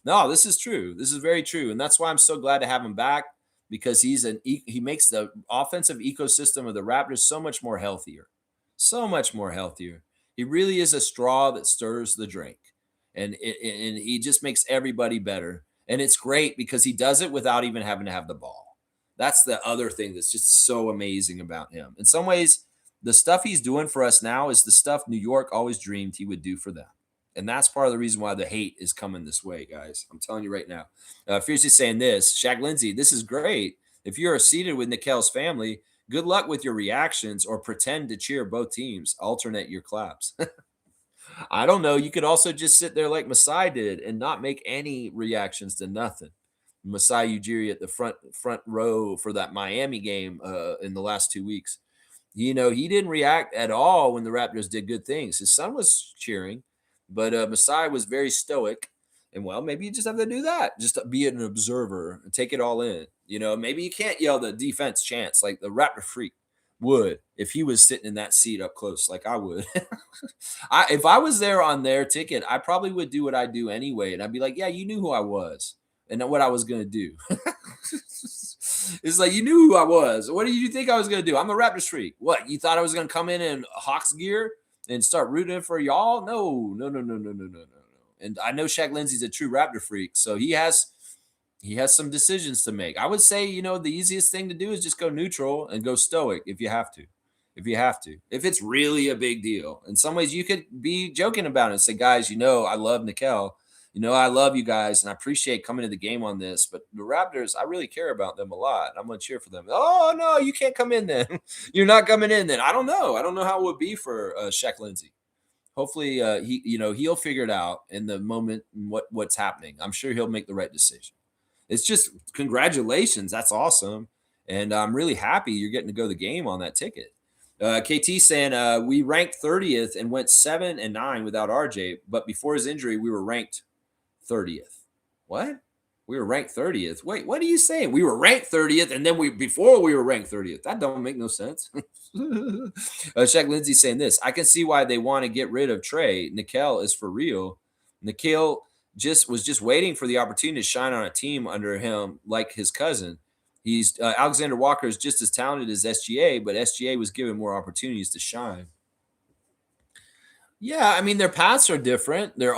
No, this is true. This is very true, and that's why I'm so glad to have him back because he makes the offensive ecosystem of the Raptors so much more healthier. So much more healthier. He really is a straw that stirs the drink, and he just makes everybody better. And it's great because he does it without even having to have the ball. That's the other thing that's just so amazing about him. In some ways, the stuff he's doing for us now is the stuff New York always dreamed he would do for them. And that's part of the reason why the hate is coming this way, guys. I'm telling you right now. Fiercely saying this, Shaq Lindsay, this is great. If you're seated with Nikel's family, good luck with your reactions or pretend to cheer both teams. Alternate your claps. I don't know. You could also just sit there like Masai did and not make any reactions to nothing. Masai Ujiri at the front row for that Miami game in the last 2 weeks. He didn't react at all when the Raptors did good things. His son was cheering, but Masai was very stoic. And, well, maybe you just have to do that. Just be an observer and take it all in. Maybe you can't yell the defense chants like the Raptor freak. would if he was sitting in that seat up close like I would. If I was there on their ticket, I probably would do what I do anyway. And I'd be like, yeah, you knew who I was and what I was going to do. It's like, you knew who I was. What did you think I was going to do? I'm a Raptors freak. What, you thought I was going to come in Hawks gear and start rooting for y'all? No. And I know Shaq Lindsey's a true Raptor freak, so he has some decisions to make. I would say, the easiest thing to do is just go neutral and go stoic if you have to. If it's really a big deal. In some ways, you could be joking about it and say, guys, I love Nickel. I love you guys, and I appreciate coming to the game on this. But the Raptors, I really care about them a lot. I'm going to cheer for them. Oh, no, you can't come in then. You're not coming in then. I don't know. I don't know how it would be for Shaq Lindsey. Hopefully, he'll figure it out in the moment what's happening. I'm sure he'll make the right decision. It's just congratulations. That's awesome. And I'm really happy you're getting to go to the game on that ticket. KT saying we ranked 30th and went 7-9 without RJ, but before his injury, we were ranked 30th. What? We were ranked 30th. Wait, what are you saying? We were ranked 30th, and then before we were ranked 30th. That don't make no sense. Shaq Lindsey saying this. I can see why they want to get rid of Trey. Nickel is for real. Nickel was just waiting for the opportunity to shine on a team under him like his cousin. He's Alexander Walker is just as talented as SGA, but SGA was given more opportunities to shine. Yeah, I mean, their paths are different. Their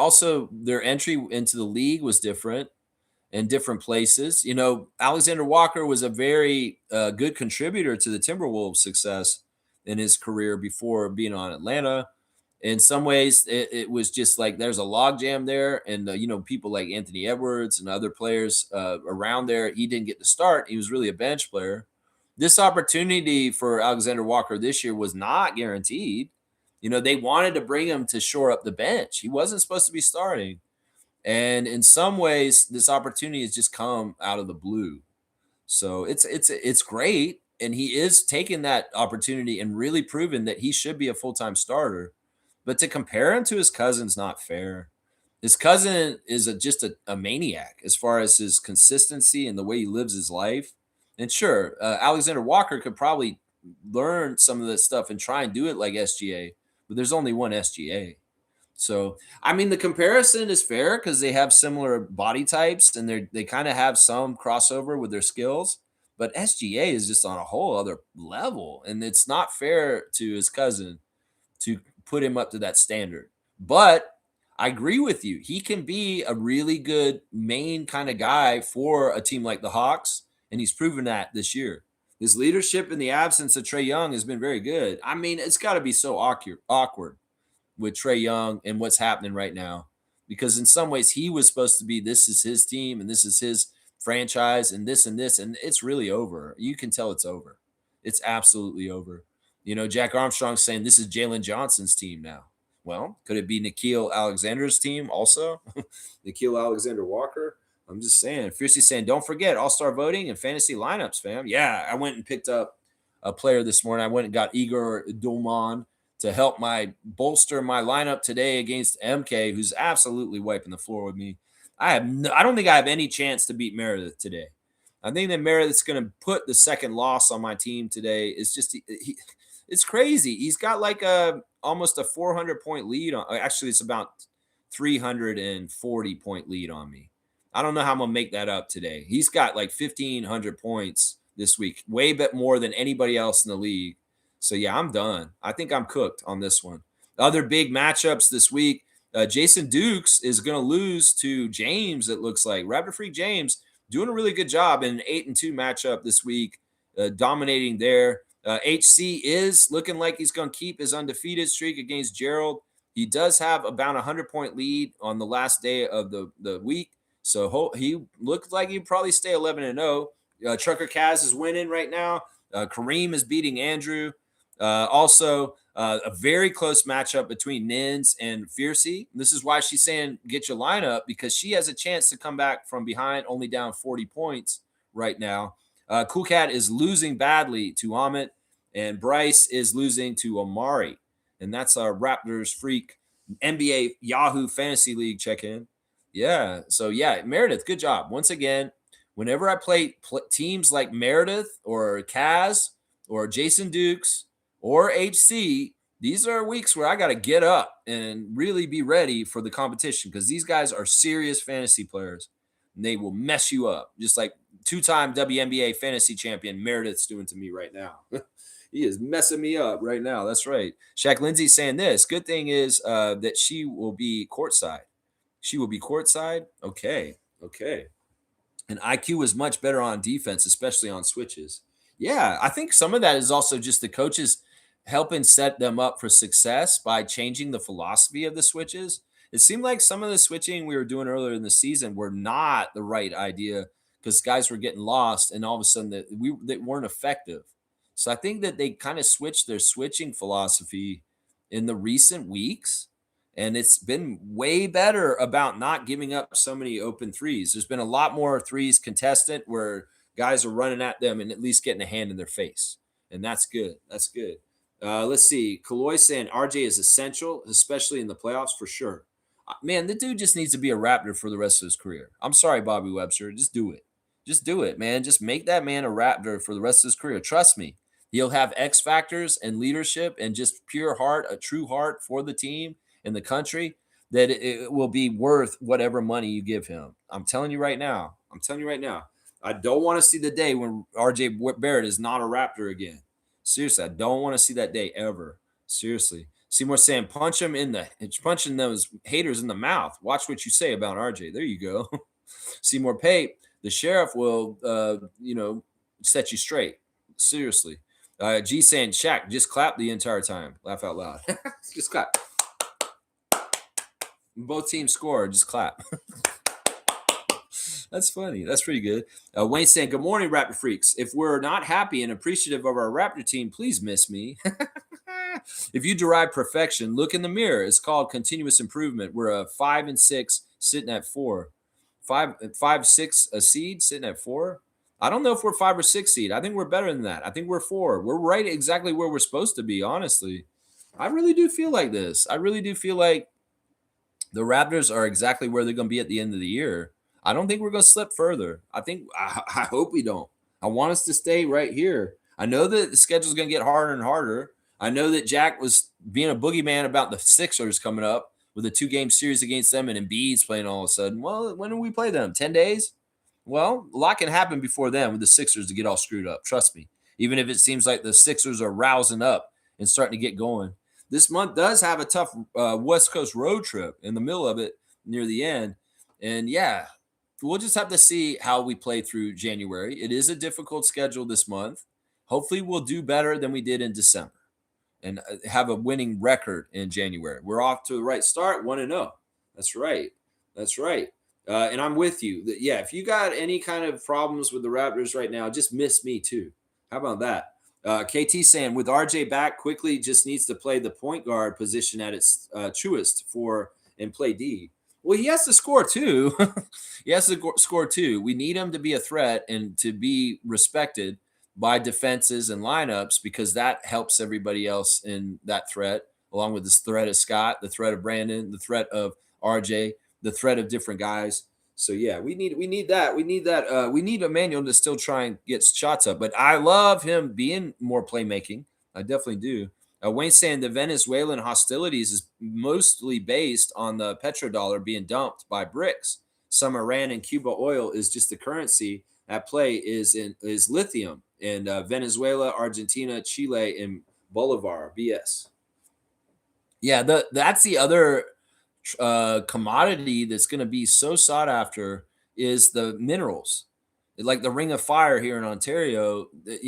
entry into the league was different in different places. Alexander Walker was a very good contributor to the Timberwolves' success in his career before being on Atlanta. In some ways, it was just like there's a logjam there, and people like Anthony Edwards and other players around there. He didn't get to start. He was really a bench player. This opportunity for Alexander Walker this year was not guaranteed. They wanted to bring him to shore up the bench. He wasn't supposed to be starting, and in some ways, this opportunity has just come out of the blue. So it's great, and he is taking that opportunity and really proving that he should be a full-time starter. But to compare him to his cousin's not fair. His cousin is just a maniac as far as his consistency and the way he lives his life. And sure, Alexander Walker could probably learn some of this stuff and try and do it like SGA, but there's only one SGA. So, I mean, the comparison is fair because they have similar body types and they kind of have some crossover with their skills. But SGA is just on a whole other level, and it's not fair to his cousin to put him up to that standard. But I agree with you. He can be a really good main kind of guy for a team like the Hawks, and he's proven that this year. His leadership in the absence of Trae Young has been very good. I mean, it's got to be so awkward with Trae Young and what's happening right now, because in some ways he was supposed to be, this is his team and this is his franchise and this, and it's really over. You can tell it's over. It's absolutely over. Jack Armstrong's saying this is Jalen Johnson's team now. Well, could it be Nickeil Alexander's team also? Nickeil Alexander Walker? I'm just saying. Fiercely saying, don't forget all-star voting and fantasy lineups, fam. Yeah, I went and picked up a player this morning. I went and got Igor Dolman to help bolster my lineup today against MK, who's absolutely wiping the floor with me. I don't think I have any chance to beat Meredith today. I think that Meredith's going to put the second loss on my team today. It's just it's crazy. He's got like almost a 400-point lead on. Actually, it's about 340-point lead on me. I don't know how I'm gonna make that up today. He's got like 1,500 points this week, way bit more than anybody else in the league. So yeah, I'm done. I think I'm cooked on this one. Other big matchups this week. Jason Dukes is going to lose to James. It looks like Raptor Freak James doing a really good job in an 8-2 matchup this week, dominating there. HC is looking like he's going to keep his undefeated streak against Gerald. He does have about a 100-point lead on the last day of the week, so he looks like he'd probably stay 11-0. Trucker Kaz is winning right now. Kareem is beating Andrew. Also, a very close matchup between Nins and Fiercey. This is why she's saying get your lineup, because she has a chance to come back from behind, only down 40 points right now. Cool Cat is losing badly to Amit, and Bryce is losing to Amari. And that's our Raptors Freak NBA Yahoo Fantasy League check-in. Yeah, so yeah, Meredith, good job. Once again, whenever I play teams like Meredith or Kaz or Jason Dukes or HC, these are weeks where I got to get up and really be ready for the competition because these guys are serious fantasy players and they will mess you up. Just like two-time WNBA fantasy champion Meredith's doing to me right now. He is messing me up right now. That's right. Shaq Lindsay's saying this. Good thing is that she will be courtside. She will be courtside. Okay. And IQ is much better on defense, especially on switches. Yeah, I think some of that is also just the coaches helping set them up for success by changing the philosophy of the switches. It seemed like some of the switching we were doing earlier in the season were not the right idea because guys were getting lost and all of a sudden they weren't effective. So I think that they kind of switched their switching philosophy in the recent weeks. And it's been way better about not giving up so many open threes. There's been a lot more threes contestant where guys are running at them and at least getting a hand in their face. And that's good. That's good. Let's see. Kaloy saying RJ is essential, especially in the playoffs for sure. Man, the dude just needs to be a Raptor for the rest of his career. I'm sorry, Bobby Webster. Just do it. Just do it, man. Just make that man a Raptor for the rest of his career. Trust me. He'll have X factors and leadership and just pure heart, a true heart for the team in the country that it will be worth whatever money you give him. I'm telling you right now. I don't want to see the day when RJ Barrett is not a Raptor again. Seriously, I don't want to see that day ever. Seriously. Seymour saying, punching those haters in the mouth. Watch what you say about RJ. There you go. Seymour Pate, the sheriff will, set you straight. Seriously. G saying, Shaq, just clap the entire time. Laugh out loud. Just clap. Both teams score, just clap. That's funny. That's pretty good. Wayne saying, good morning, Raptor Freaks. If we're not happy and appreciative of our Raptor team, please miss me. If you derive perfection, look in the mirror. It's called continuous improvement. We're a 5 and 6 sitting at 4. 5-6 a seed sitting at 4. I don't know if we're 5 or 6 seed. I think we're better than that. I think we're 4. We're right exactly where we're supposed to be, honestly. I really do feel like this. I really do feel like the Raptors are exactly where they're going to be at the end of the year. I don't think we're going to slip further. I hope we don't. I want us to stay right here. I know that the schedule is going to get harder and harder. I know that Jack was being a boogeyman about the Sixers coming up with a 2-game series against them and Embiid's playing all of a sudden. Well, when do we play them? 10 days? Well, a lot can happen before then with the Sixers to get all screwed up. Trust me. Even if it seems like the Sixers are rousing up and starting to get going. This month does have a tough West Coast road trip in the middle of it near the end. And yeah, we'll just have to see how we play through January. It is a difficult schedule this month. Hopefully we'll do better than we did in December and have a winning record in January. We're off to the right start, 1-0. That's right. And I'm with you. Yeah, if you got any kind of problems with the Raptors right now, just miss me too. How about that? KT saying, with RJ back, quickly just needs to play the point guard position at its truest and play D. Well, he has to score too. We need him to be a threat and to be respected by defenses and lineups because that helps everybody else in that threat, along with this threat of Scott, the threat of Brandon, the threat of RJ, the threat of different guys. So yeah, we need that. We need Emmanuel to still try and get shots up. But I love him being more playmaking. I definitely do. Wayne saying the Venezuelan hostilities is mostly based on the petrodollar being dumped by BRICS. Some Iran and Cuba oil is just the currency at play is lithium in Venezuela, Argentina, Chile, and Bolivar. BS. Yeah, that's the other commodity that's going to be so sought after is the minerals. Like the Ring of Fire here in Ontario,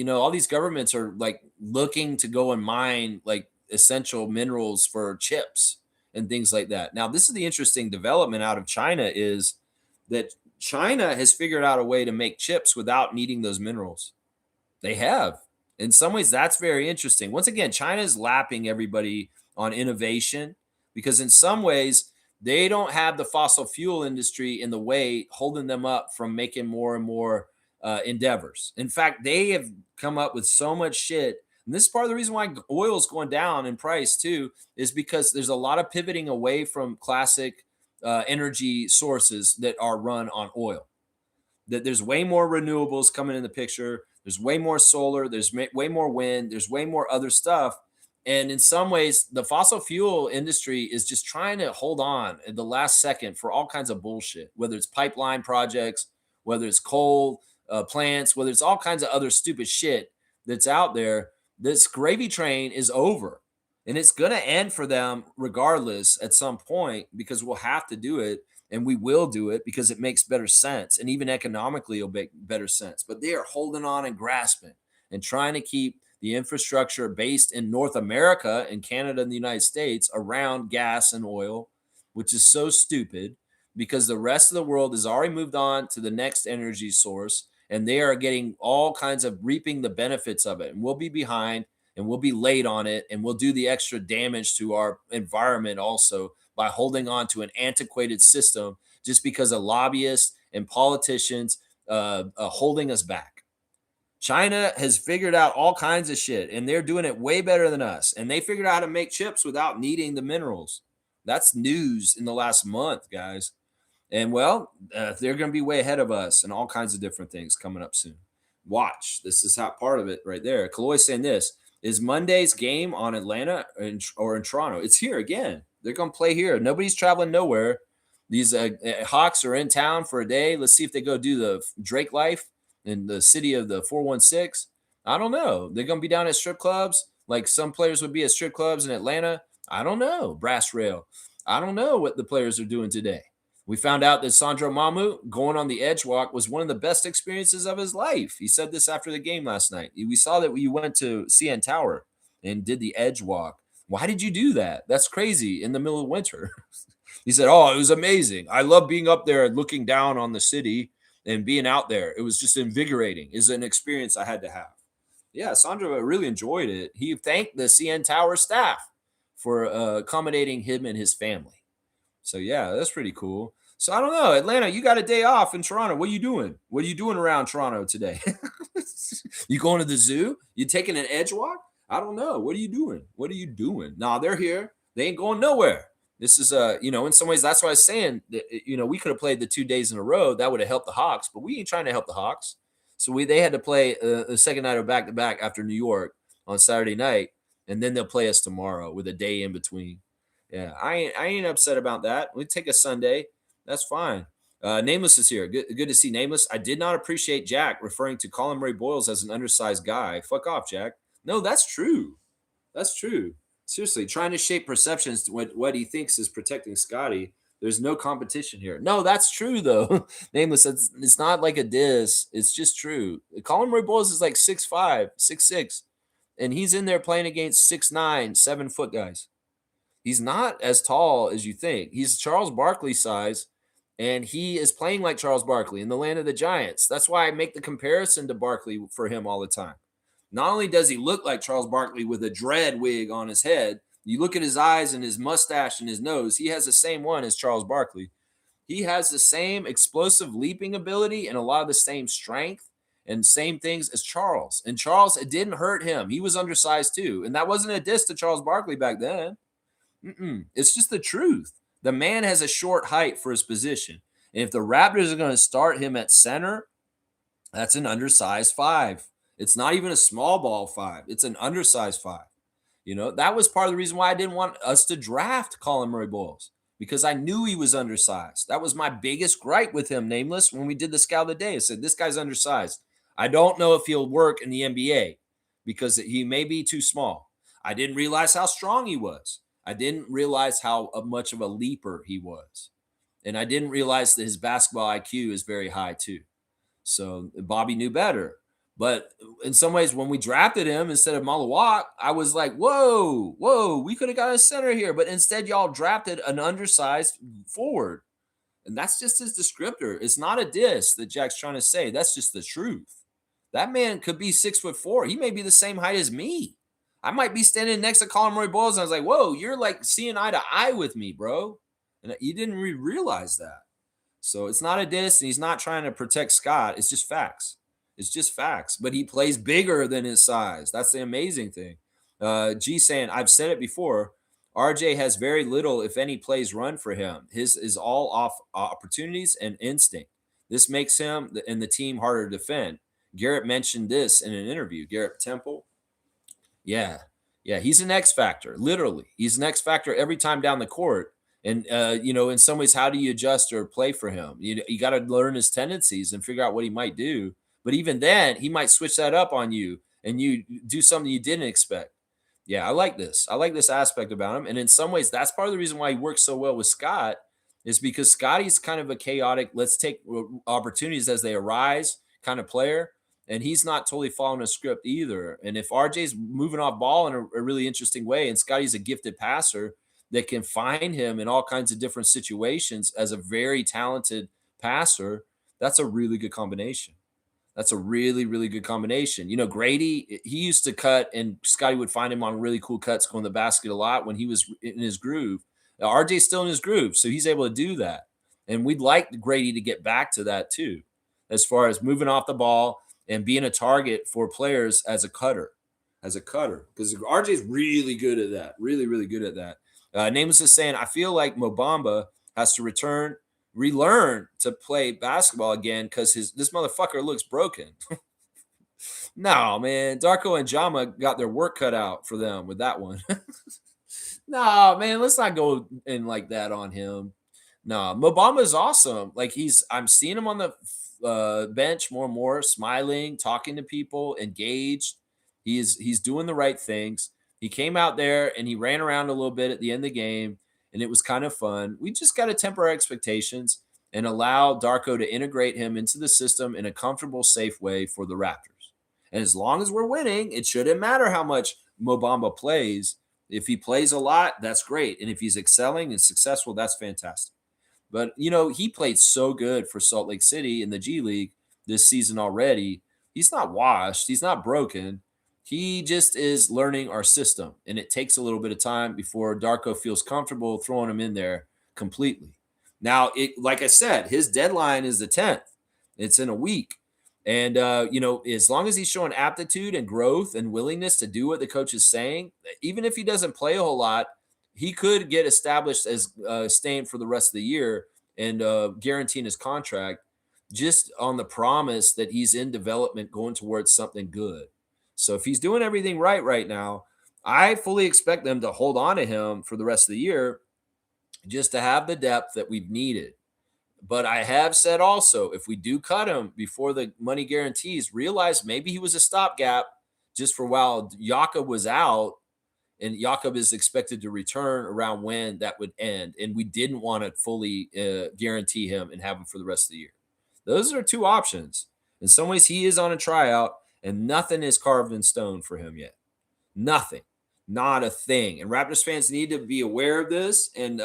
all these governments are like looking to go and mine like essential minerals for chips and things like that. Now, this is the interesting development out of China is that China has figured out a way to make chips without needing those minerals. They have. In some ways, that's very interesting. Once again, China is lapping everybody on innovation because in some ways, they don't have the fossil fuel industry in the way holding them up from making more and more endeavors. In fact, they have come up with so much shit. And this is part of the reason why oil is going down in price too, is because there's a lot of pivoting away from classic energy sources that are run on oil. That there's way more renewables coming in the picture. There's way more solar. There's way more wind. There's way more other stuff. And in some ways, the fossil fuel industry is just trying to hold on at the last second for all kinds of bullshit, whether it's pipeline projects, whether it's coal plants, whether it's all kinds of other stupid shit that's out there. This gravy train is over. And it's going to end for them regardless at some point because we'll have to do it and we will do it because it makes better sense. And even economically, it'll make better sense. But they are holding on and grasping and trying to keep the infrastructure based in North America and Canada and the United States around gas and oil, which is so stupid because the rest of the world has already moved on to the next energy source and they are getting all kinds of reaping the benefits of it. And we'll be behind and we'll be late on it and we'll do the extra damage to our environment also by holding on to an antiquated system just because of lobbyists and politicians holding us back. China has figured out all kinds of shit and they're doing it way better than us. And they figured out how to make chips without needing the minerals. That's news in the last month, guys. And well, they're going to be way ahead of us and all kinds of different things coming up soon. Watch. This is how part of it right there. Kaloy's saying this. Is Monday's game on Atlanta or in Toronto? It's here again. They're going to play here. Nobody's traveling nowhere. These Hawks are in town for a day. Let's see if they go do the Drake life in the city of the 416. I don't know. They're going to be down at strip clubs like some players would be at strip clubs in Atlanta. I don't know. Brass rail. I don't know what the players are doing today. We found out that Sandro Mamu going on the edge walk was one of the best experiences of his life. He said this after the game last night. We saw that you went to CN Tower and did the edge walk. Why did you do that? That's crazy in the middle of winter. He said, oh, it was amazing. I love being up there and looking down on the city and being out there. It was just invigorating. It's an experience I had to have. Yeah, Sandro really enjoyed it. He thanked the CN Tower staff for accommodating him and his family. So, yeah, that's pretty cool. So, I don't know. Atlanta, you got a day off in Toronto. What are you doing? What are you doing around Toronto today? You going to the zoo? You taking an edge walk? I don't know. What are you doing? What are you doing? Nah, they're here. They ain't going nowhere. This is, in some ways, that's what I was saying. That, we could have played the 2 days in a row. That would have helped the Hawks, but we ain't trying to help the Hawks. So, they had to play the second night of back-to-back after New York on Saturday night, and then they'll play us tomorrow with a day in between. Yeah, I ain't upset about that. We take a Sunday. That's fine. Nameless is here. Good to see Nameless. I did not appreciate Jack referring to Colin Murray-Boyles as an undersized guy. Fuck off, Jack. No, that's true. That's true. Seriously, trying to shape perceptions to what he thinks is protecting Scotty. There's no competition here. No, that's true, though. Nameless, it's not like a diss. It's just true. Colin Murray-Boyles is like 6'5", 6'6", and he's in there playing against 6'9", 7-foot guys. He's not as tall as you think. He's Charles Barkley size, and he is playing like Charles Barkley in the land of the Giants. That's why I make the comparison to Barkley for him all the time. Not only does he look like Charles Barkley with a dread wig on his head, you look at his eyes and his mustache and his nose, he has the same one as Charles Barkley. He has the same explosive leaping ability and a lot of the same strength and same things as Charles. And Charles, it didn't hurt him. He was undersized too. And that wasn't a diss to Charles Barkley back then. It's just the truth. The man has a short height for his position. And if the Raptors are going to start him at center, that's an undersized 5. It's not even a small ball 5. It's an undersized 5. That was part of the reason why I didn't want us to draft Colin Murray-Boyles, because I knew he was undersized. That was my biggest gripe with him, Nameless, when we did the scout of the day. I said, this guy's undersized. I don't know if he'll work in the NBA because he may be too small. I didn't realize how strong he was. I didn't realize how much of a leaper he was. And I didn't realize that his basketball IQ is very high too. So Bobby knew better. But in some ways, when we drafted him instead of Malawak, I was like, whoa, we could have got a center here. But instead, y'all drafted an undersized forward. And that's just his descriptor. It's not a diss that Jack's trying to say. That's just the truth. That man could be 6'4". He may be the same height as me. I might be standing next to Colin Murray-Boyles, and I was like, whoa, you're like seeing eye to eye with me, bro. And you didn't realize that. So it's not a diss, and he's not trying to protect Scott. It's just facts. It's just facts. But he plays bigger than his size. That's the amazing thing. G saying, I've said it before, RJ has very little, if any, plays run for him. His is all off opportunities and instinct. This makes him and the team harder to defend. Garrett mentioned this in an interview. Garrett Temple. Yeah. Yeah. He's an X factor. Literally. He's an X factor every time down the court. And, in some ways, how do you adjust or play for him? You got to learn his tendencies and figure out what he might do. But even then, he might switch that up on you and you do something you didn't expect. Yeah, I like this. I like this aspect about him. And in some ways, that's part of the reason why he works so well with Scott is because Scotty's kind of a chaotic, let's take opportunities as they arise kind of player. And he's not totally following a script either. And if RJ's moving off ball in a really interesting way, and Scotty's a gifted passer that can find him in all kinds of different situations as a very talented passer, that's a really good combination. That's a really, really good combination. Grady, he used to cut, and Scotty would find him on really cool cuts going to the basket a lot when he was in his groove. Now, RJ's still in his groove, so he's able to do that. And we'd like Grady to get back to that too, as far as moving off the ball and being a target for players as a cutter. Because RJ's really good at that. Really, really good at that. Nameless is saying, I feel like Mo Bamba has to relearn to play basketball again because this motherfucker looks broken. No, man. Darko and Jama got their work cut out for them with that one. No, man, let's not go in like that on him. No, Mo Bamba is awesome. Like I'm seeing him on the bench more and more, smiling, talking to people, engaged. He's doing the right things. He came out there and he ran around a little bit at the end of the game, and it was kind of fun. We just got to temper our expectations and allow Darko to integrate him into the system in a comfortable, safe way for the Raptors. And as long as we're winning, it shouldn't matter how much Mo Bamba plays. If he plays a lot, that's great. And if he's excelling and successful, that's fantastic. But, he played so good for Salt Lake City in the G League this season already. He's not washed. He's not broken. He just is learning our system. And it takes a little bit of time before Darko feels comfortable throwing him in there completely. Now, like I said, his deadline is the 10th. It's in a week. And, as long as he's showing aptitude and growth and willingness to do what the coach is saying, even if he doesn't play a whole lot, he could get established as staying for the rest of the year and guaranteeing his contract just on the promise that he's in development going towards something good. So if he's doing everything right now, I fully expect them to hold on to him for the rest of the year just to have the depth that we've needed. But I have said also, if we do cut him before the money guarantees, realize maybe he was a stopgap just for while Jakob was out, and Jakob is expected to return around when that would end. And we didn't want to fully guarantee him and have him for the rest of the year. Those are two options. In some ways, he is on a tryout, and nothing is carved in stone for him yet. Nothing. Not a thing. And Raptors fans need to be aware of this and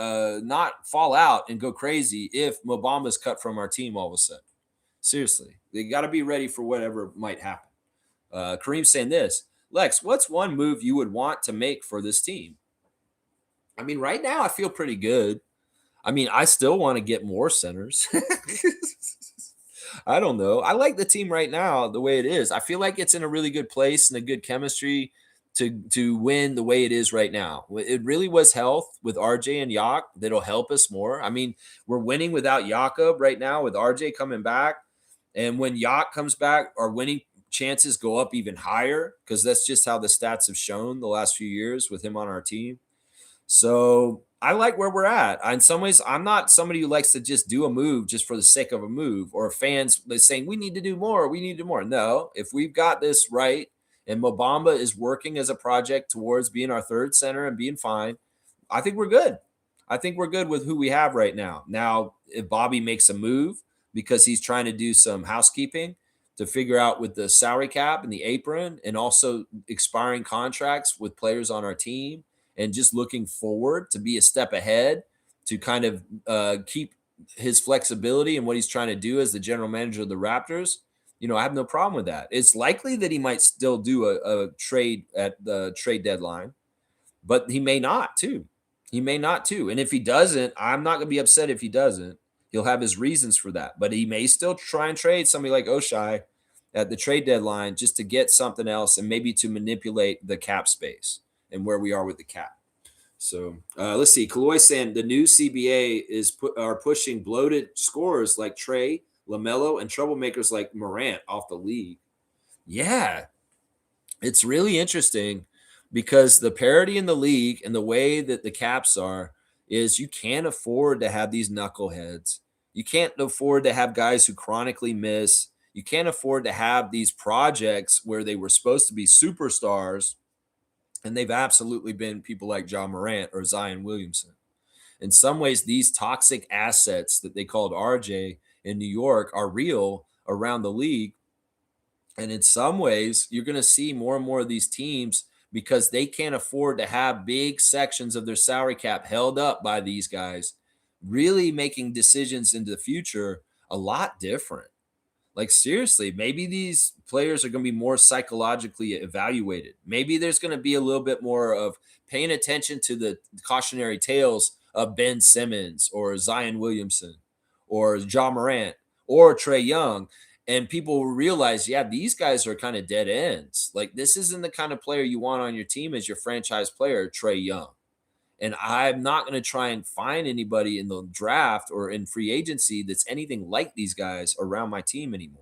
not fall out and go crazy if Mo Bamba is cut from our team all of a sudden. Seriously. They got to be ready for whatever might happen. Kareem's saying this. Lex, what's one move you would want to make for this team? I mean, right now I feel pretty good. I mean, I still want to get more centers. I don't know. I like the team right now the way it is. I feel like it's in a really good place and a good chemistry to win the way it is right now. It really was health with RJ and Yak that'll help us more. I mean, we're winning without Jakob right now with RJ coming back. And when Yak comes back, our winning chances go up even higher because that's just how the stats have shown the last few years with him on our team. So I like where we're at. In some ways, I'm not somebody who likes to just do a move just for the sake of a move, or fans saying we need to do more. We need to do more. No, if we've got this right and Mo Bamba is working as a project towards being our third center and being fine, I think we're good. I think we're good with who we have right now. Now, if Bobby makes a move because he's trying to do some housekeeping to figure out with the salary cap and the apron and also expiring contracts with players on our team and just looking forward to be a step ahead to kind of keep his flexibility and what he's trying to do as the general manager of the Raptors, I have no problem with that. It's likely that he might still do a trade at the trade deadline, but he may not too. And if he doesn't, I'm not going to be upset if he doesn't. He'll have his reasons for that, but he may still try and trade somebody like Oshai at the trade deadline just to get something else and maybe to manipulate the cap space and where we are with the cap. So let's see. Kaloy saying the new CBA are pushing bloated scorers like Trey, LaMelo, and troublemakers like Morant off the league. Yeah, it's really interesting because the parity in the league and the way that the caps are is you can't afford to have these knuckleheads. You can't afford to have guys who chronically miss. You can't afford to have these projects where they were supposed to be superstars and they've absolutely been people like John Morant or Zion Williamson. In some ways, these toxic assets that they called RJ in New York are real around the league. And in some ways, you're going to see more and more of these teams because they can't afford to have big sections of their salary cap held up by these guys, really making decisions into the future a lot different. Like, seriously, maybe these players are going to be more psychologically evaluated. Maybe there's going to be a little bit more of paying attention to the cautionary tales of Ben Simmons or Zion Williamson or John Morant or Trey Young. And people will realize, yeah, these guys are kind of dead ends. Like, this isn't the kind of player you want on your team as your franchise player, Trey Young. And I'm not going to try and find anybody in the draft or in free agency that's anything like these guys around my team anymore.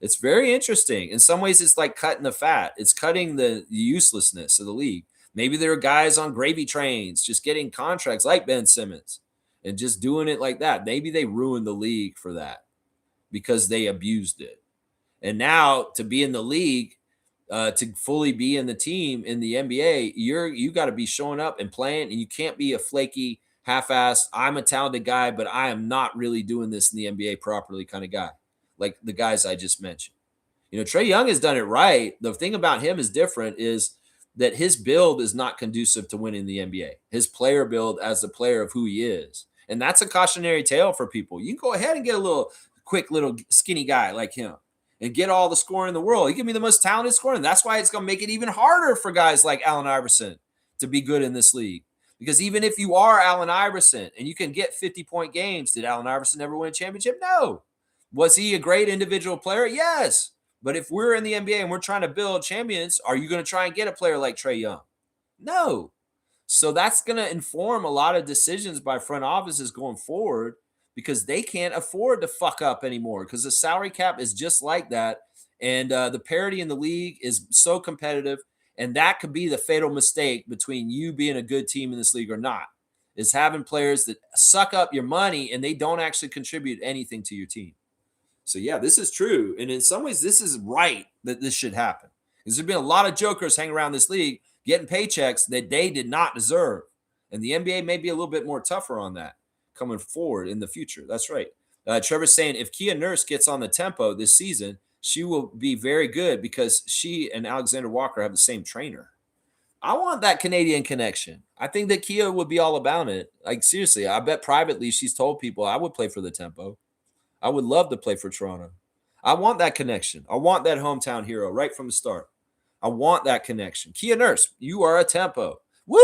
It's very interesting. In some ways, it's like cutting the fat. It's cutting the uselessness of the league. Maybe there are guys on gravy trains just getting contracts like Ben Simmons and just doing it like that. Maybe they ruined the league for that because they abused it. And now to be in the league, to fully be in the team in the NBA, you got to be showing up and playing, and you can't be a flaky, half-assed, I'm a talented guy, but I am not really doing this in the NBA properly kind of guy, like the guys I just mentioned. Trey Young has done it right. The thing about him is different is that his build is not conducive to winning the NBA. His player build as the player of who he is. And that's a cautionary tale for people. You can go ahead and get a little quick little skinny guy like him and get all the scoring in the world. He can be the most talented scorer. And that's why it's going to make it even harder for guys like Allen Iverson to be good in this league. Because even if you are Allen Iverson and you can get 50-point games, did Allen Iverson ever win a championship? No. Was he a great individual player? Yes. But if we're in the NBA and we're trying to build champions, are you going to try and get a player like Trey Young? No. So that's going to inform a lot of decisions by front offices going forward because they can't afford to fuck up anymore because the salary cap is just like that. And the parity in the league is so competitive. And that could be the fatal mistake between you being a good team in this league or not, is having players that suck up your money and they don't actually contribute anything to your team. So, yeah, this is true. And in some ways, this is right that this should happen. Because there's been a lot of jokers hanging around this league getting paychecks that they did not deserve. And the NBA may be a little bit more tougher on that coming forward in the future. That's right. Trevor's saying if Kia Nurse gets on the tempo this season, she will be very good because she and Alexander Walker have the same trainer. I want that Canadian connection. I think that Kia would be all about it. Like, seriously, I bet privately she's told people I would play for the tempo. I would love to play for Toronto. I want that connection. I want that hometown hero right from the start. I want that connection. Kia Nurse, you are a tempo. Woo!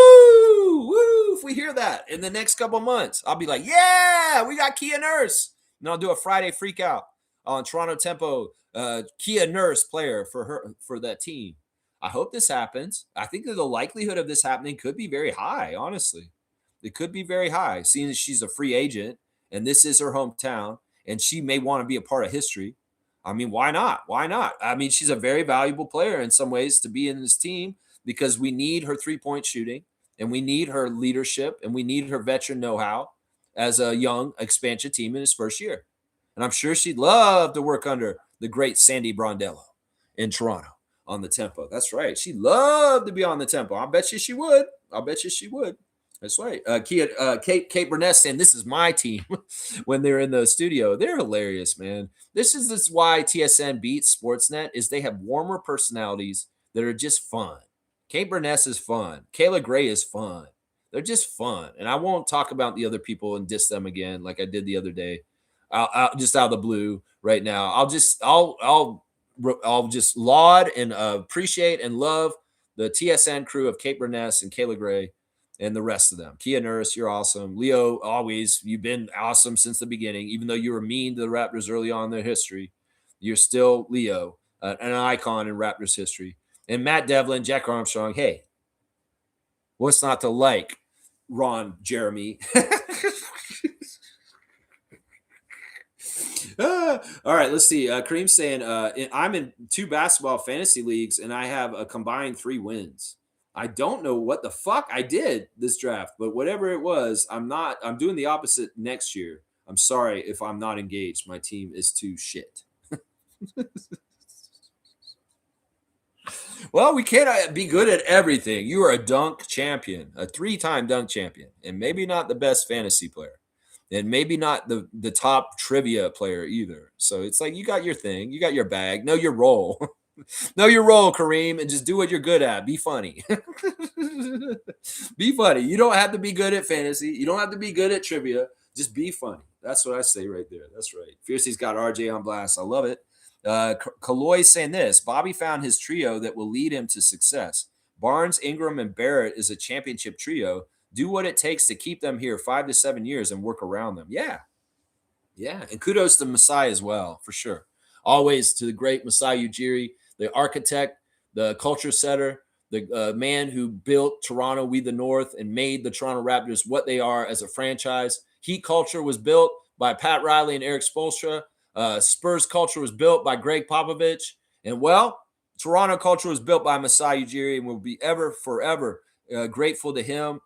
Woo! If we hear that in the next couple months, I'll be like, yeah, we got Kia Nurse. And I'll do a Friday freak out on Toronto Tempo Kia Nurse player for that team. I hope this happens. I think that the likelihood of this happening could be very high, honestly. It could be very high, seeing as she's a free agent and this is her hometown and she may want to be a part of history. I mean, why not? Why not? I mean, she's a very valuable player in some ways to be in this team because we need her three-point shooting and we need her leadership and we need her veteran know-how as a young expansion team in his first year. And I'm sure she'd love to work under the great Sandy Brondello in Toronto on the tempo. That's right. She'd love to be on the tempo. I bet you she would. I bet you she would. That's right. Kate Burnett saying, this is my team when they're in the studio. They're hilarious, man. This is why TSN beats Sportsnet is they have warmer personalities that are just fun. Kate Burnett is fun. Kayla Gray is fun. They're just fun. And I won't talk about the other people and diss them again like I did the other day. I'll just out of the blue right now. I'll just laud and appreciate and love the TSN crew of Kate Burnett and Kayla Gray and the rest of them. Kia Nurse, you're awesome. Leo, always, you've been awesome since the beginning. Even though you were mean to the Raptors early on in their history, you're still Leo, an icon in Raptors history. And Matt Devlin, Jack Armstrong, hey, what's not to like, Ron Jeremy? All right, let's see. Kareem's saying I'm in 2 basketball fantasy leagues and I have a combined 3 wins. I don't know what the fuck I did this draft, but whatever it was, I'm doing the opposite next year. I'm sorry if I'm not engaged. My team is too shit. Well, we can't be good at everything. You are a dunk champion, a 3-time dunk champion, and maybe not the best fantasy player, and maybe not the top trivia player either. So it's like you got your thing, you got your bag, know your role. Know your role, Kareem, and just do what you're good at. Be funny. Be funny. You don't have to be good at fantasy. You don't have to be good at trivia. Just be funny. That's what I say right there. That's right. Fiercey's got RJ on blast. I love it. Kaloy's saying this. Bobby found his trio that will lead him to success. Barnes, Ingram, and Barrett is a championship trio. Do what it takes to keep them here 5 to 7 years and work around them. Yeah. Yeah. And kudos to Masai as well, for sure. Always to the great Masai Ujiri, the architect, the culture setter, the man who built Toronto, We the North, and made the Toronto Raptors what they are as a franchise. Heat culture was built by Pat Riley and Eric Spoelstra. Spurs culture was built by Greg Popovich. And, well, Toronto culture was built by Masai Ujiri, and we'll be forever grateful to him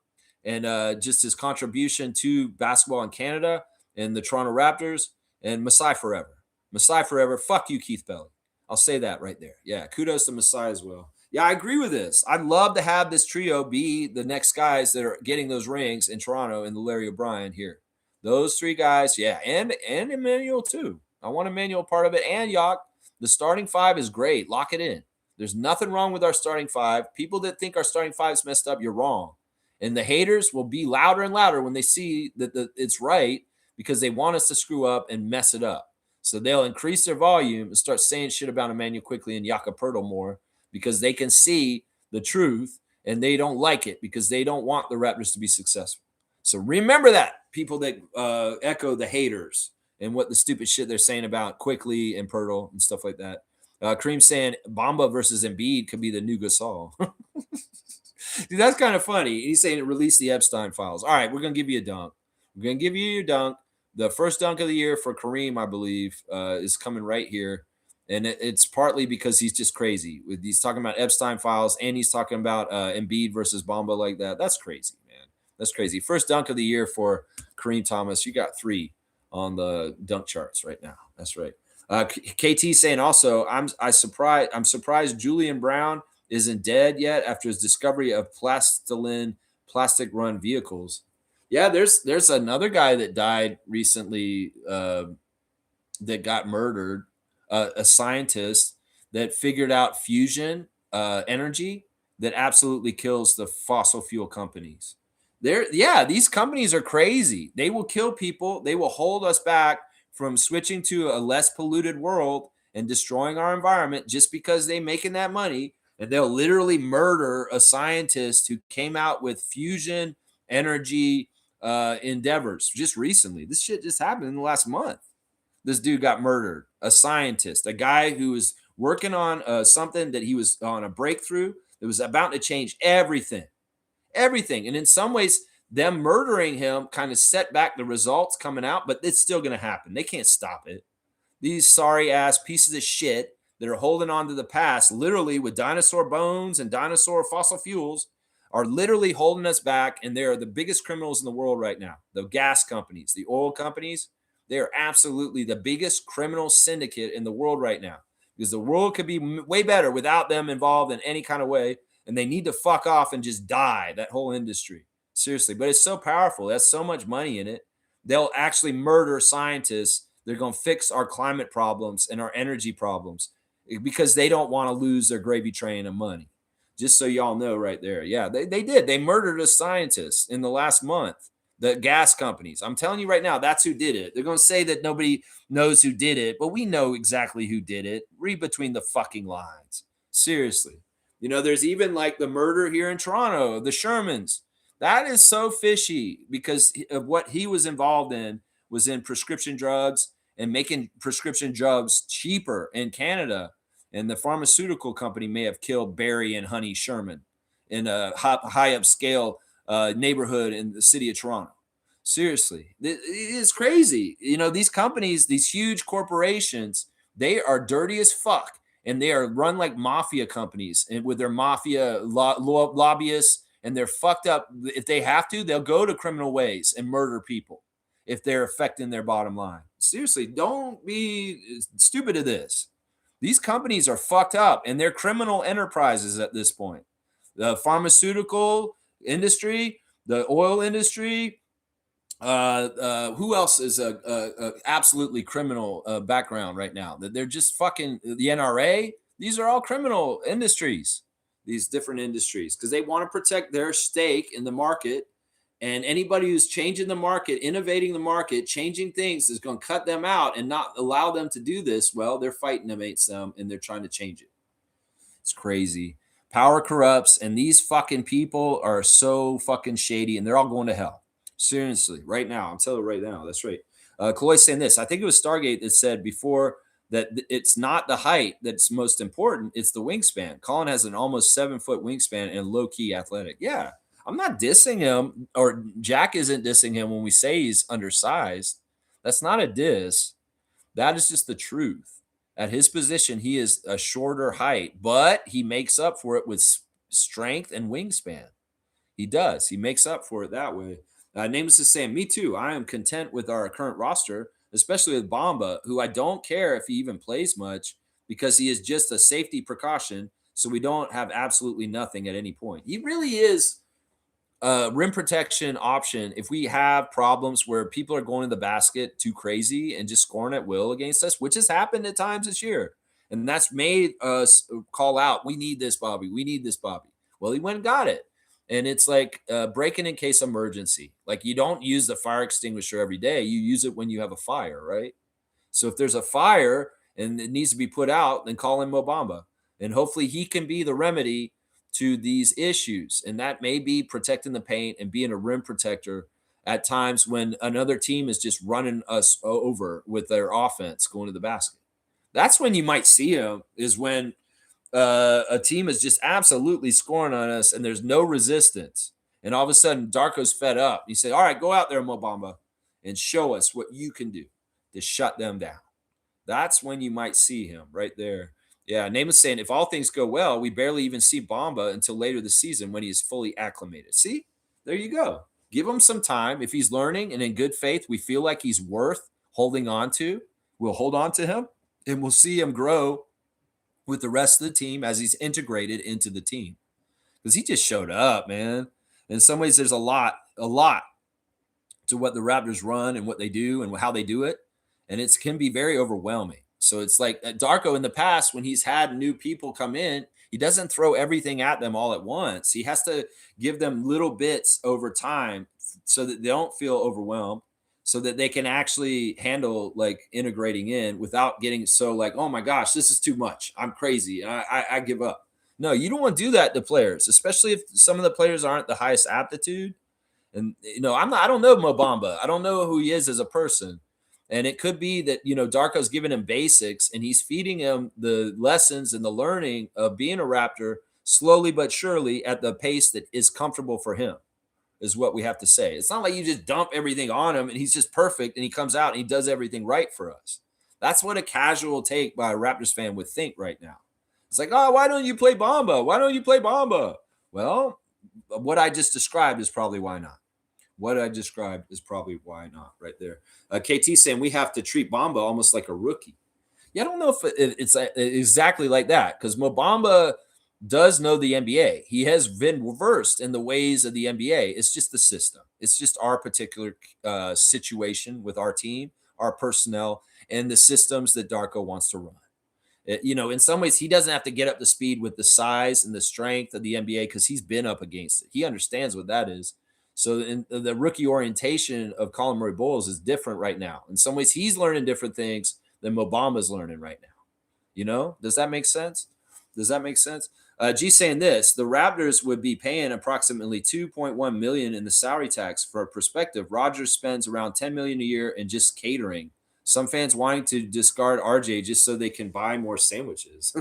and just his contribution to basketball in Canada and the Toronto Raptors. And Masai forever. Masai forever. Fuck you, Keith Belly. I'll say that right there. Yeah, kudos to Masai as well. Yeah, I agree with this. I'd love to have this trio be the next guys that are getting those rings in Toronto and the Larry O'Brien here. Those 3 guys, yeah, and Emmanuel too. I want Emmanuel part of it, and Yak. The starting 5 is great. Lock it in. There's nothing wrong with our starting 5. People that think our starting 5 is messed up, you're wrong. And the haters will be louder and louder when they see that it's right because they want us to screw up and mess it up. So they'll increase their volume and start saying shit about Emmanuel quickly and Yaka Pirtle more because they can see the truth and they don't like it because they don't want the Raptors to be successful. So remember that, people that echo the haters and what the stupid shit they're saying about Quickly and Pirtle and stuff like that. Kareem saying Bamba versus Embiid could be the new Gasol. Dude, that's kind of funny. He's saying release the Epstein files. All right, we're going to give you a dunk. We're going to give you your dunk. The first dunk of the year for Kareem, I believe, is coming right here. And it's partly because he's just crazy. He's talking about Epstein files, and he's talking about Embiid versus Bamba like that. That's crazy, man. That's crazy. First dunk of the year for Kareem Thomas. You got 3 on the dunk charts right now. That's right. KT saying also, I'm surprised Julian Brown isn't dead yet after his discovery of plastic run vehicles. Yeah, there's another guy that died recently that got murdered, a scientist that figured out fusion energy that absolutely kills the fossil fuel companies. These companies are crazy. They will kill people. They will hold us back from switching to a less polluted world and destroying our environment just because they're making that money. And they'll literally murder a scientist who came out with fusion energy endeavors just recently. This shit just happened in the last month. This dude got murdered. A scientist, a guy who was working on something that he was on a breakthrough that was about to change everything. And in some ways, them murdering him kind of set back the results coming out, but it's still going to happen. They can't stop it. These sorry ass pieces of shit that are holding on to the past, literally with dinosaur bones and dinosaur fossil fuels, are literally holding us back, and they are the biggest criminals in the world right now. The gas companies, the oil companies, they are absolutely the biggest criminal syndicate in the world right now because the world could be way better without them involved in any kind of way, and they need to fuck off and just die, that whole industry. Seriously, but it's so powerful. There's so much money in it. They'll actually murder scientists. They're going to fix our climate problems and our energy problems because they don't want to lose their gravy train of money. Just so y'all know right there. Yeah, they did. They murdered a scientist in the last month. The gas companies. I'm telling you right now, that's who did it. They're going to say that nobody knows who did it, but we know exactly who did it. Read between the fucking lines. Seriously. You know, there's even like the murder here in Toronto, the Shermans. That is so fishy because of what he was involved in was in prescription drugs and making prescription drugs cheaper in Canada. And the pharmaceutical company may have killed Barry and Honey Sherman in a high upscale neighborhood in the city of Toronto. Seriously, it's crazy. These companies, these huge corporations, they are dirty as fuck, and they are run like mafia companies, and with their mafia lobbyists, and they're fucked up. If they have to, they'll go to criminal ways and murder people if they're affecting their bottom line. Seriously, don't be stupid to this. These companies are fucked up, and they're criminal enterprises at this point. The pharmaceutical industry, the oil industry. Who else is a absolutely criminal background right now? That they're just fucking the NRA. These are all criminal industries. These different industries because they want to protect their stake in the market. And anybody who's changing the market, innovating the market, changing things is going to cut them out and not allow them to do this. Well, they're fighting against them and they're trying to change it. It's crazy. Power corrupts, and these fucking people are so fucking shady, and they're all going to hell. Seriously, right now. I'm telling you right now. That's right. Chloe's saying this. I think it was Stargate that said before that it's not the height that's most important. It's the wingspan. Colin has an almost 7-foot wingspan and low-key athletic. Yeah. I'm not dissing him, or Jack isn't dissing him when we say he's undersized. That's not a diss. That is just the truth. At his position, he is a shorter height, but he makes up for it with strength and wingspan. He does. He makes up for it that way. Nameless is saying, me too. I am content with our current roster, especially with Bamba, who I don't care if he even plays much because he is just a safety precaution. So we don't have absolutely nothing at any point. He really is a rim protection option. If we have problems where people are going to the basket too crazy and just scoring at will against us, which has happened at times this year. And that's made us call out, we need this, Bobby. We need this, Bobby. Well, he went and got it. And it's like breaking in case emergency. Like you don't use the fire extinguisher every day. You use it when you have a fire, right? So if there's a fire and it needs to be put out, then call in Mo Bamba. And hopefully he can be the remedy to these issues. And that may be protecting the paint and being a rim protector at times when another team is just running us over with their offense going to the basket. That's when you might see him, is when a team is just absolutely scoring on us and there's no resistance. And all of a sudden, Darko's fed up. You say, all right, go out there, Mo Bamba, and show us what you can do to shut them down. That's when you might see him right there. Yeah, Name is saying, if all things go well, we barely even see Bamba until later this season when he is fully acclimated. See, there you go. Give him some time. If he's learning and in good faith, we feel like he's worth holding on to, we'll hold on to him and we'll see him grow with the rest of the team as he's integrated into the team. Because he just showed up, man. In some ways, there's a lot to what the Raptors run and what they do and how they do it. And it can be very overwhelming. So it's like Darko in the past, when he's had new people come in, he doesn't throw everything at them all at once. He has to give them little bits over time so that they don't feel overwhelmed, so that they can actually handle like integrating in without getting so like, oh my gosh, this is too much. I'm crazy. I give up. No, you don't want to do that to players, especially if some of the players aren't the highest aptitude. And, I don't know Mo Bamba. I don't know who he is as a person. And it could be that, Darko's giving him basics and he's feeding him the lessons and the learning of being a Raptor slowly but surely at the pace that is comfortable for him, is what we have to say. It's not like you just dump everything on him and he's just perfect and he comes out and he does everything right for us. That's what a casual take by a Raptors fan would think right now. It's like, oh, why don't you play Bamba? Why don't you play Bamba? Well, what I just described is probably why not. What I described is probably why not right there. KT saying we have to treat Bamba almost like a rookie. Yeah, I don't know if it's exactly like that, because Mo Bamba does know the NBA. He has been versed in the ways of the NBA. It's just the system. It's just our particular situation with our team, our personnel, and the systems that Darko wants to run. In some ways, he doesn't have to get up to speed with the size and the strength of the NBA because he's been up against it. He understands what that is. So in the rookie orientation of Colin Murray-Boyles is different right now. In some ways, he's learning different things than Mo Bamba's learning right now. Does that make sense? G saying this: the Raptors would be paying approximately $2.1 million in the salary tax. For perspective, Rodgers spends around $10 million a year in just catering. Some fans wanting to discard RJ just so they can buy more sandwiches.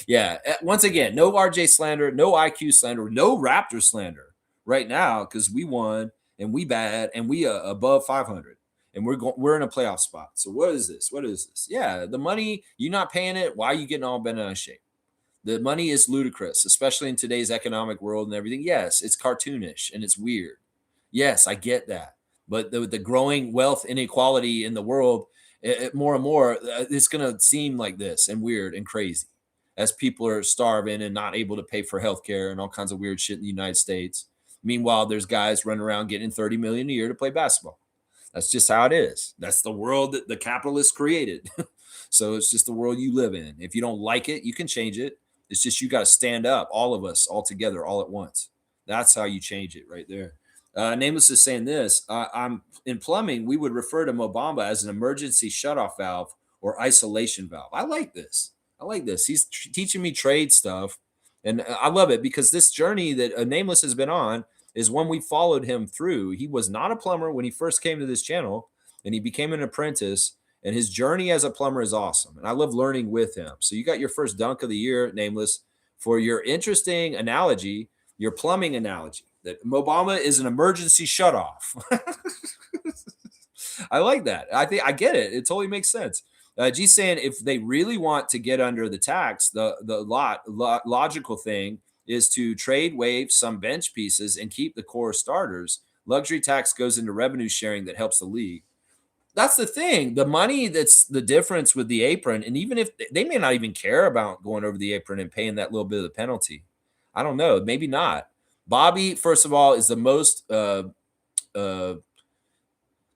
Yeah. Once again, no RJ slander, no IQ slander, no Raptor slander right now, because we won and we bad, and we above 500, and we're in a playoff spot. So what is this? What is this? Yeah, the money, you're not paying it. Why are you getting all bent out of shape? The money is ludicrous, especially in today's economic world and everything. Yes, it's cartoonish and it's weird. Yes, I get that. But the growing wealth inequality in the world, more and more, it's going to seem like this and weird and crazy as people are starving and not able to pay for healthcare and all kinds of weird shit in the United States. Meanwhile, there's guys running around getting $30 million a year to play basketball. That's just how it is. That's the world that the capitalists created. So it's just the world you live in. If you don't like it, you can change it. It's just you got to stand up, all of us, all together, all at once. That's how you change it right there. Nameless is saying this. I'm in plumbing. We would refer to Mobamba as an emergency shutoff valve or isolation valve. I like this. I like this. He's teaching me trade stuff, and I love it because this journey that Nameless has been on is one we followed him through. He was not a plumber when he first came to this channel, and he became an apprentice. And his journey as a plumber is awesome. And I love learning with him. So you got your first dunk of the year, Nameless, for your interesting analogy, your plumbing analogy, that Mobamba is an emergency shutoff. I like that. I think I get it. It totally makes sense. G's saying if they really want to get under the tax, the logical thing is to trade waive some bench pieces and keep the core starters. Luxury tax goes into revenue sharing that helps the league. That's the thing. The money that's the difference with the apron. And even if they may not even care about going over the apron and paying that little bit of the penalty. I don't know. Maybe not. Bobby, first of all, is the most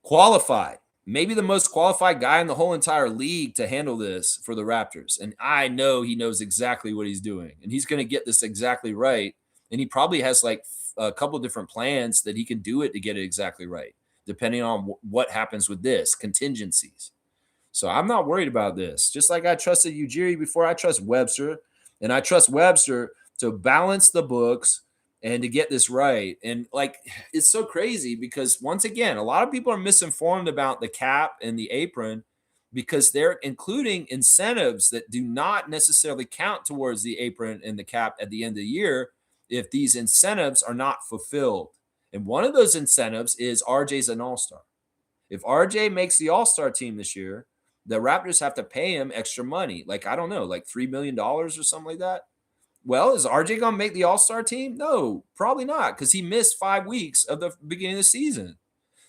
qualified, maybe the most qualified guy in the whole entire league to handle this for the Raptors. And I know he knows exactly what he's doing. And he's going to get this exactly right. And he probably has like a couple of different plans that he can do it to get it exactly right, depending on what happens with this, contingencies. So I'm not worried about this. Just like I trusted Ujiri before, I trust Webster. And I trust Webster to balance the books and to get this right. And like, it's so crazy because once again, a lot of people are misinformed about the cap and the apron because they're including incentives that do not necessarily count towards the apron and the cap at the end of the year if these incentives are not fulfilled. And one of those incentives is RJ's an all-star. If RJ makes the all-star team this year, the Raptors have to pay him extra money. Like, I don't know, like $3 million or something like that. Well, is RJ going to make the all-star team? No, probably not, because he missed 5 weeks of the beginning of the season.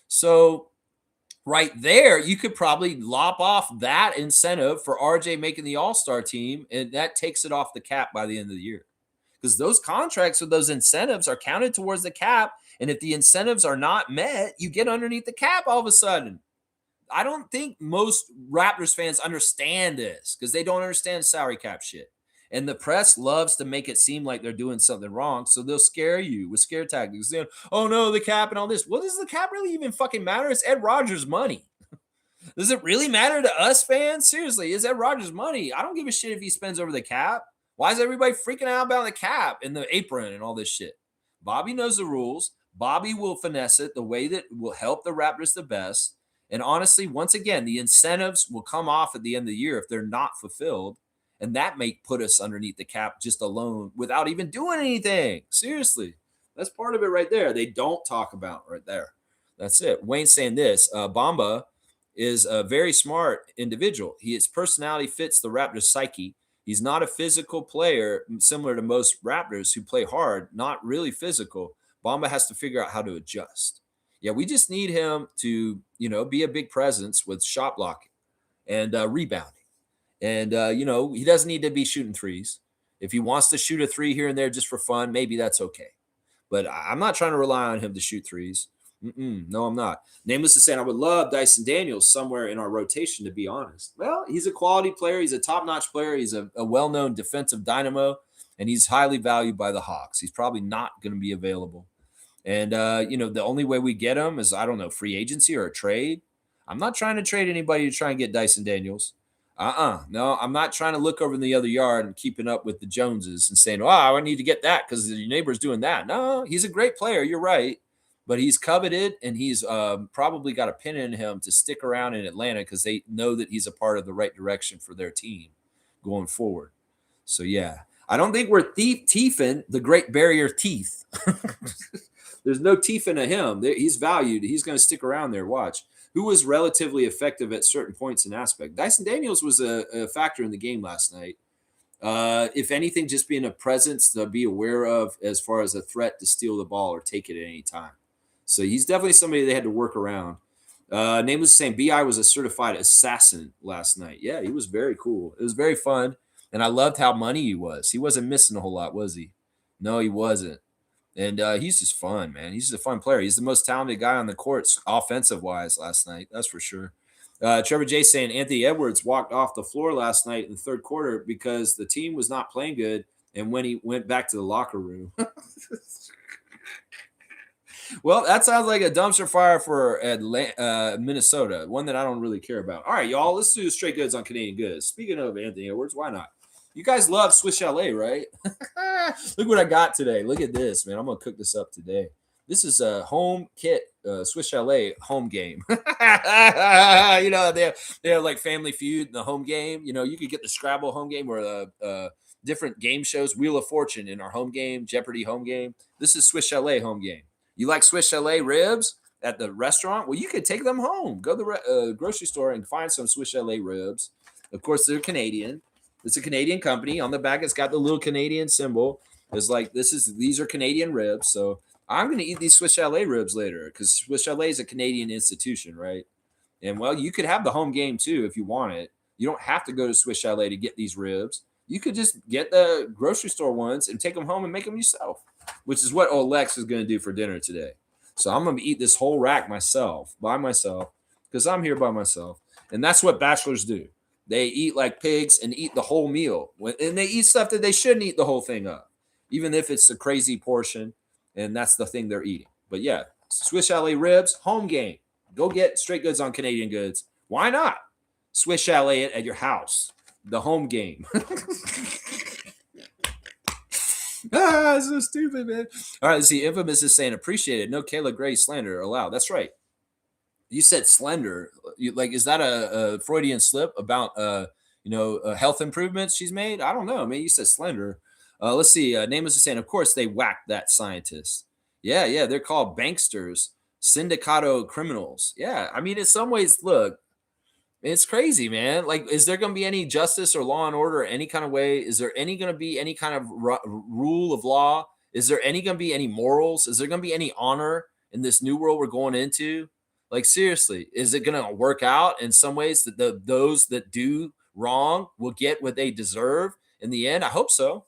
So right there, you could probably lop off that incentive for RJ making the all-star team, and that takes it off the cap by the end of the year. Because those contracts with those incentives are counted towards the cap, and if the incentives are not met, you get underneath the cap all of a sudden. I don't think most Raptors fans understand this because they don't understand salary cap shit. And the press loves to make it seem like they're doing something wrong. So they'll scare you with scare tactics. They're, oh no, the cap and all this. What does the cap really even fucking matter? It's Ed Rogers' money. Does it really matter to us fans? Seriously, it's Ed Rogers' money. I don't give a shit if he spends over the cap. Why is everybody freaking out about the cap and the apron and all this shit? Bobby knows the rules. Bobby will finesse it the way that will help the Raptors the best. And honestly, once again, the incentives will come off at the end of the year if they're not fulfilled. And that may put us underneath the cap just alone without even doing anything. Seriously, that's part of it right there. They don't talk about right there. That's it. Wayne's saying this. Bamba is a very smart individual. His personality fits the Raptors' psyche. He's not a physical player, similar to most Raptors who play hard, not really physical. Bamba has to figure out how to adjust. Yeah, we just need him to, be a big presence with shot blocking and rebounding. And, he doesn't need to be shooting threes. If he wants to shoot a three here and there just for fun, maybe that's okay. But I'm not trying to rely on him to shoot threes. No, I'm not. Nameless is saying, I would love Dyson Daniels somewhere in our rotation, to be honest. Well, he's a quality player. He's a top-notch player. He's a well-known defensive dynamo, and he's highly valued by the Hawks. He's probably not going to be available. And, the only way we get him is, I don't know, free agency or a trade. I'm not trying to trade anybody to try and get Dyson Daniels. No, I'm not trying to look over in the other yard and keeping up with the Joneses and saying, I need to get that because your neighbor's doing that. No, he's a great player. You're right. But he's coveted, and he's probably got a pin in him to stick around in Atlanta because they know that he's a part of the right direction for their team going forward. So, yeah, I don't think we're teething the Great Barrier teeth. There's no teeth in him. He's valued. He's going to stick around there. Watch. Who was relatively effective at certain points in aspect? Dyson Daniels was a factor in the game last night. If anything, just being a presence to be aware of as far as a threat to steal the ball or take it at any time. So he's definitely somebody they had to work around. Nameless saying BI was a certified assassin last night. Yeah, he was very cool. It was very fun. And I loved how money he was. He wasn't missing a whole lot, was he? No, he wasn't. And he's just fun, man. He's just a fun player. He's the most talented guy on the court, offensive-wise, last night. That's for sure. Trevor J saying Anthony Edwards walked off the floor last night in the third quarter because the team was not playing good. And when he went back to the locker room. Well, that sounds like a dumpster fire for Minnesota, one that I don't really care about. All right, y'all, let's do straight goods on Canadian goods. Speaking of Anthony Edwards, why not? You guys love Swiss Chalet, right? Look what I got today. Look at this, man. I'm going to cook this up today. This is a home kit, Swiss Chalet home game. You know, they have like Family Feud in the home game. You know, you could get the Scrabble home game or different game shows, Wheel of Fortune in our home game, Jeopardy home game. This is Swiss Chalet home game. You like Swiss Chalet ribs at the restaurant? Well, you could take them home. Go to the grocery store and find some Swiss Chalet ribs. Of course, they're Canadian. It's a Canadian company. On the back, it's got the little Canadian symbol. It's like these are Canadian ribs. So I'm going to eat these Swiss Chalet ribs later because Swiss Chalet is a Canadian institution, right? And well, you could have the home game too if you want it. You don't have to go to Swiss Chalet to get these ribs. You could just get the grocery store ones and take them home and make them yourself, which is what old Lex is going to do for dinner today. So I'm going to eat this whole rack by myself, because I'm here by myself. And that's what bachelors do. They eat like pigs and eat the whole meal. And they eat stuff that they shouldn't eat the whole thing of, even if it's a crazy portion. And that's the thing they're eating. But yeah, Swiss Chalet ribs, home game. Go get straight goods on Canadian goods. Why not? Swiss Chalet at your house. The home game. So stupid, man. All right, let's see. Infamous is saying appreciate it. No Kayla Gray slander allowed. That's right. You said slender. Is that a Freudian slip about health improvements she's made? I don't know. Maybe you said slender. Let's see. Nameless is saying, of course they whacked that scientist. Yeah. They're called banksters, syndicato criminals. Yeah. I mean, in some ways, look, it's crazy, man. Like, is there going to be any justice or law and order any kind of way? Is there going to be any kind of rule of law? Is there going to be any morals? Is there going to be any honor in this new world we're going into? Like, seriously, is it going to work out in some ways that those that do wrong will get what they deserve in the end? I hope so.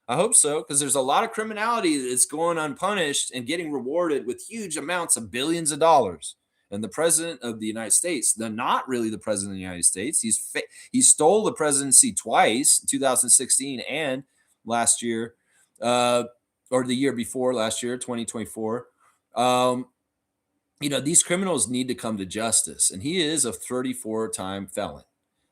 Because there's a lot of criminality that's going unpunished and getting rewarded with huge amounts of billions of dollars. And the president of the United States, not really the president of the United States, he stole the presidency twice, 2016 and last year, or the year before last year, 2024. These criminals need to come to justice. And he is a 34-time felon.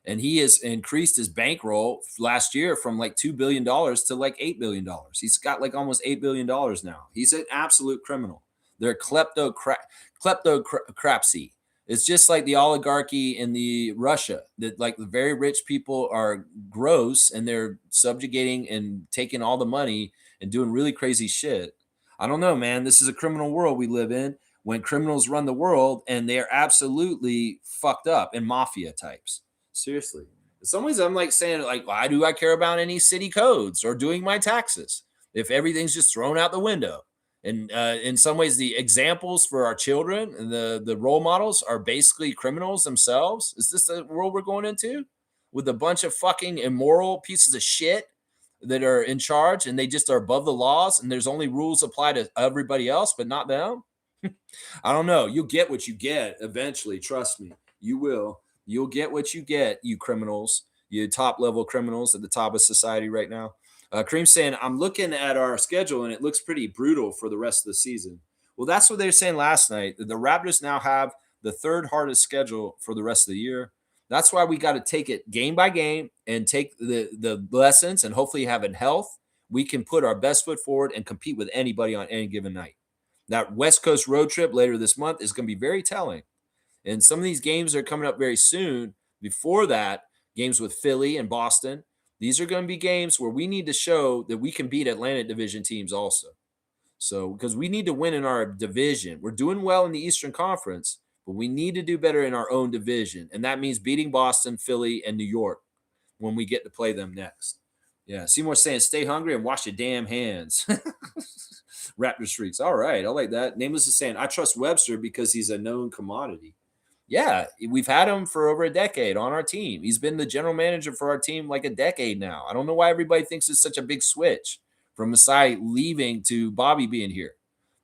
And he has increased his bankroll last year from like $2 billion to like $8 billion. He's got like almost $8 billion now. He's an absolute criminal. They're kleptocracy. It's just like the oligarchy in the Russia, that like the very rich people are gross and they're subjugating and taking all the money and doing really crazy shit. I don't know, man. This is a criminal world we live in when criminals run the world and they're absolutely fucked up and mafia types. Seriously. In some ways, I'm like saying, like, why do I care about any city codes or doing my taxes if everything's just thrown out the window? And in some ways, the examples for our children and the role models are basically criminals themselves. Is this the world we're going into with a bunch of fucking immoral pieces of shit that are in charge and they just are above the laws and there's only rules apply to everybody else, but not them? I don't know. You'll get what you get eventually. Trust me. You will. You'll get what you get, you criminals, you top level criminals at the top of society right now. Kareem's saying, I'm looking at our schedule and it looks pretty brutal for the rest of the season. Well, that's what they were saying last night. The Raptors now have the third hardest schedule for the rest of the year. That's why we got to take it game by game and take the lessons, and hopefully have in health. We can put our best foot forward and compete with anybody on any given night. That West Coast road trip later this month is going to be very telling. And some of these games are coming up very soon. Before that, games with Philly and Boston. These are going to be games where we need to show that we can beat Atlantic Division teams also. So, because we need to win in our division. We're doing well in the Eastern Conference, but we need to do better in our own division. And that means beating Boston, Philly, and New York when we get to play them next. Yeah, Seymour's saying stay hungry and wash your damn hands. Raptors freaks. All right, I like that. Nameless is saying I trust Webster because he's a known commodity. Yeah, we've had him for over a decade on our team. He's been the general manager for our team like a decade now. I don't know why everybody thinks it's such a big switch from Masai leaving to Bobby being here,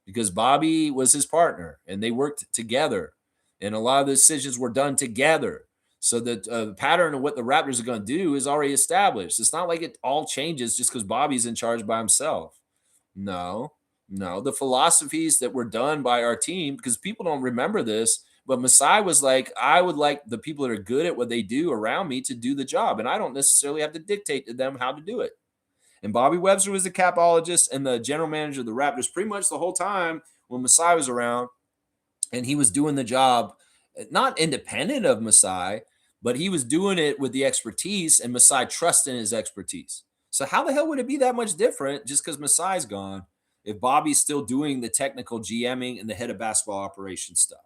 because Bobby was his partner and they worked together, and a lot of the decisions were done together. So the pattern of what the Raptors are going to do is already established. It's not like it all changes just because Bobby's in charge by himself. No, the philosophies that were done by our team, because people don't remember this, but Masai was like, I would like the people that are good at what they do around me to do the job, and I don't necessarily have to dictate to them how to do it. And Bobby Webster was the capologist and the general manager of the Raptors pretty much the whole time when Masai was around, and he was doing the job not independent of Masai, but he was doing it with the expertise, and Masai trusted in his expertise. So how the hell would it be that much different just because Masai's gone if Bobby's still doing the technical GMing and the head of basketball operations stuff?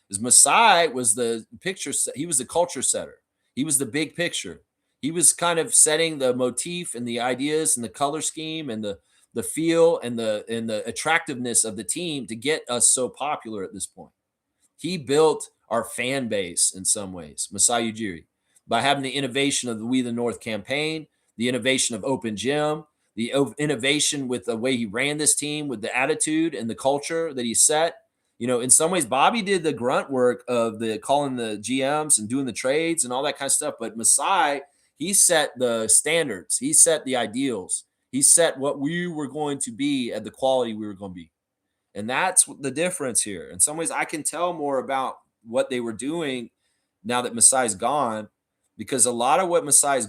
Because Masai was the picture, he was the culture setter. He was the big picture. He was kind of setting the motif and the ideas and the color scheme and the feel and the attractiveness of the team to get us so popular at this point. He built our fan base in some ways, Masai Ujiri, by having the innovation of the We the North campaign, the innovation of Open Gym, the innovation with the way he ran this team, with the attitude and the culture that he set. You know, in some ways, Bobby did the grunt work of the calling the GMs and doing the trades and all that kind of stuff. But Masai, he set the standards. He set the ideals. He set what we were going to be at the quality we were going to be. And that's the difference here. In some ways, I can tell more about what they were doing now that Masai's gone, because a lot of what Masai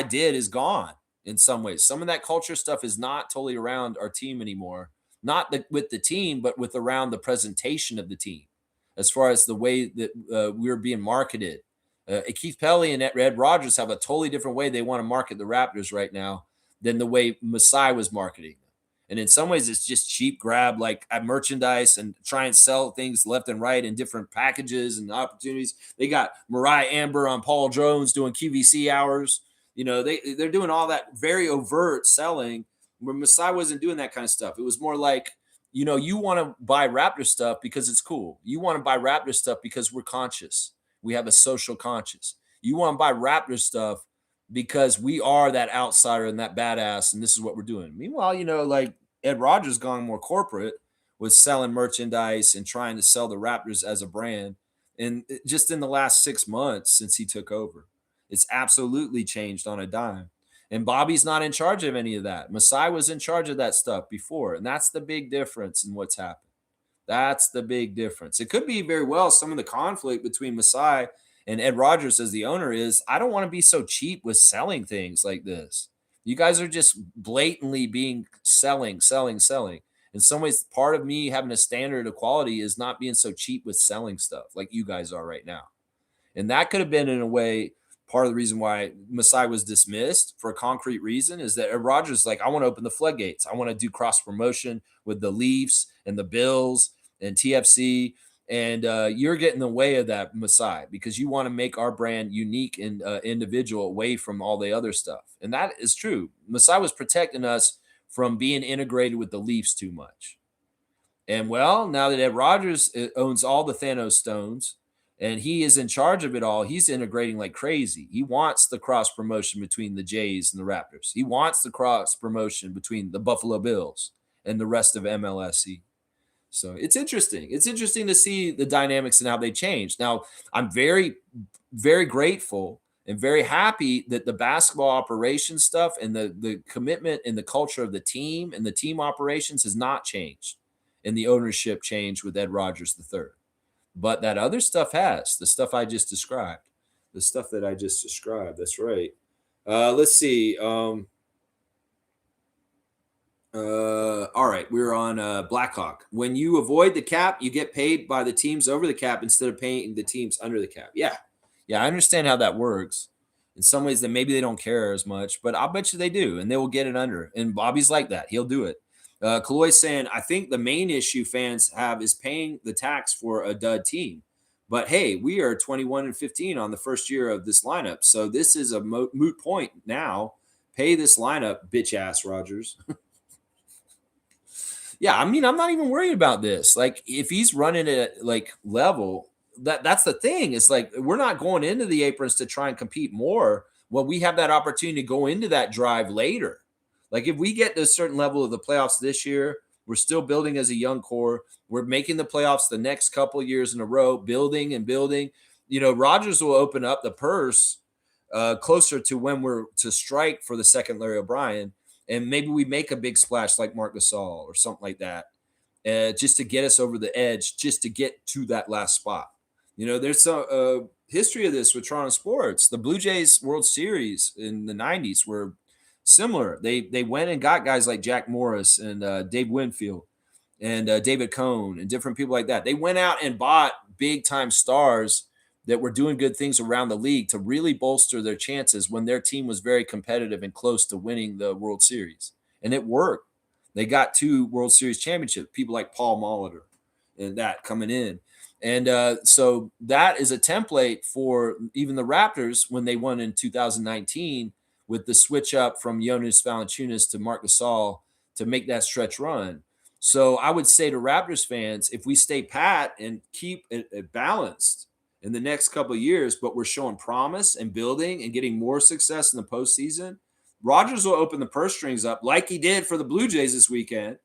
did is gone in some ways. Some of that culture stuff is not totally around our team anymore. Not with the team, but with around the presentation of the team, as far as the way that we're being marketed. Keith Pelly and Ed Rogers have a totally different way they want to market the Raptors right now than the way Masai was marketing them. And in some ways, it's just cheap grab, like at merchandise, and try and sell things left and right in different packages and opportunities. They got Mariah Amber on Paul Jones doing QVC hours. You know, they're doing all that very overt selling, where Masai wasn't doing that kind of stuff. It was more like, you know, you want to buy Raptor stuff because it's cool. You want to buy Raptor stuff because we're conscious. We have a social conscience. You want to buy Raptor stuff because we are that outsider and that badass, and this is what we're doing. Meanwhile, you know, like Ed Rogers gone more corporate with selling merchandise and trying to sell the Raptors as a brand. And just in the last 6 months since he took over, it's absolutely changed on a dime. And Bobby's not in charge of any of that. Masai was in charge of that stuff before. And that's the big difference in what's happened. That's the big difference. It could be very well some of the conflict between Masai and Ed Rogers as the owner is, I don't want to be so cheap with selling things like this. You guys are just blatantly being selling. In some ways, part of me having a standard of quality is not being so cheap with selling stuff like you guys are right now. And that could have been, in a way, part of the reason why Masai was dismissed for a concrete reason, is that Ed Rogers is like, I want to open the floodgates. I want to do cross promotion with the Leafs and the Bills and TFC. And you're getting in the way of that, Masai, because you want to make our brand unique and individual away from all the other stuff. And that is true. Masai was protecting us from being integrated with the Leafs too much. And well, now that Ed Rogers owns all the Thanos stones and he is in charge of it all, he's integrating like crazy. He wants the cross promotion between the Jays and the Raptors. He wants the cross promotion between the Buffalo Bills and the rest of MLSE. So it's interesting. It's interesting to see the dynamics and how they change. Now, I'm very, very grateful and very happy that the basketball operations stuff and the commitment and the culture of the team and the team operations has not changed, and the ownership changed with Ed Rogers III. But that other stuff has, the stuff I just described. The stuff that I just described. That's right. Let's see. All right, we're on Blackhawk. When you avoid the cap, you get paid by the teams over the cap instead of paying the teams under the cap. Yeah, I understand how that works. In some ways, that maybe they don't care as much, but I'll bet you they do, and they will get it under. And Bobby's like that; he'll do it. Kaloy saying, I think the main issue fans have is paying the tax for a dud team. But hey, we are 21-15 on the first year of this lineup. So this is a moot point now. Pay this lineup, bitch ass Rodgers. Yeah, I mean, I'm not even worried about this. Like, if he's running at like level, that's the thing. It's like we're not going into the aprons to try and compete more. Well, we have that opportunity to go into that drive later. Like, if we get to a certain level of the playoffs this year, we're still building as a young core. We're making the playoffs the next couple years in a row, building and building. Rodgers will open up the purse closer to when we're to strike for the second Larry O'Brien. And maybe we make a big splash like Marc Gasol or something like that, just to get us over the edge, just to get to that last spot. There's a history of this with Toronto sports. The Blue Jays World Series in the 90s were similar. They went and got guys like Jack Morris and Dave Winfield and David Cohn and different people like that. They went out and bought big-time stars that were doing good things around the league to really bolster their chances when their team was very competitive and close to winning the World Series. And it worked. They got 2 World Series championships, people like Paul Molitor and that coming in. And so that is a template for even the Raptors when they won in 2019 with the switch up from Jonas Valanciunas to Marc Gasol to make that stretch run. So I would say to Raptors fans, if we stay pat and keep it balanced in the next couple of years, but we're showing promise and building and getting more success in the postseason, Rodgers will open the purse strings up like he did for the Blue Jays this weekend,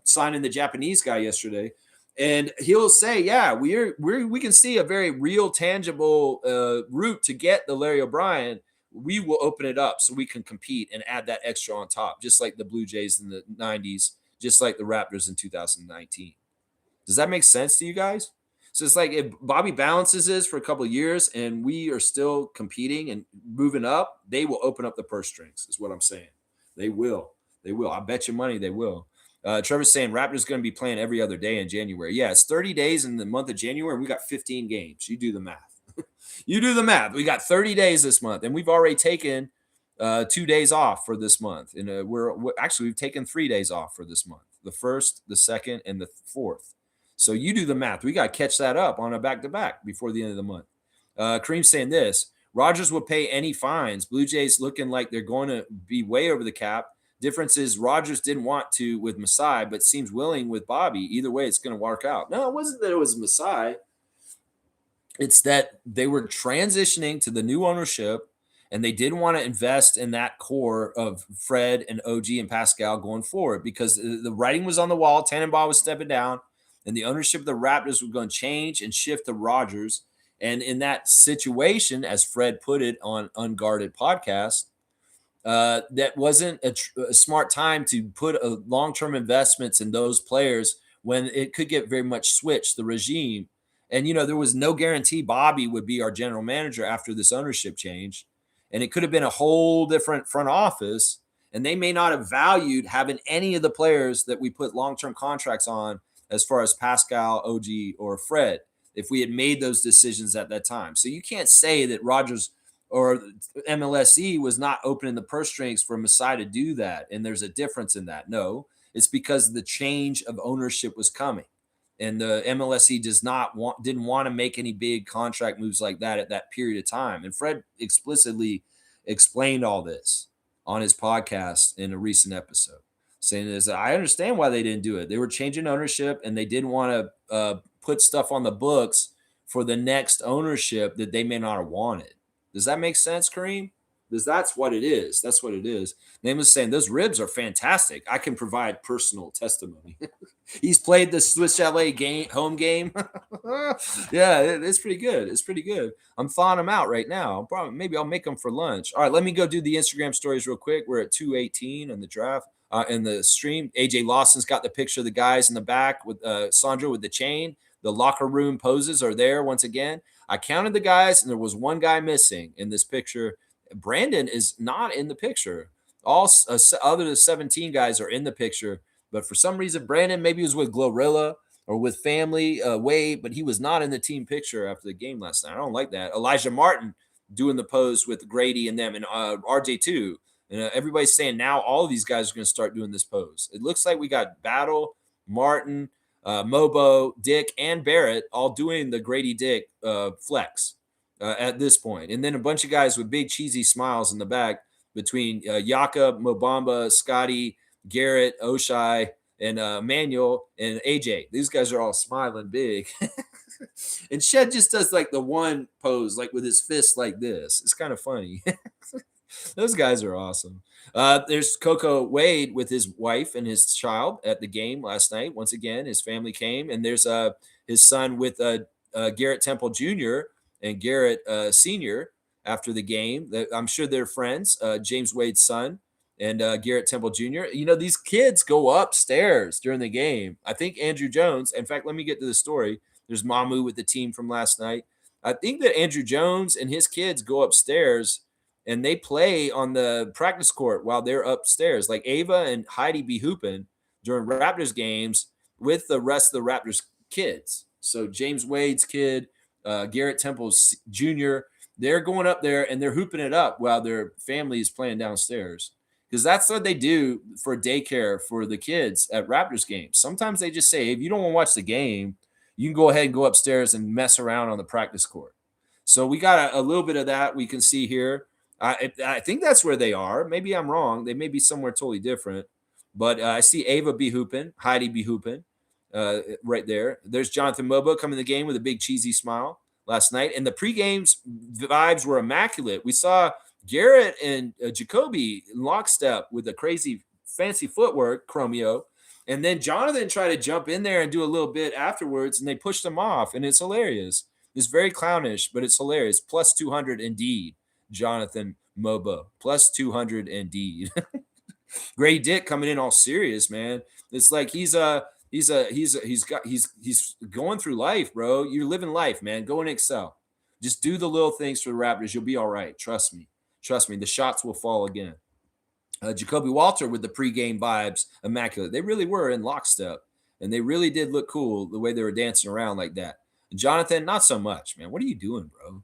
signing the Japanese guy yesterday. And he'll say, yeah, we can see a very real, tangible route to get the Larry O'Brien. We will open it up so we can compete and add that extra on top, just like the Blue Jays in the 90s, just like the Raptors in 2019. Does that make sense to you guys? So it's like if Bobby balances this for a couple of years and we are still competing and moving up, they will open up the purse strings, is what I'm saying. They will. They will. I bet you money they will. Trevor's saying Raptors going to be playing every other day in January. Yeah, it's 30 days in the month of January. We got 15 games. You do the math. You do the math. We got 30 days this month, and we've already taken 2 days off for this month. And we've taken 3 days off for this month: the 1st, the 2nd, and the 4th. So you do the math. We got to catch that up on a back-to-back before the end of the month. Kareem's saying this: Rodgers will pay any fines. Blue Jays looking like they're going to be way over the cap. Difference is Rodgers didn't want to with Masai, but seems willing with Bobby. Either way, it's going to work out. No, it wasn't that it was Masai. It's that they were transitioning to the new ownership, and they didn't want to invest in that core of Fred and OG and Pascal going forward because the writing was on the wall. Tannenbaum was stepping down, and the ownership of the Raptors was going to change and shift to Rodgers. And in that situation, as Fred put it on Unguarded podcast, that wasn't a smart time to put long-term investments in those players when it could get very much switched, the regime. And, there was no guarantee Bobby would be our general manager after this ownership change. And it could have been a whole different front office. And they may not have valued having any of the players that we put long-term contracts on as far as Pascal, OG, or Fred, if we had made those decisions at that time. So you can't say that Rodgers or MLSE was not opening the purse strings for Masai to do that. And there's a difference in that. No, it's because the change of ownership was coming. And the MLSE didn't want to make any big contract moves like that at that period of time. And Fred explicitly explained all this on his podcast in a recent episode, saying this: I understand why they didn't do it. They were changing ownership and they didn't want to put stuff on the books for the next ownership that they may not have wanted. Does that make sense, Kareem? Because that's what it is. That's what it is. Name was saying those ribs are fantastic. I can provide personal testimony. He's played the Swiss Chalet home game. Yeah, it's pretty good. It's pretty good. I'm thawing them out right now. Maybe I'll make them for lunch. All right, let me go do the Instagram stories real quick. We're at 2:18 in the draft. In the stream, AJ Lawson's got the picture of the guys in the back with Sandra with the chain. The locker room poses are there once again. I counted the guys, and there was one guy missing in this picture. Brandon is not in the picture. All other than 17 guys are in the picture, but for some reason, Brandon maybe was with Glorilla or with family Wade, but he was not in the team picture after the game last night. I don't like that. Elijah Martin doing the pose with Grady and them, and RJ too. And everybody's saying now all of these guys are going to start doing this pose. It looks like we got Battle, Martin, Mobo, Dick, and Barrett all doing the Grady Dick flex at this point. And then a bunch of guys with big cheesy smiles in the back between Yaka, Mobamba, Scotty, Garrett, Oshai, and Manuel and AJ. These guys are all smiling big. And Shed just does like the one pose, like with his fist like this. It's kind of funny. Those guys are awesome. There's Coco Wade with his wife and his child at the game last night. Once again, his family came, and there's his son with Garrett Temple Jr. and Garrett Sr. after the game. I'm sure they're friends. James Wade's son and Garrett Temple Jr. You know, these kids go upstairs during the game. I think Andrew Jones, in fact, let me get to the story. There's Mamu with the team from last night. I think that Andrew Jones and his kids go upstairs and they play on the practice court while they're upstairs. Like Ava and Heidi be hooping during Raptors games with the rest of the Raptors kids. So James Wade's kid, Garrett Temple Jr., they're going up there and they're hooping it up while their family is playing downstairs. Because that's what they do for daycare for the kids at Raptors games. Sometimes they just say, hey, if you don't want to watch the game, you can go ahead and go upstairs and mess around on the practice court. So we got a little bit of that we can see here. I think that's where they are. Maybe I'm wrong. They may be somewhere totally different. But I see Ava be hooping, Heidi be hooping right there. There's Jonathan Mobo coming to the game with a big cheesy smile last night. And the pregame's vibes were immaculate. We saw Garrett and Jacoby in lockstep with a crazy fancy footwork, Chromio. And then Jonathan tried to jump in there and do a little bit afterwards, and they pushed him off, and it's hilarious. It's very clownish, but it's hilarious. Plus 200 indeed, Jonathan Mobo. Plus 200 indeed. Grady Dick coming in all serious, man. It's like he's going through life, bro. You're living life, man. Go and excel. Just do the little things for the Raptors. You'll be all right. Trust me. Trust me. The shots will fall again. Jacoby Walter with the pregame vibes, immaculate. They really were in lockstep, and they really did look cool the way they were dancing around like that. And Jonathan, not so much, man. What are you doing, bro?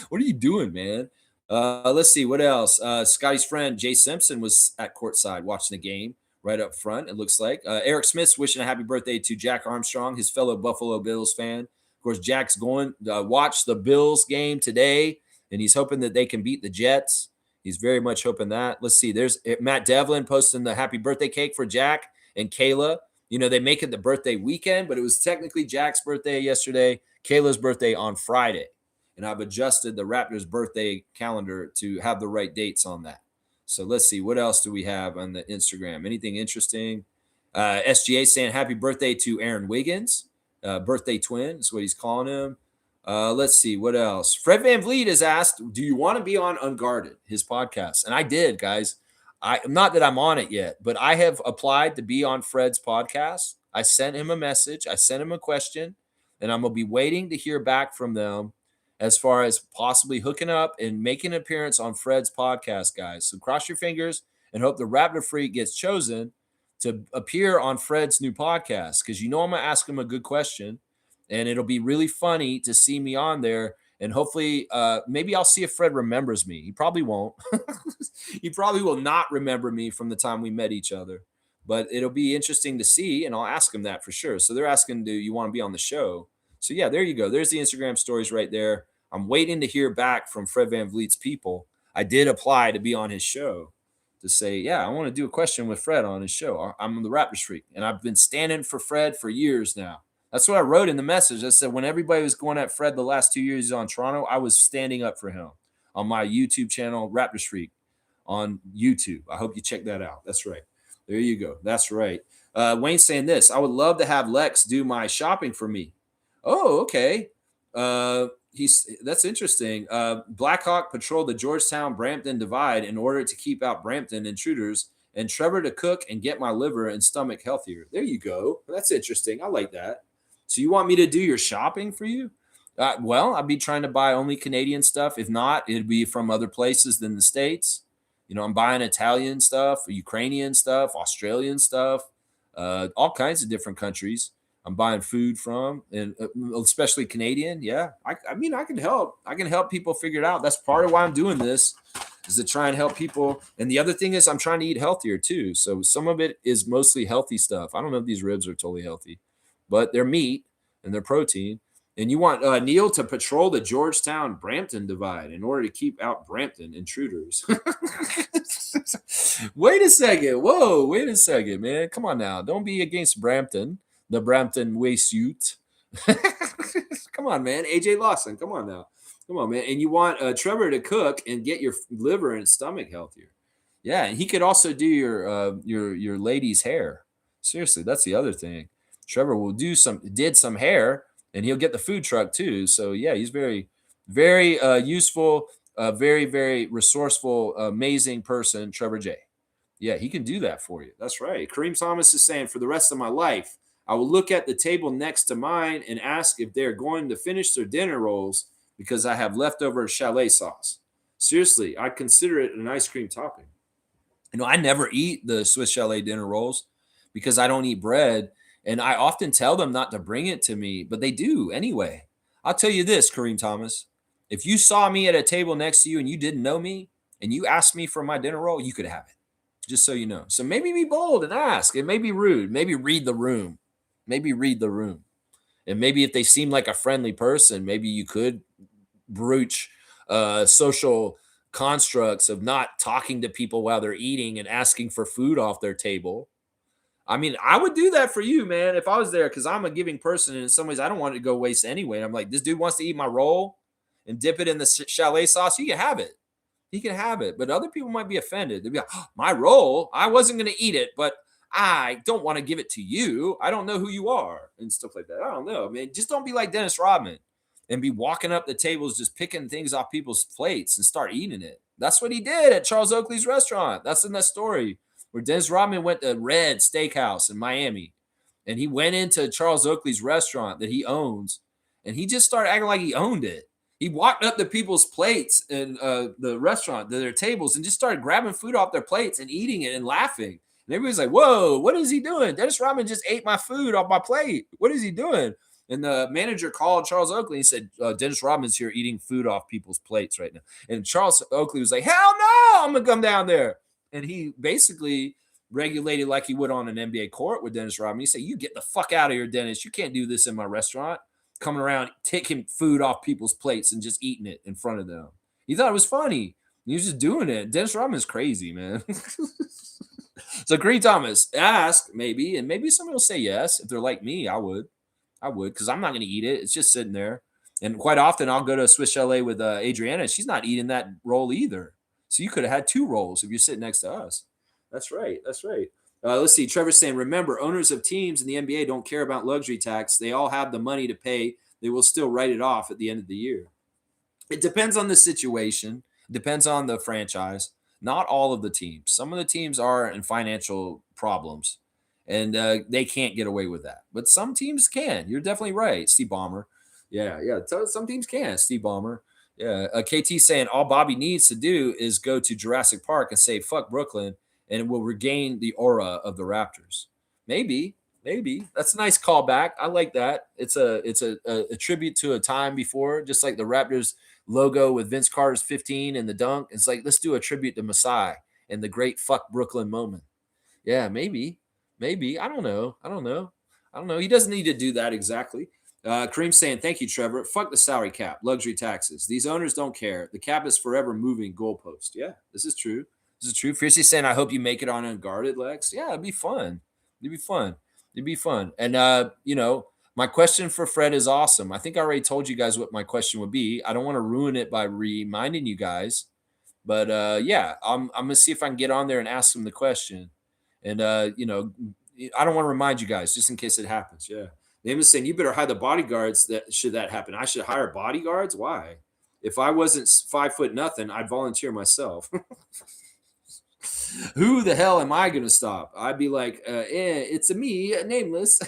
What are you doing, man? Let's see. What else? Scotty's friend, Jay Simpson, was at courtside watching the game right up front, it looks like. Eric Smith's wishing a happy birthday to Jack Armstrong, his fellow Buffalo Bills fan. Of course, Jack's going to watch the Bills game today, and he's hoping that they can beat the Jets. He's very much hoping that. Let's see. There's Matt Devlin posting the happy birthday cake for Jack and Kayla. You know, they make it the birthday weekend, but it was technically Jack's birthday yesterday, Kayla's birthday on Friday. And I've adjusted the Raptors birthday calendar to have the right dates on that. So let's see. What else do we have on the Instagram? Anything interesting? SGA saying happy birthday to Aaron Wiggins. Birthday twin is what he's calling him. Let's see what else. Fred VanVleet has asked, do you want to be on Unguarded, his podcast? And I did, guys. Not that I'm on it yet, but I have applied to be on Fred's podcast. I sent him a message. I sent him a question, and I'm going to be waiting to hear back from them as far as possibly hooking up and making an appearance on Fred's podcast, guys. So cross your fingers and hope the Raptor Freak gets chosen to appear on Fred's new podcast, because you know I'm going to ask him a good question. And it'll be really funny to see me on there. And hopefully, maybe I'll see if Fred remembers me. He probably won't. He probably will not remember me from the time we met each other. But it'll be interesting to see, and I'll ask him that for sure. So they're asking, do you want to be on the show? So, yeah, there you go. There's the Instagram stories right there. I'm waiting to hear back from Fred VanVleet's people. I did apply to be on his show to say, yeah, I want to do a question with Fred on his show. I'm the Raptors Freak, and I've been standing for Fred for years now. That's what I wrote in the message. I said, when everybody was going at Fred the last 2 years on Toronto, I was standing up for him on my YouTube channel, Raptors Freak, on YouTube. I hope you check that out. That's right. There you go. That's right. Wayne's saying this. I would love to have Lex do my shopping for me. Oh, okay. That's interesting. Blackhawk patrol the Georgetown-Brampton divide in order to keep out Brampton intruders, and Trevor to cook and get my liver and stomach healthier. There you go. That's interesting. I like that. So you want me to do your shopping for you? Well, I'd be trying to buy only Canadian stuff. If not, it'd be from other places than the States. You know, I'm buying Italian stuff, Ukrainian stuff, Australian stuff, all kinds of different countries I'm buying food from, and especially Canadian. Yeah, I mean, I can help. I can help people figure it out. That's part of why I'm doing this. is to try and help people. And the other thing is I'm trying to eat healthier too. So some of it is mostly healthy stuff. I don't know if these ribs are totally healthy, but they're meat and they're protein. And you want Neil to patrol the Georgetown-Brampton divide in order to keep out Brampton intruders. Wait a second. Whoa, wait a second, man. Come on now. Don't be against Brampton, the Brampton Waysuit. Come on, man. AJ Lawson. Come on now. Come on, man. And you want Trevor to cook and get your liver and stomach healthier. Yeah, and he could also do your lady's hair. Seriously, that's the other thing. Trevor will did some hair, and he'll get the food truck too. So yeah, he's very, very useful, very, very resourceful, amazing person, Trevor J. Yeah, he can do that for you. That's right. Kareem Thomas is saying, for the rest of my life, I will look at the table next to mine and ask if they're going to finish their dinner rolls because I have leftover chalet sauce. Seriously, I consider it an ice cream topping. You know, I never eat the Swiss chalet dinner rolls because I don't eat bread. And I often tell them not to bring it to me, but they do anyway. I'll tell you this, Kareem Thomas. If you saw me at a table next to you and you didn't know me and you asked me for my dinner roll, you could have it. Just so you know. So maybe be bold and ask. It may be rude. Maybe read the room. Maybe read the room. And maybe if they seem like a friendly person, maybe you could broach social constructs of not talking to people while they're eating and asking for food off their table. I mean, I would do that for you, man, if I was there, because I'm a giving person. And in some ways, I don't want it to go waste anyway. And I'm like, this dude wants to eat my roll and dip it in the chalet sauce. You can have it. He can have it. But other people might be offended. They'd be like, oh, my roll, I wasn't going to eat it, but I don't want to give it to you. I don't know who you are and stuff like that. I don't know, man. Just don't be like Dennis Rodman and be walking up the tables, just picking things off people's plates and start eating it. That's what he did at Charles Oakley's restaurant. That's in that story where Dennis Rodman went to Red Steakhouse in Miami, and he went into Charles Oakley's restaurant that he owns, and he just started acting like he owned it. He walked up to people's plates in the restaurant, to their tables, and just started grabbing food off their plates and eating it and laughing. And everybody's like, whoa, what is he doing? Dennis Rodman just ate my food off my plate. What is he doing? And the manager called Charles Oakley and said, Dennis Rodman's here eating food off people's plates right now. And Charles Oakley was like, hell no, I'm going to come down there. And he basically regulated like he would on an NBA court with Dennis Rodman. He said, you get the fuck out of here, Dennis. You can't do this in my restaurant. Coming around, taking food off people's plates and just eating it in front of them. He thought it was funny. He was just doing it. Dennis Rodman's crazy, man. So Kareem Thomas, ask maybe, and maybe somebody will say yes. If they're like me, I would, because I'm not going to eat it. It's just sitting there. And quite often I'll go to Swiss Chalet with Adriana. She's not eating that roll either. So you could have had two rolls if you're sitting next to us. That's right. That's right. Let's see. Trevor's saying, remember, owners of teams in the NBA don't care about luxury tax. They all have the money to pay. They will still write it off at the end of the year. It depends on the situation. It depends on the franchise. Not all of the teams. Some of the teams are in financial problems, and they can't get away with that. But some teams can. You're definitely right, Steve Ballmer. Yeah. Some teams can, Steve Ballmer. Yeah. KT saying all Bobby needs to do is go to Jurassic Park and say, fuck Brooklyn, and it will regain the aura of the Raptors. Maybe. That's a nice callback. I like that. It's a tribute to a time before, just like the Raptors logo with Vince Carter's 15 and the dunk. It's like, let's do a tribute to Masai and the great fuck Brooklyn moment. Yeah, maybe. I don't know. He doesn't need to do that exactly. Kareem saying, thank you, Trevor. Fuck the salary cap, luxury taxes. These owners don't care. The cap is forever moving goalpost. Yeah, this is true. Fiercely saying, I hope you make it on Unguarded, Lex. Yeah, it'd be fun. And, my question for Fred is awesome. I think I already told you guys what my question would be. I don't want to ruin it by reminding you guys. But, I'm going to see if I can get on there and ask him the question. And, I don't want to remind you guys just in case it happens. Yeah. Name is saying, you better hire the bodyguards should that happen. I should hire bodyguards? Why? If I wasn't 5'0", I'd volunteer myself. Who the hell am I going to stop? I'd be like, it's me, nameless.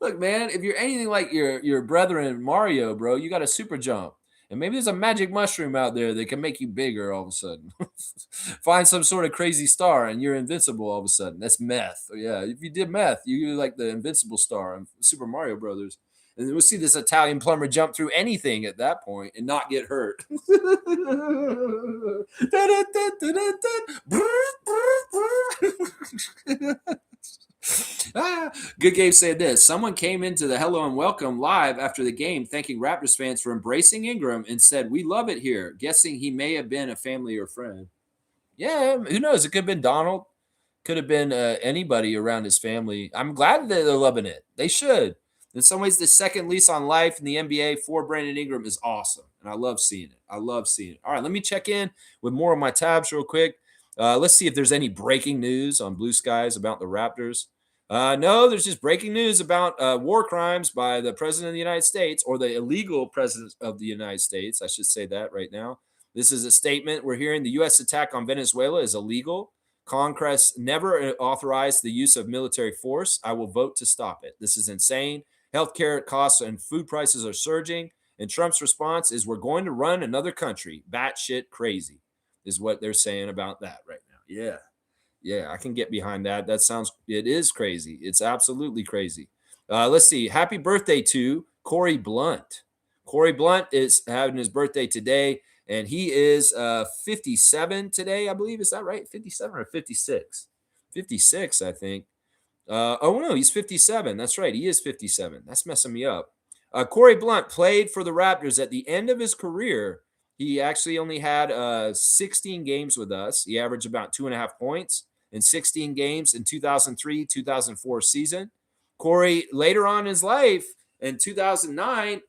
Look, man, if you're anything like your brethren Mario, bro, you got a super jump. And maybe there's a magic mushroom out there that can make you bigger all of a sudden. Find some sort of crazy star and you're invincible all of a sudden. That's meth. Yeah, if you did meth, you're like the invincible star in Super Mario Brothers. And we'll see this Italian plumber jump through anything at that point and not get hurt. Good Game said this. Someone came into the Hello and Welcome live after the game thanking Raptors fans for embracing Ingram and said, "We love it here," guessing he may have been a family or friend. Yeah, who knows? It could have been Donald. Could have been anybody around his family. I'm glad that they're loving it. They should. In some ways, the second lease on life in the NBA for Brandon Ingram is awesome, and I love seeing it. All right, let me check in with more of my tabs real quick. Let's see if there's any breaking news on Blue Skies about the Raptors. No, there's just breaking news about war crimes by the President of the United States, or the illegal President of the United States. I should say that right now. This is a statement we're hearing. The U.S. attack on Venezuela is illegal. Congress never authorized the use of military force. I will vote to stop it. This is insane. Healthcare costs and food prices are surging. And Trump's response is, we're going to run another country. Batshit crazy is what they're saying about that right now. Yeah. Yeah, I can get behind that. It is crazy. It's absolutely crazy. Let's see. Happy birthday to Corey Blunt. Corey Blunt is having his birthday today. And he is 57 today, I believe. Is that right? 57 or 56? 56, I think. No, he's 57. That's right. He is 57. That's messing me up. Corey Blunt played for the Raptors at the end of his career. He actually only had 16 games with us. He averaged about 2.5 points in 16 games in 2003-2004 season. Corey, later on in his life, in 2009,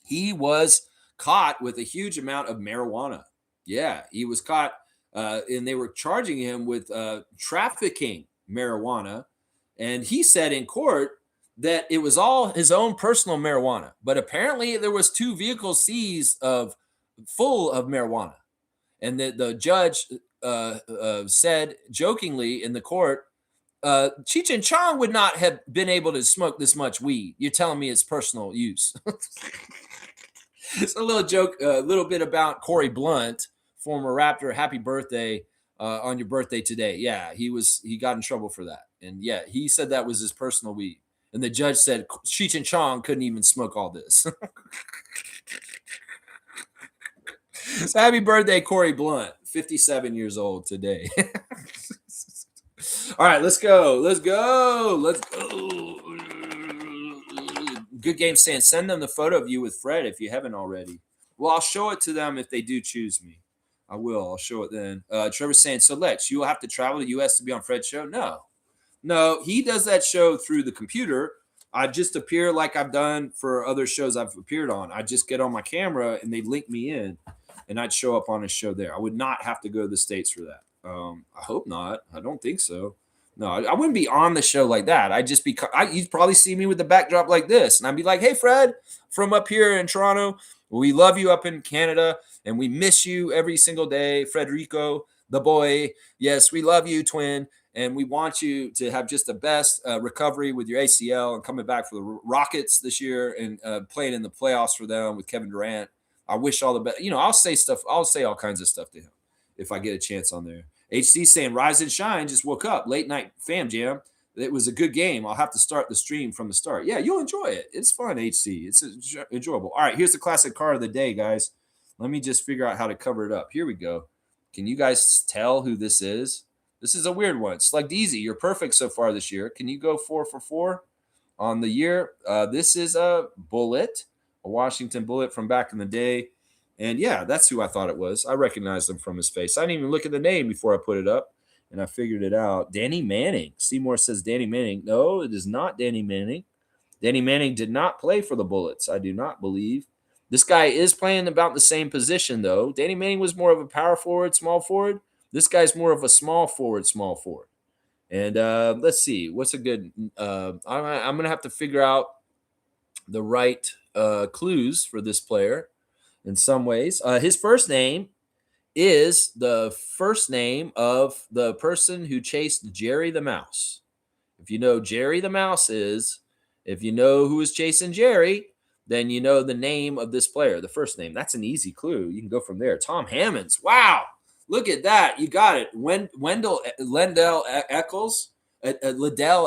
he was caught with a huge amount of marijuana. Yeah, he was caught, and they were charging him with trafficking marijuana. And he said in court that it was all his own personal marijuana. But apparently there was 2 vehicles seized full of marijuana. And the judge said jokingly in the court, Cheech and Chong would not have been able to smoke this much weed. You're telling me it's personal use. It's a little joke, a little bit about Corey Blunt, former Raptor. Happy birthday on your birthday today. Yeah, he got in trouble for that. And yeah, he said that was his personal weed. And the judge said Cheech and Chong couldn't even smoke all this. So happy birthday, Corey Blunt, 57 years old today. All right, let's go. Good Game saying, send them the photo of you with Fred if you haven't already. Well, I'll show it to them if they do choose me. I will. I'll show it then. Trevor's saying, so Lex, you will have to travel to the U.S. to be on Fred's show? No, he does that show through the computer. I just appear like I've done for other shows I've appeared on. I just get on my camera and they link me in, and I'd show up on his show there. I would not have to go to the States for that. I hope not. I don't think so. No, I wouldn't be on the show like that. I'd just be, you'd probably see me with the backdrop like this. And I'd be like, hey, Fred, from up here in Toronto, we love you up in Canada, and we miss you every single day. Frederico, the boy. Yes, we love you, twin. And we want you to have just the best recovery with your ACL and coming back for the Rockets this year and playing in the playoffs for them with Kevin Durant. I wish all the best. I'll say stuff. I'll say all kinds of stuff to him if I get a chance on there. HC saying, rise and shine, just woke up. Late night fam jam. It was a good game. I'll have to start the stream from the start. Yeah, you'll enjoy it. It's fun, HC. It's enjoyable. All right, here's the classic card of the day, guys. Let me just figure out how to cover it up. Here we go. Can you guys tell who this is? This is a weird one. Slugged easy. You're perfect so far this year. Can you go 4 for 4 on the year? This is a Bullet, a Washington Bullet from back in the day. And yeah, that's who I thought it was. I recognized him from his face. I didn't even look at the name before I put it up, and I figured it out. Danny Manning. Seymour says Danny Manning. No, it is not Danny Manning. Danny Manning did not play for the Bullets, I do not believe. This guy is playing about the same position, though. Danny Manning was more of a power forward, small forward. This guy's more of a small forward. And let's see. What's a good I'm going to have to figure out the right clues for this player. In some ways, his first name is the first name of the person who chased Jerry the Mouse. If you know Jerry the Mouse is, if you know who is chasing Jerry, then you know the name of this player, the first name. That's an easy clue. You can go from there. Tom Hammonds. Wow. Look at that. You got it. Liddell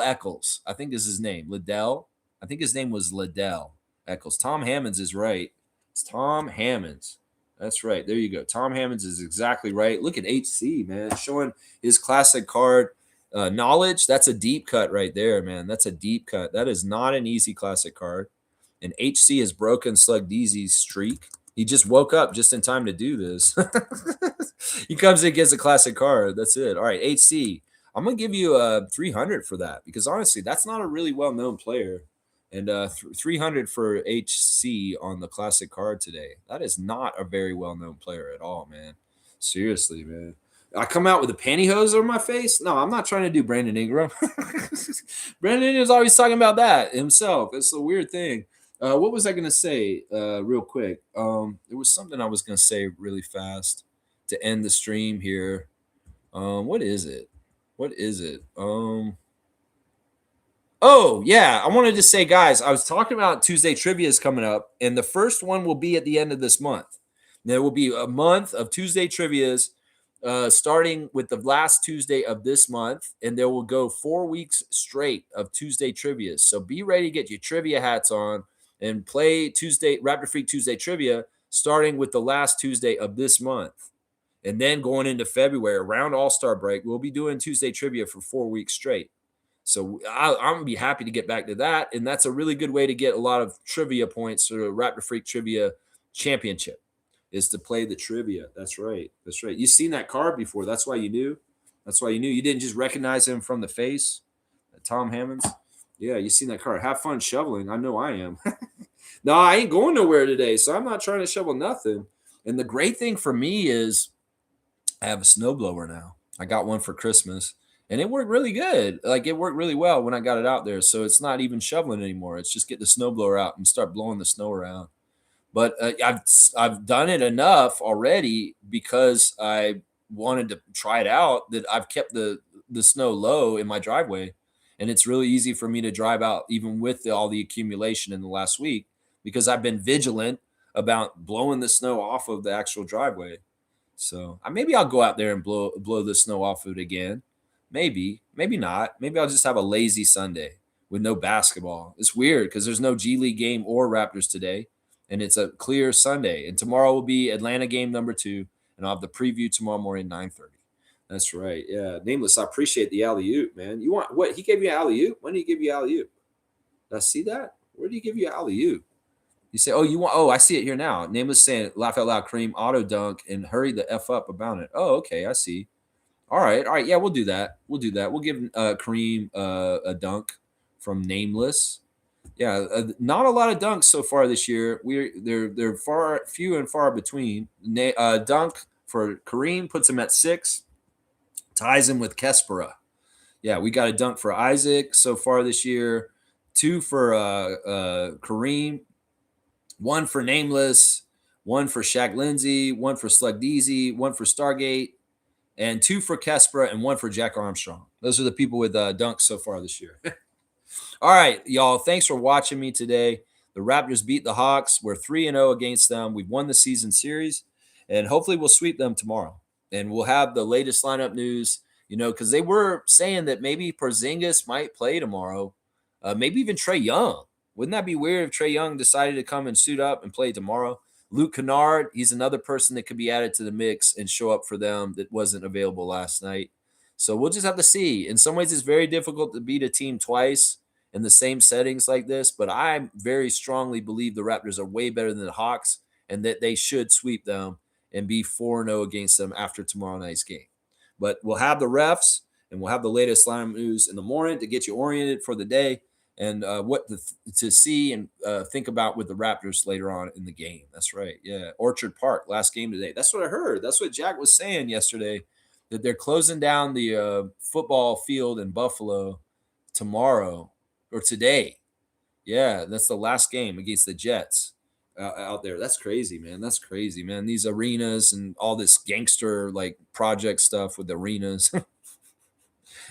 Eccles. I think is his name. Liddell. I think his name was Liddell Eccles. Tom Hammonds is right. It's Tom Hammonds. That's right. There you go. Tom Hammonds is exactly right. Look at HC, man, showing his classic card knowledge. That's a deep cut right there, man. That's a deep cut. That is not an easy classic card. And HC has broken Slug DZ's streak. He just woke up just in time to do this. He comes in, gets a classic card. That's it. All right, HC. I'm going to give you a 300 for that because honestly, that's not a really well-known player. And 300 for HC on the classic card today. That is not a very well-known player at all, man. Seriously, man. I come out with a pantyhose over my face? No, I'm not trying to do Brandon Ingram. Brandon Ingram's always talking about that himself. It's a weird thing. What was I going to say real quick? There was something I was going to say really fast to end the stream here. What is it? Oh, yeah. I wanted to say, guys, I was talking about Tuesday trivia is coming up, and the first one will be at the end of this month. There will be a month of Tuesday trivias starting with the last Tuesday of this month, and there will go 4 weeks straight of Tuesday trivias. So be ready to get your trivia hats on and play Tuesday Raptor Freak Tuesday trivia starting with the last Tuesday of this month. And then going into February, around All-Star break, we'll be doing Tuesday trivia for 4 weeks straight. So I'm going to be happy to get back to that. And that's a really good way to get a lot of trivia points for the Raptor Freak Trivia Championship is to play the trivia. That's right. That's right. You've seen that card before. That's why you knew. That's why you knew. You didn't just recognize him from the face. Tom Hammonds. Yeah, you've seen that card. Have fun shoveling. I know I am. No, I ain't going nowhere today, so I'm not trying to shovel nothing. And the great thing for me is I have a snowblower now. I got one for Christmas. And it worked really good. Like it worked really well when I got it out there. So it's not even shoveling anymore. It's just get the snowblower out and start blowing the snow around. But I've done it enough already because I wanted to try it out that I've kept the snow low in my driveway. And it's really easy for me to drive out even with all the accumulation in the last week because I've been vigilant about blowing the snow off of the actual driveway. So maybe I'll go out there and blow the snow off of it again. Maybe not. Maybe I'll just have a lazy Sunday with no basketball. It's weird because there's no G League game or Raptors today, and it's a clear Sunday. And tomorrow will be Atlanta game number 2, and I'll have the preview tomorrow morning, 9:30. That's right. Yeah, Nameless, I appreciate the alley-oop, man. You want what? He gave you an alley-oop? When did he give you alley-oop? Did I see that? Where did he give you alley-oop? You say, I see it here now. Nameless saying, laugh out loud, cream, auto dunk, and hurry the F up about it. Oh, okay, I see. All right. Yeah, we'll do that. We'll give Kareem a dunk from Nameless. Yeah, not a lot of dunks so far this year. They're few and far between. Dunk for Kareem puts him at 6, ties him with Kespera. Yeah, we got a dunk for Isaac so far this year. 2 for Kareem, 1 for Nameless, 1 for Shaq Lindsay, 1 for Slug DZ, 1 for Stargate. And 2 for Kespera and 1 for Jack Armstrong. Those are the people with dunks so far this year. All right, y'all. Thanks for watching me today. The Raptors beat the Hawks. We're 3-0 against them. We've won the season series, and hopefully we'll sweep them tomorrow. And we'll have the latest lineup news, because they were saying that maybe Porzingis might play tomorrow, maybe even Trae Young. Wouldn't that be weird if Trae Young decided to come and suit up and play tomorrow? Luke Kennard, he's another person that could be added to the mix and show up for them that wasn't available last night. So we'll just have to see. In some ways, it's very difficult to beat a team twice in the same settings like this, but I very strongly believe the Raptors are way better than the Hawks and that they should sweep them and be 4-0 against them after tomorrow night's game. But we'll have the refs and we'll have the latest lineup news in the morning to get you oriented for the day. And what to see and think about with the Raptors later on in the game. That's right. Yeah. Orchard Park, last game today. That's what I heard. That's what Jack was saying yesterday, that they're closing down the football field in Buffalo tomorrow or today. Yeah, that's the last game against the Jets out there. That's crazy, man. That's crazy, man. These arenas and all this gangster like project stuff with arenas.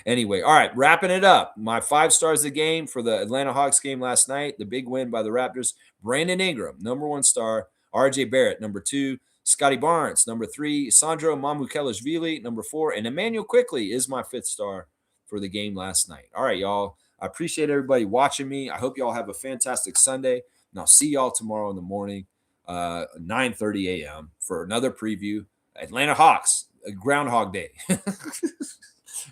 Anyway, all right, wrapping it up. My 5 stars of the game for the Atlanta Hawks game last night, the big win by the Raptors. Brandon Ingram, number 1 star. RJ Barrett, number 2. Scotty Barnes, number 3. Sandro Mamukelashvili, number 4. And Emmanuel Quickley is my 5th star for the game last night. All right, y'all. I appreciate everybody watching me. I hope y'all have a fantastic Sunday, and I'll see y'all tomorrow in the morning, 9:30 a.m. for another preview. Atlanta Hawks, Groundhog Day.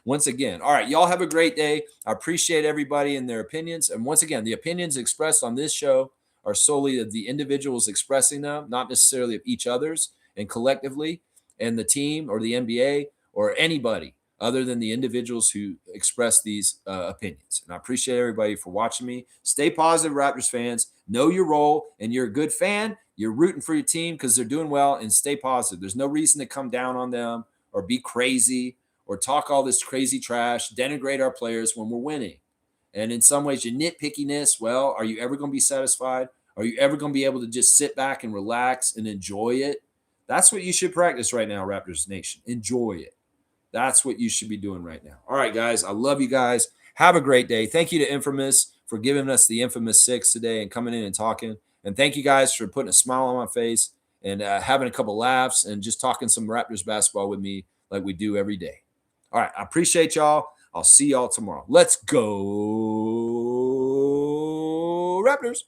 Once again, all right, y'all have a great day. I appreciate everybody and their opinions. And once again, the opinions expressed on this show are solely of the individuals expressing them, not necessarily of each other's and collectively, and the team or the NBA or anybody other than the individuals who express these opinions. And I appreciate everybody for watching me. Stay positive, Raptors fans. Know your role, and you're a good fan. You're rooting for your team because they're doing well, and stay positive. There's no reason to come down on them or be crazy or talk all this crazy trash, denigrate our players when we're winning. And in some ways, your nitpickiness, well, are you ever going to be satisfied? Are you ever going to be able to just sit back and relax and enjoy it? That's what you should practice right now, Raptors Nation. Enjoy it. That's what you should be doing right now. All right, guys. I love you guys. Have a great day. Thank you to Infamous for giving us the Infamous 6 today and coming in and talking. And thank you guys for putting a smile on my face and having a couple laughs and just talking some Raptors basketball with me like we do every day. All right. I appreciate y'all. I'll see y'all tomorrow. Let's go, Raptors.